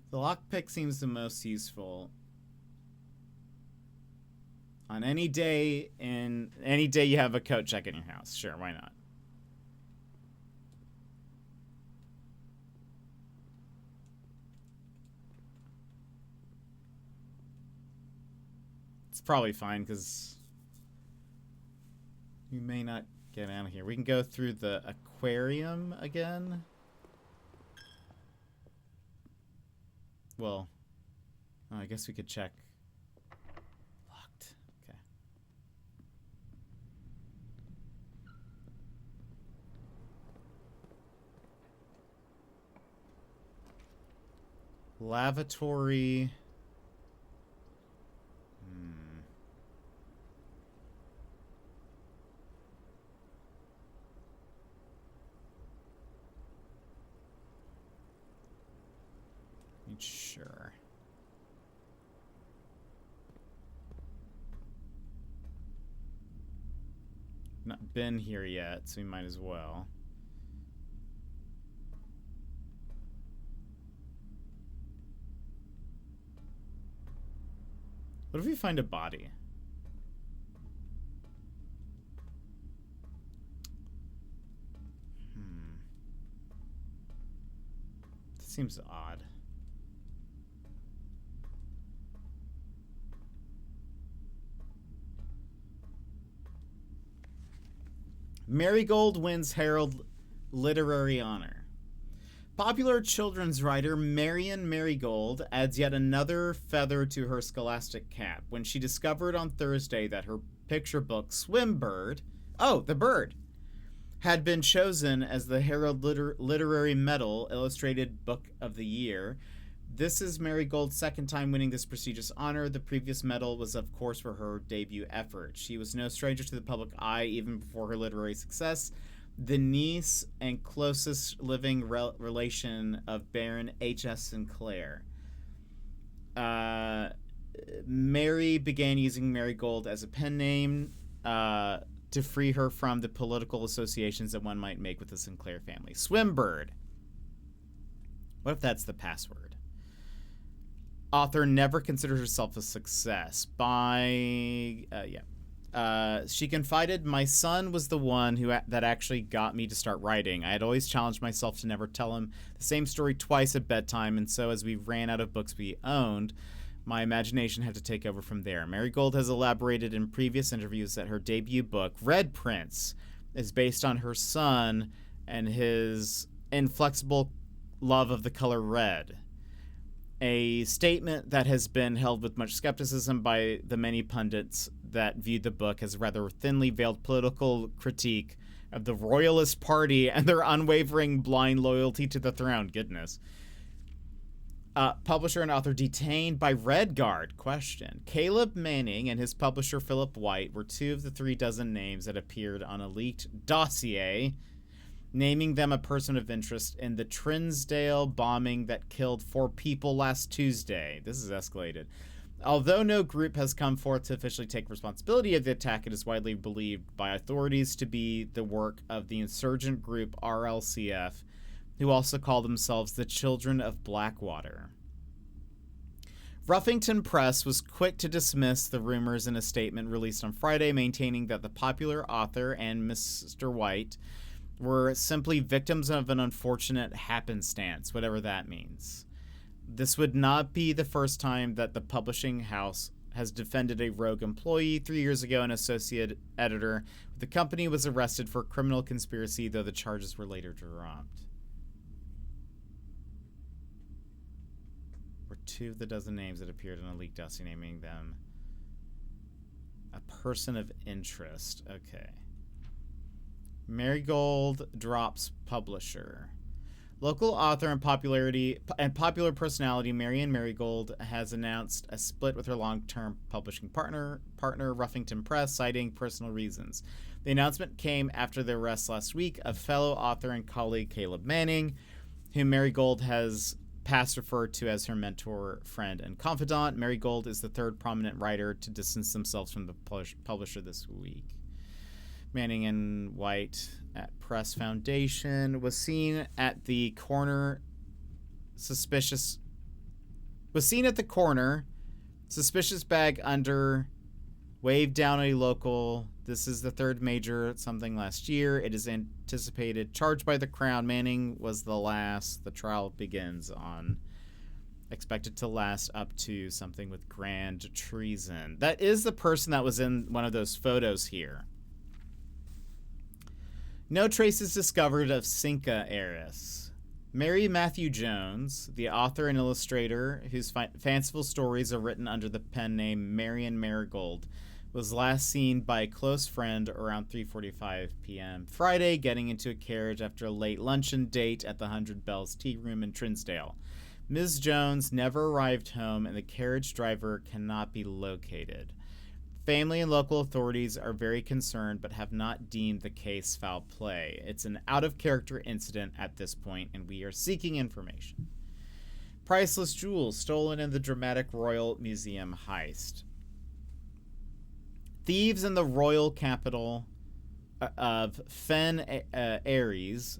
The lockpick seems the most useful. On any day you have a code check in your house. Sure, why not? It's probably fine because we may not get out of here. We can go through the aquarium again. Well, oh, I guess we could check. Locked. Okay. Lavatory. Sure. Not been here yet, so we might as well. What if we find a body? That seems odd. Marigold wins Herald Literary Honor. Popular children's writer Marion Marigold adds yet another feather to her scholastic cap when she discovered on Thursday that her picture book, Swimbird, oh, the bird, had been chosen as the Herald Literary Medal Illustrated Book of the Year. This is Marigold's second time winning this prestigious honor. The previous medal was, of course, for her debut effort. She was no stranger to the public eye even before her literary success. The niece and closest living relation of Baron H.S. Sinclair. Mary began using Marigold as a pen name to free her from the political associations that one might make with the Sinclair family. Swimbird. What if that's the password? Author never considered herself a success. She confided, "My son was the one that actually got me to start writing. I had always challenged myself to never tell him the same story twice at bedtime, and so as we ran out of books we owned, my imagination had to take over from there." Marigold has elaborated in previous interviews that her debut book, Red Prince, is based on her son and his inflexible love of the color red. A statement that has been held with much skepticism by the many pundits that viewed the book as a rather thinly veiled political critique of the Royalist Party and their unwavering blind loyalty to the throne. Goodness. Publisher and author detained by Red Guard. Question. Caleb Manning and his publisher Philip White were two of the 36 names that appeared on a leaked dossier naming them a person of interest in the Trinsdale bombing that killed 4 people last Tuesday. This is escalated. Although no group has come forth to officially take responsibility of the attack, it is widely believed by authorities to be the work of the insurgent group RLCF, who also call themselves the Children of Blackwater. Ruffington Press was quick to dismiss the rumors in a statement released on Friday, maintaining that the popular author and Mr. White were simply victims of an unfortunate happenstance, whatever that means. This would not be the first time that the publishing house has defended a rogue employee. 3 years ago, an associate editor with the company was arrested for criminal conspiracy, though the charges were later dropped. Were 2 of the dozen names that appeared in a leaked dossier naming them a person of interest. Okay. Marigold drops publisher. Local author and popular personality Marian Marigold has announced a split with her long-term publishing partner Ruffington Press, citing personal reasons. The announcement came after the arrest last week of fellow author and colleague Caleb Manning, whom Marigold has past referred to as her mentor, friend, and confidant. Marigold is the third prominent writer to distance themselves from the publisher this week. Manning and White at Press Foundation was seen at the corner. Suspicious bag under, waved down a local. This is the third major something last year. It is anticipated charged by the Crown. Manning was the last. The trial begins on, expected to last up to something with grand treason. That is the person that was in one of those photos here. No traces discovered of Cinca heiress. Mary Matthew Jones, the author and illustrator whose fanciful stories are written under the pen name Marian Marigold, was last seen by a close friend around 3:45 p.m. Friday, getting into a carriage after a late luncheon date at the 100 Bells Tea Room in Trinsdale. Ms. Jones never arrived home, and the carriage driver cannot be located. Family and local authorities are very concerned but have not deemed the case foul play. It's an out-of-character incident at this point, and we are seeking information. Priceless jewels stolen in the dramatic Royal Museum heist. Thieves in the royal capital of Fen Aries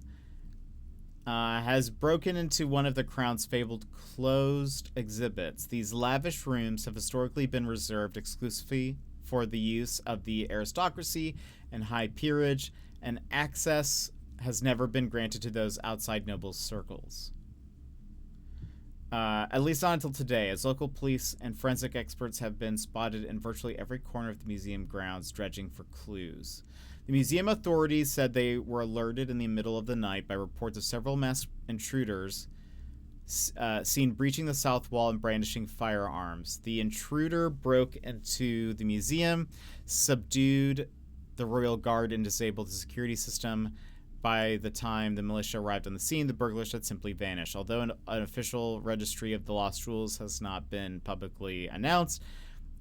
has broken into one of the Crown's fabled closed exhibits. These lavish rooms have historically been reserved exclusively for the use of the aristocracy and high peerage, and access has never been granted to those outside noble circles. At least not until today, as local police and forensic experts have been spotted in virtually every corner of the museum grounds, dredging for clues. The museum authorities said they were alerted in the middle of the night by reports of several masked intruders seen breaching the south wall and brandishing firearms. The intruder broke into the museum, subdued the royal guard, and disabled the security system. By the time the militia arrived on the scene, the burglars had simply vanished. Although an official registry of the lost jewels has not been publicly announced,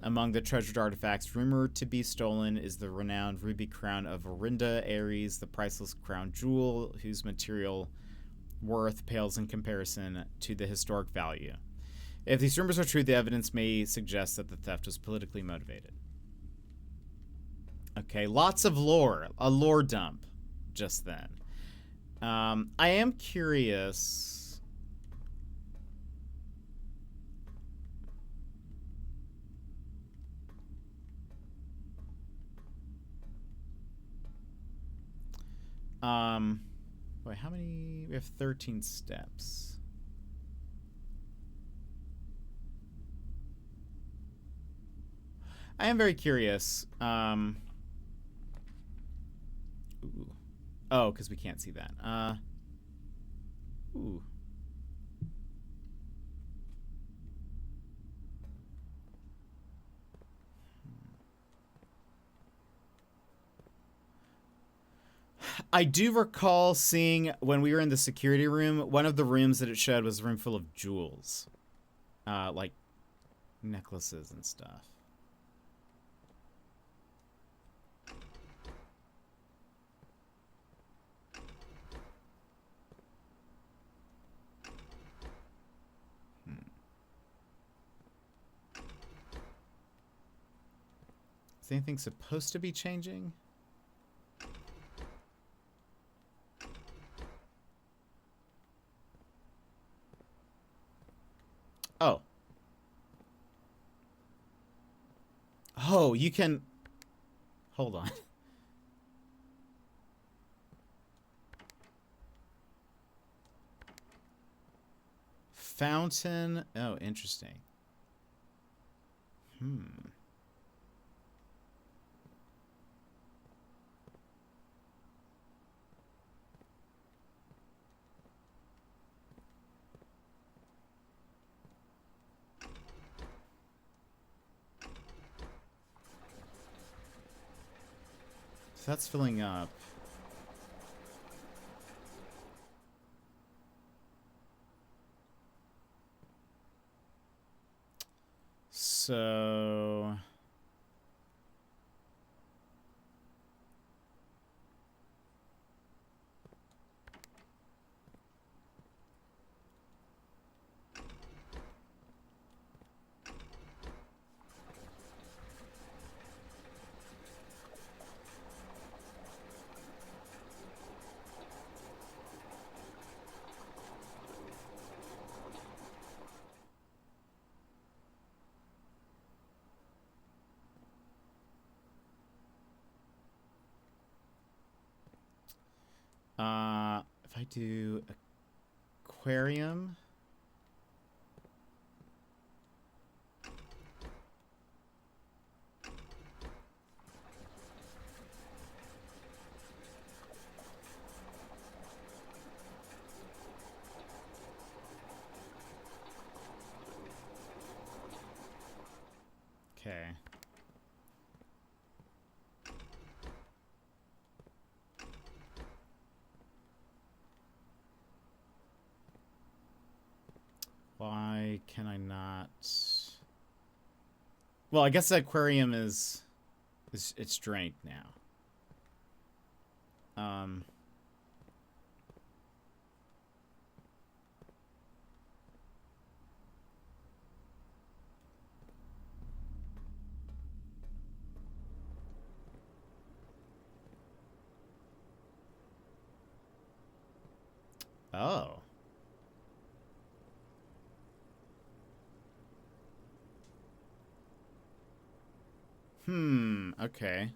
among the treasured artifacts rumored to be stolen is the renowned ruby crown of Orinda Aries, the priceless crown jewel whose material worth pales in comparison to the historic value. If these rumors are true, the evidence may suggest that the theft was politically motivated. Okay, lots of lore. A lore dump just then. I am curious. Wait, how many? We have 13 steps. I am very curious. Ooh. Oh, because we can't see that. Ooh. I do recall seeing, when we were in the security room, one of the rooms that it showed was a room full of jewels. Like necklaces and stuff. Is anything supposed to be changing? Oh. Oh, you can... Hold on. Fountain. Oh, interesting. So that's filling up. So if I do aquarium. Okay. Why can I not? Well, I guess the aquarium is it's drank now. Oh. Okay.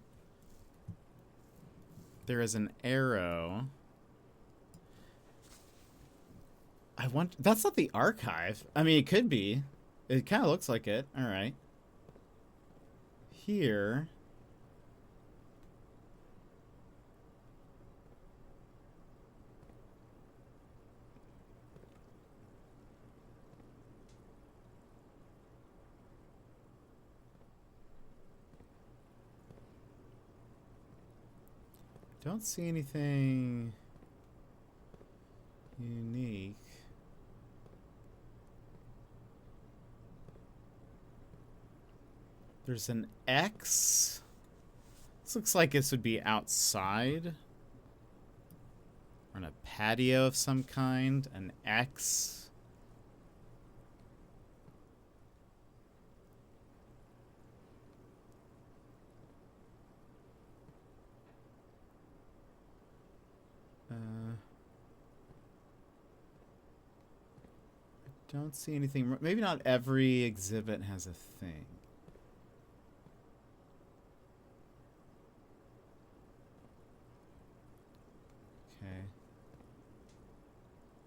There is an arrow. I want... That's not the archive. I mean, it could be. It kind of looks like it. All right. Here... Don't see anything unique. There's an X. This looks like this would be outside. Or on a patio of some kind. An X. I don't see anything. Maybe not every exhibit has a thing. Okay.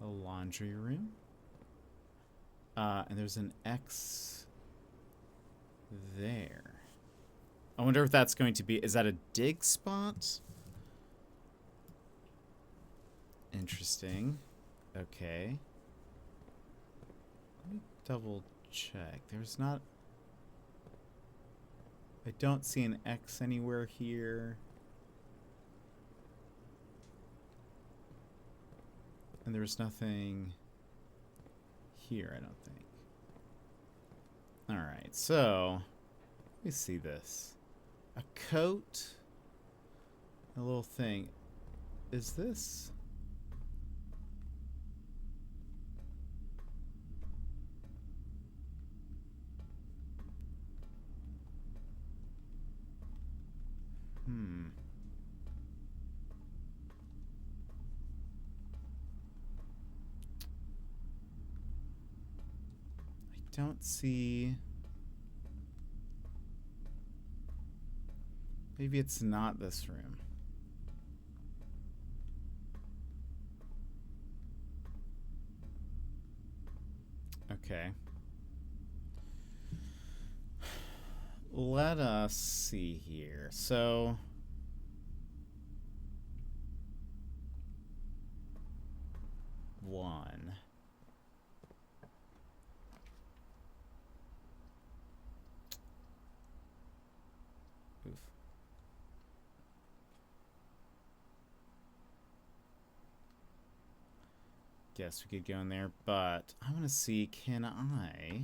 A laundry room. And there's an X there. I wonder if that's going to be... Is that a dig spot? Interesting. Okay. Let me double check. There's not... I don't see an X anywhere here. And there's nothing here, I don't think. Alright, so... Let me see this. A coat. A little thing. Is this... I don't see... Maybe it's not this room. Okay. let us see here. So one. Oof. Guess we could go in there, but I want to see, can I...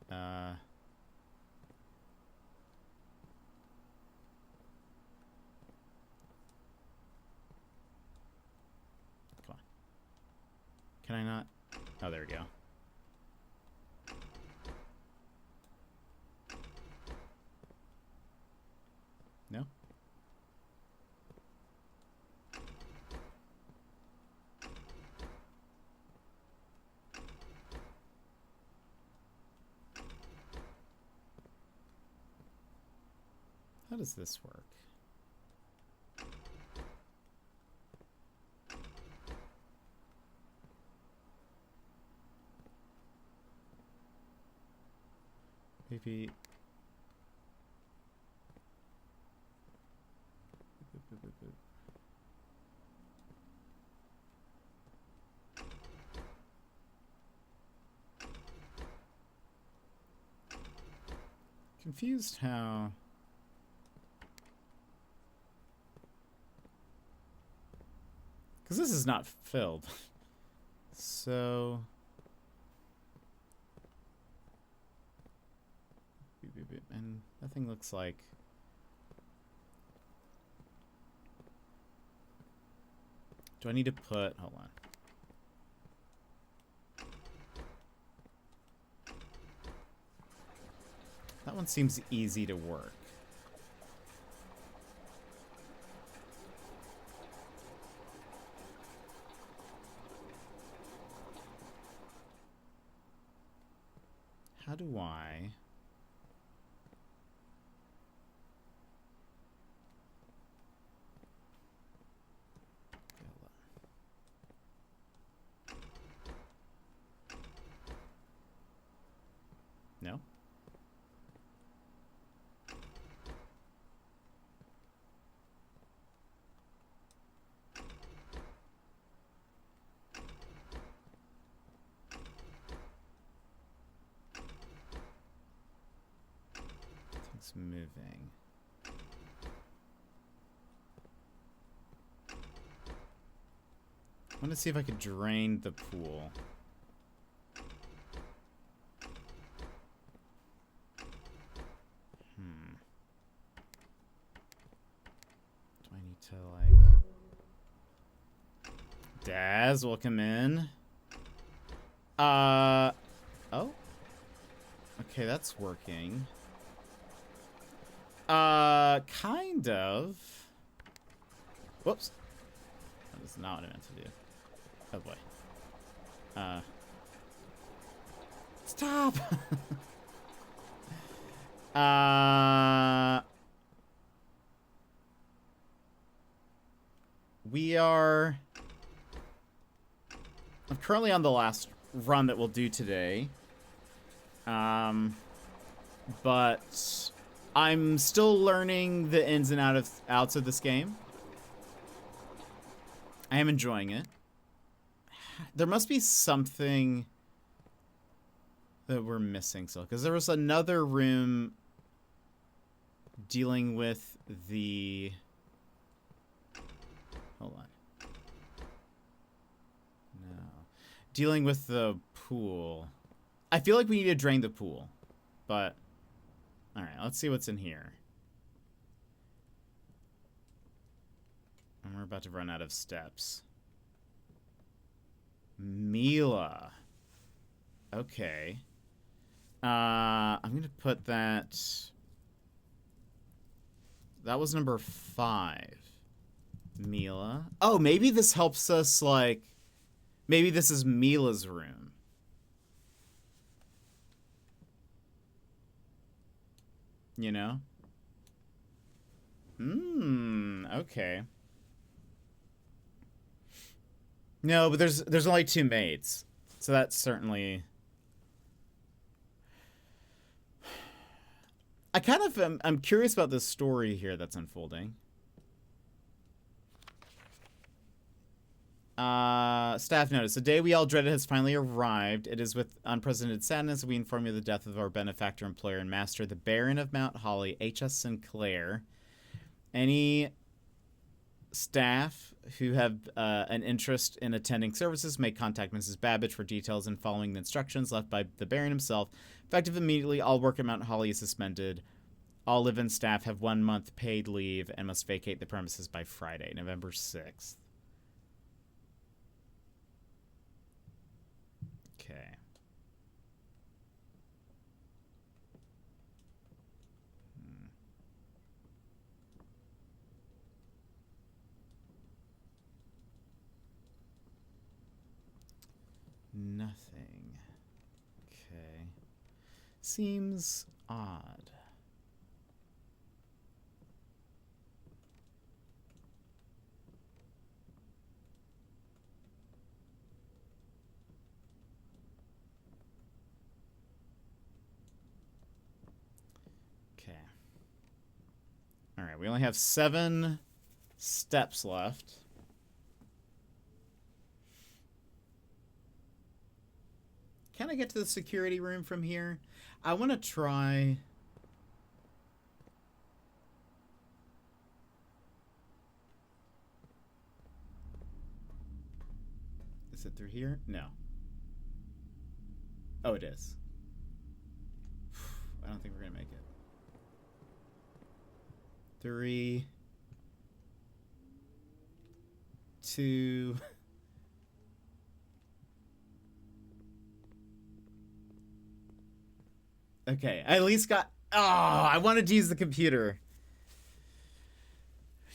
Come on. Can I not? Oh, there we go. No? How does this work? Maybe... Confused how... Because this is not filled. So... And nothing looks like... Do I need to put... Hold on. That one seems easy to work. How do I... No? It's moving. I want to see if I could drain the pool. Do I need to, like... Daz, welcome in. Oh. Okay, that's working. Kind of. Whoops. That is not what I meant to do. Oh boy. Stop! We are... I'm currently on the last run that we'll do today. But I'm still learning the ins and outs of this game. I am enjoying it. There must be something that we're missing still, because there was another room dealing with the... Hold on. No. Dealing with the pool. I feel like we need to drain the pool, but... Alright, let's see what's in here. And we're about to run out of steps. Mila. Okay. I'm going to put that... That was number 5. Mila. Oh, maybe this helps us, like... Maybe this is Mila's room. You know? Okay. No, but there's only 2 maids. So that's certainly... I kind of I'm curious about this story here that's unfolding. Staff notice. The day we all dreaded has finally arrived. It is with unprecedented sadness we inform you of the death of our benefactor, employer, and master, the Baron of Mount Holly, H.S. Sinclair. Any staff who have an interest in attending services may contact Mrs. Babbage for details and following the instructions left by the Baron himself. Effective immediately, all work at Mount Holly is suspended. All live-in staff have 1 month paid leave and must vacate the premises by Friday, November 6th. Okay. Nothing. Okay. Seems odd. Okay. All right, we only have 7 steps left. Can I get to the security room from here? I want to try... Is it through here? No. Oh, it is. I don't think we're going to make it. 3, 2... Okay, I at least got... Oh, I wanted to use the computer.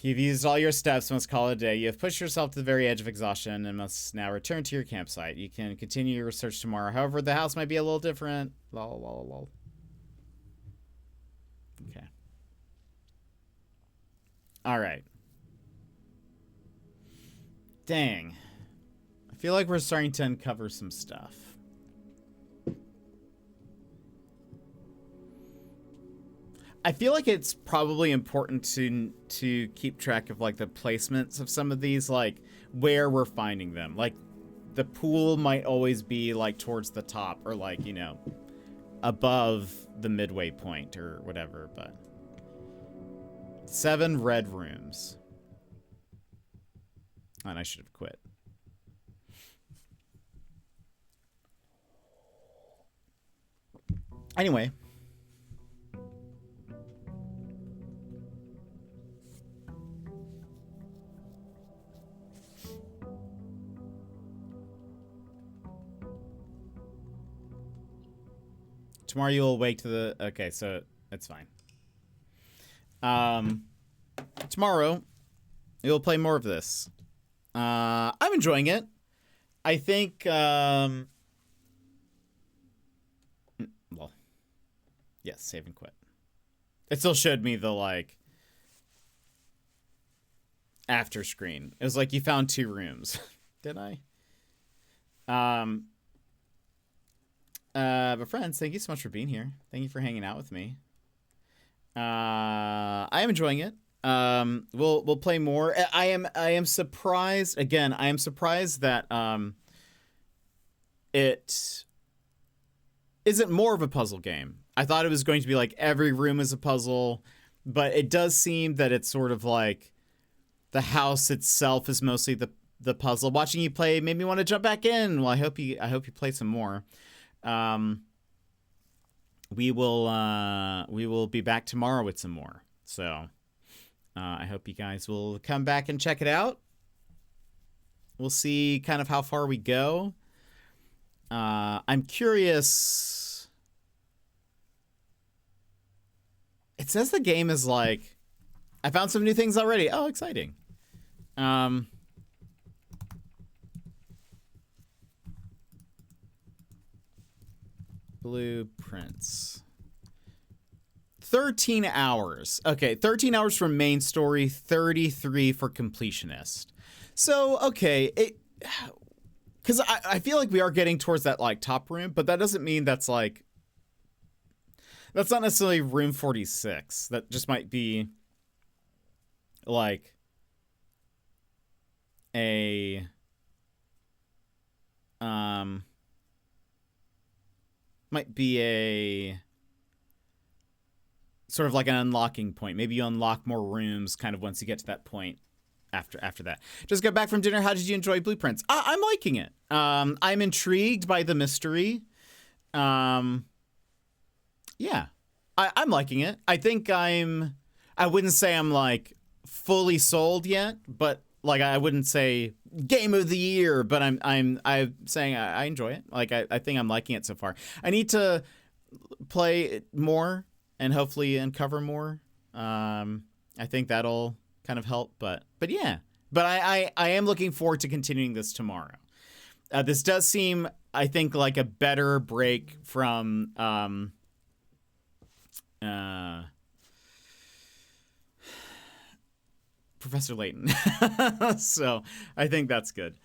You've used all your steps, must call it a day. You have pushed yourself to the very edge of exhaustion and must now return to your campsite. You can continue your research tomorrow. However, the house might be a little different. Lol, lol, lol. Okay. All right. Dang. I feel like we're starting to uncover some stuff. I feel like it's probably important to keep track of like the placements of some of these, like where we're finding them. Like the pool might always be like towards the top or like, you know, above the midway point or whatever, but 7 red rooms. And I should have quit. Anyway. Tomorrow you'll wake to the... Okay, so it's fine. Tomorrow, you'll play more of this. I'm enjoying it. I think... well, yes, save and quit. It still showed me the, like... after screen. It was like, you found 2 rooms. Did I? But friends, thank you so much for being here. Thank you for hanging out with me. I am enjoying it. We'll play more. I am surprised. Again, I am surprised that it isn't more of a puzzle game. I thought it was going to be like every room is a puzzle, but it does seem that it's sort of like the house itself is mostly the puzzle. Watching you play made me want to jump back in. Well, I hope you play some more. We will be back tomorrow with some more. So, I hope you guys will come back and check it out. We'll see kind of how far we go. I'm curious. It says the game is like, I found some new things already. Oh, exciting. Blueprints. 13 hours. Okay, 13 hours for main story, 33 for completionist. So, okay, because I feel like we are getting towards that, like, top room, but that doesn't mean that's, like... That's not necessarily room 46. That just might be like a might be a sort of like an unlocking point. Maybe you unlock more rooms kind of once you get to that point after that. Just got back from dinner. How did you enjoy Blueprints? I'm liking it. I'm intrigued by the mystery. Yeah, I'm liking it. I think I wouldn't say I'm like fully sold yet, but like I wouldn't say game of the year, but I'm saying I enjoy it. Like I think I'm liking it so far. I need to play it more and hopefully uncover more. I think that'll kind of help, but yeah. But I am looking forward to continuing this tomorrow. This does seem, I think, like a better break from Professor Layton. So I think that's good.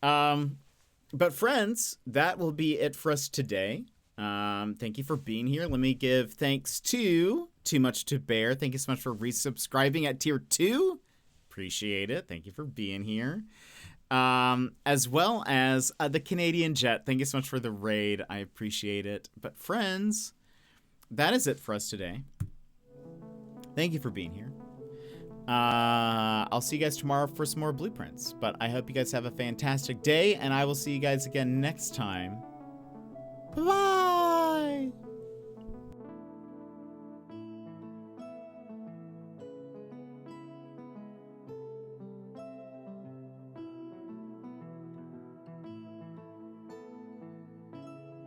But friends, that will be it for us today. Thank you for being here. Let me give thanks to Too Much to Bear. Thank you so much for resubscribing at tier 2. Appreciate it. Thank you for being here. As well as the Canadian Jet. Thank you so much for the raid. I appreciate it. But friends, that is it for us today. Thank you for being here. I'll see you guys tomorrow for some more Blueprints. But I hope you guys have a fantastic day, and I will see you guys again next time. Bye-bye!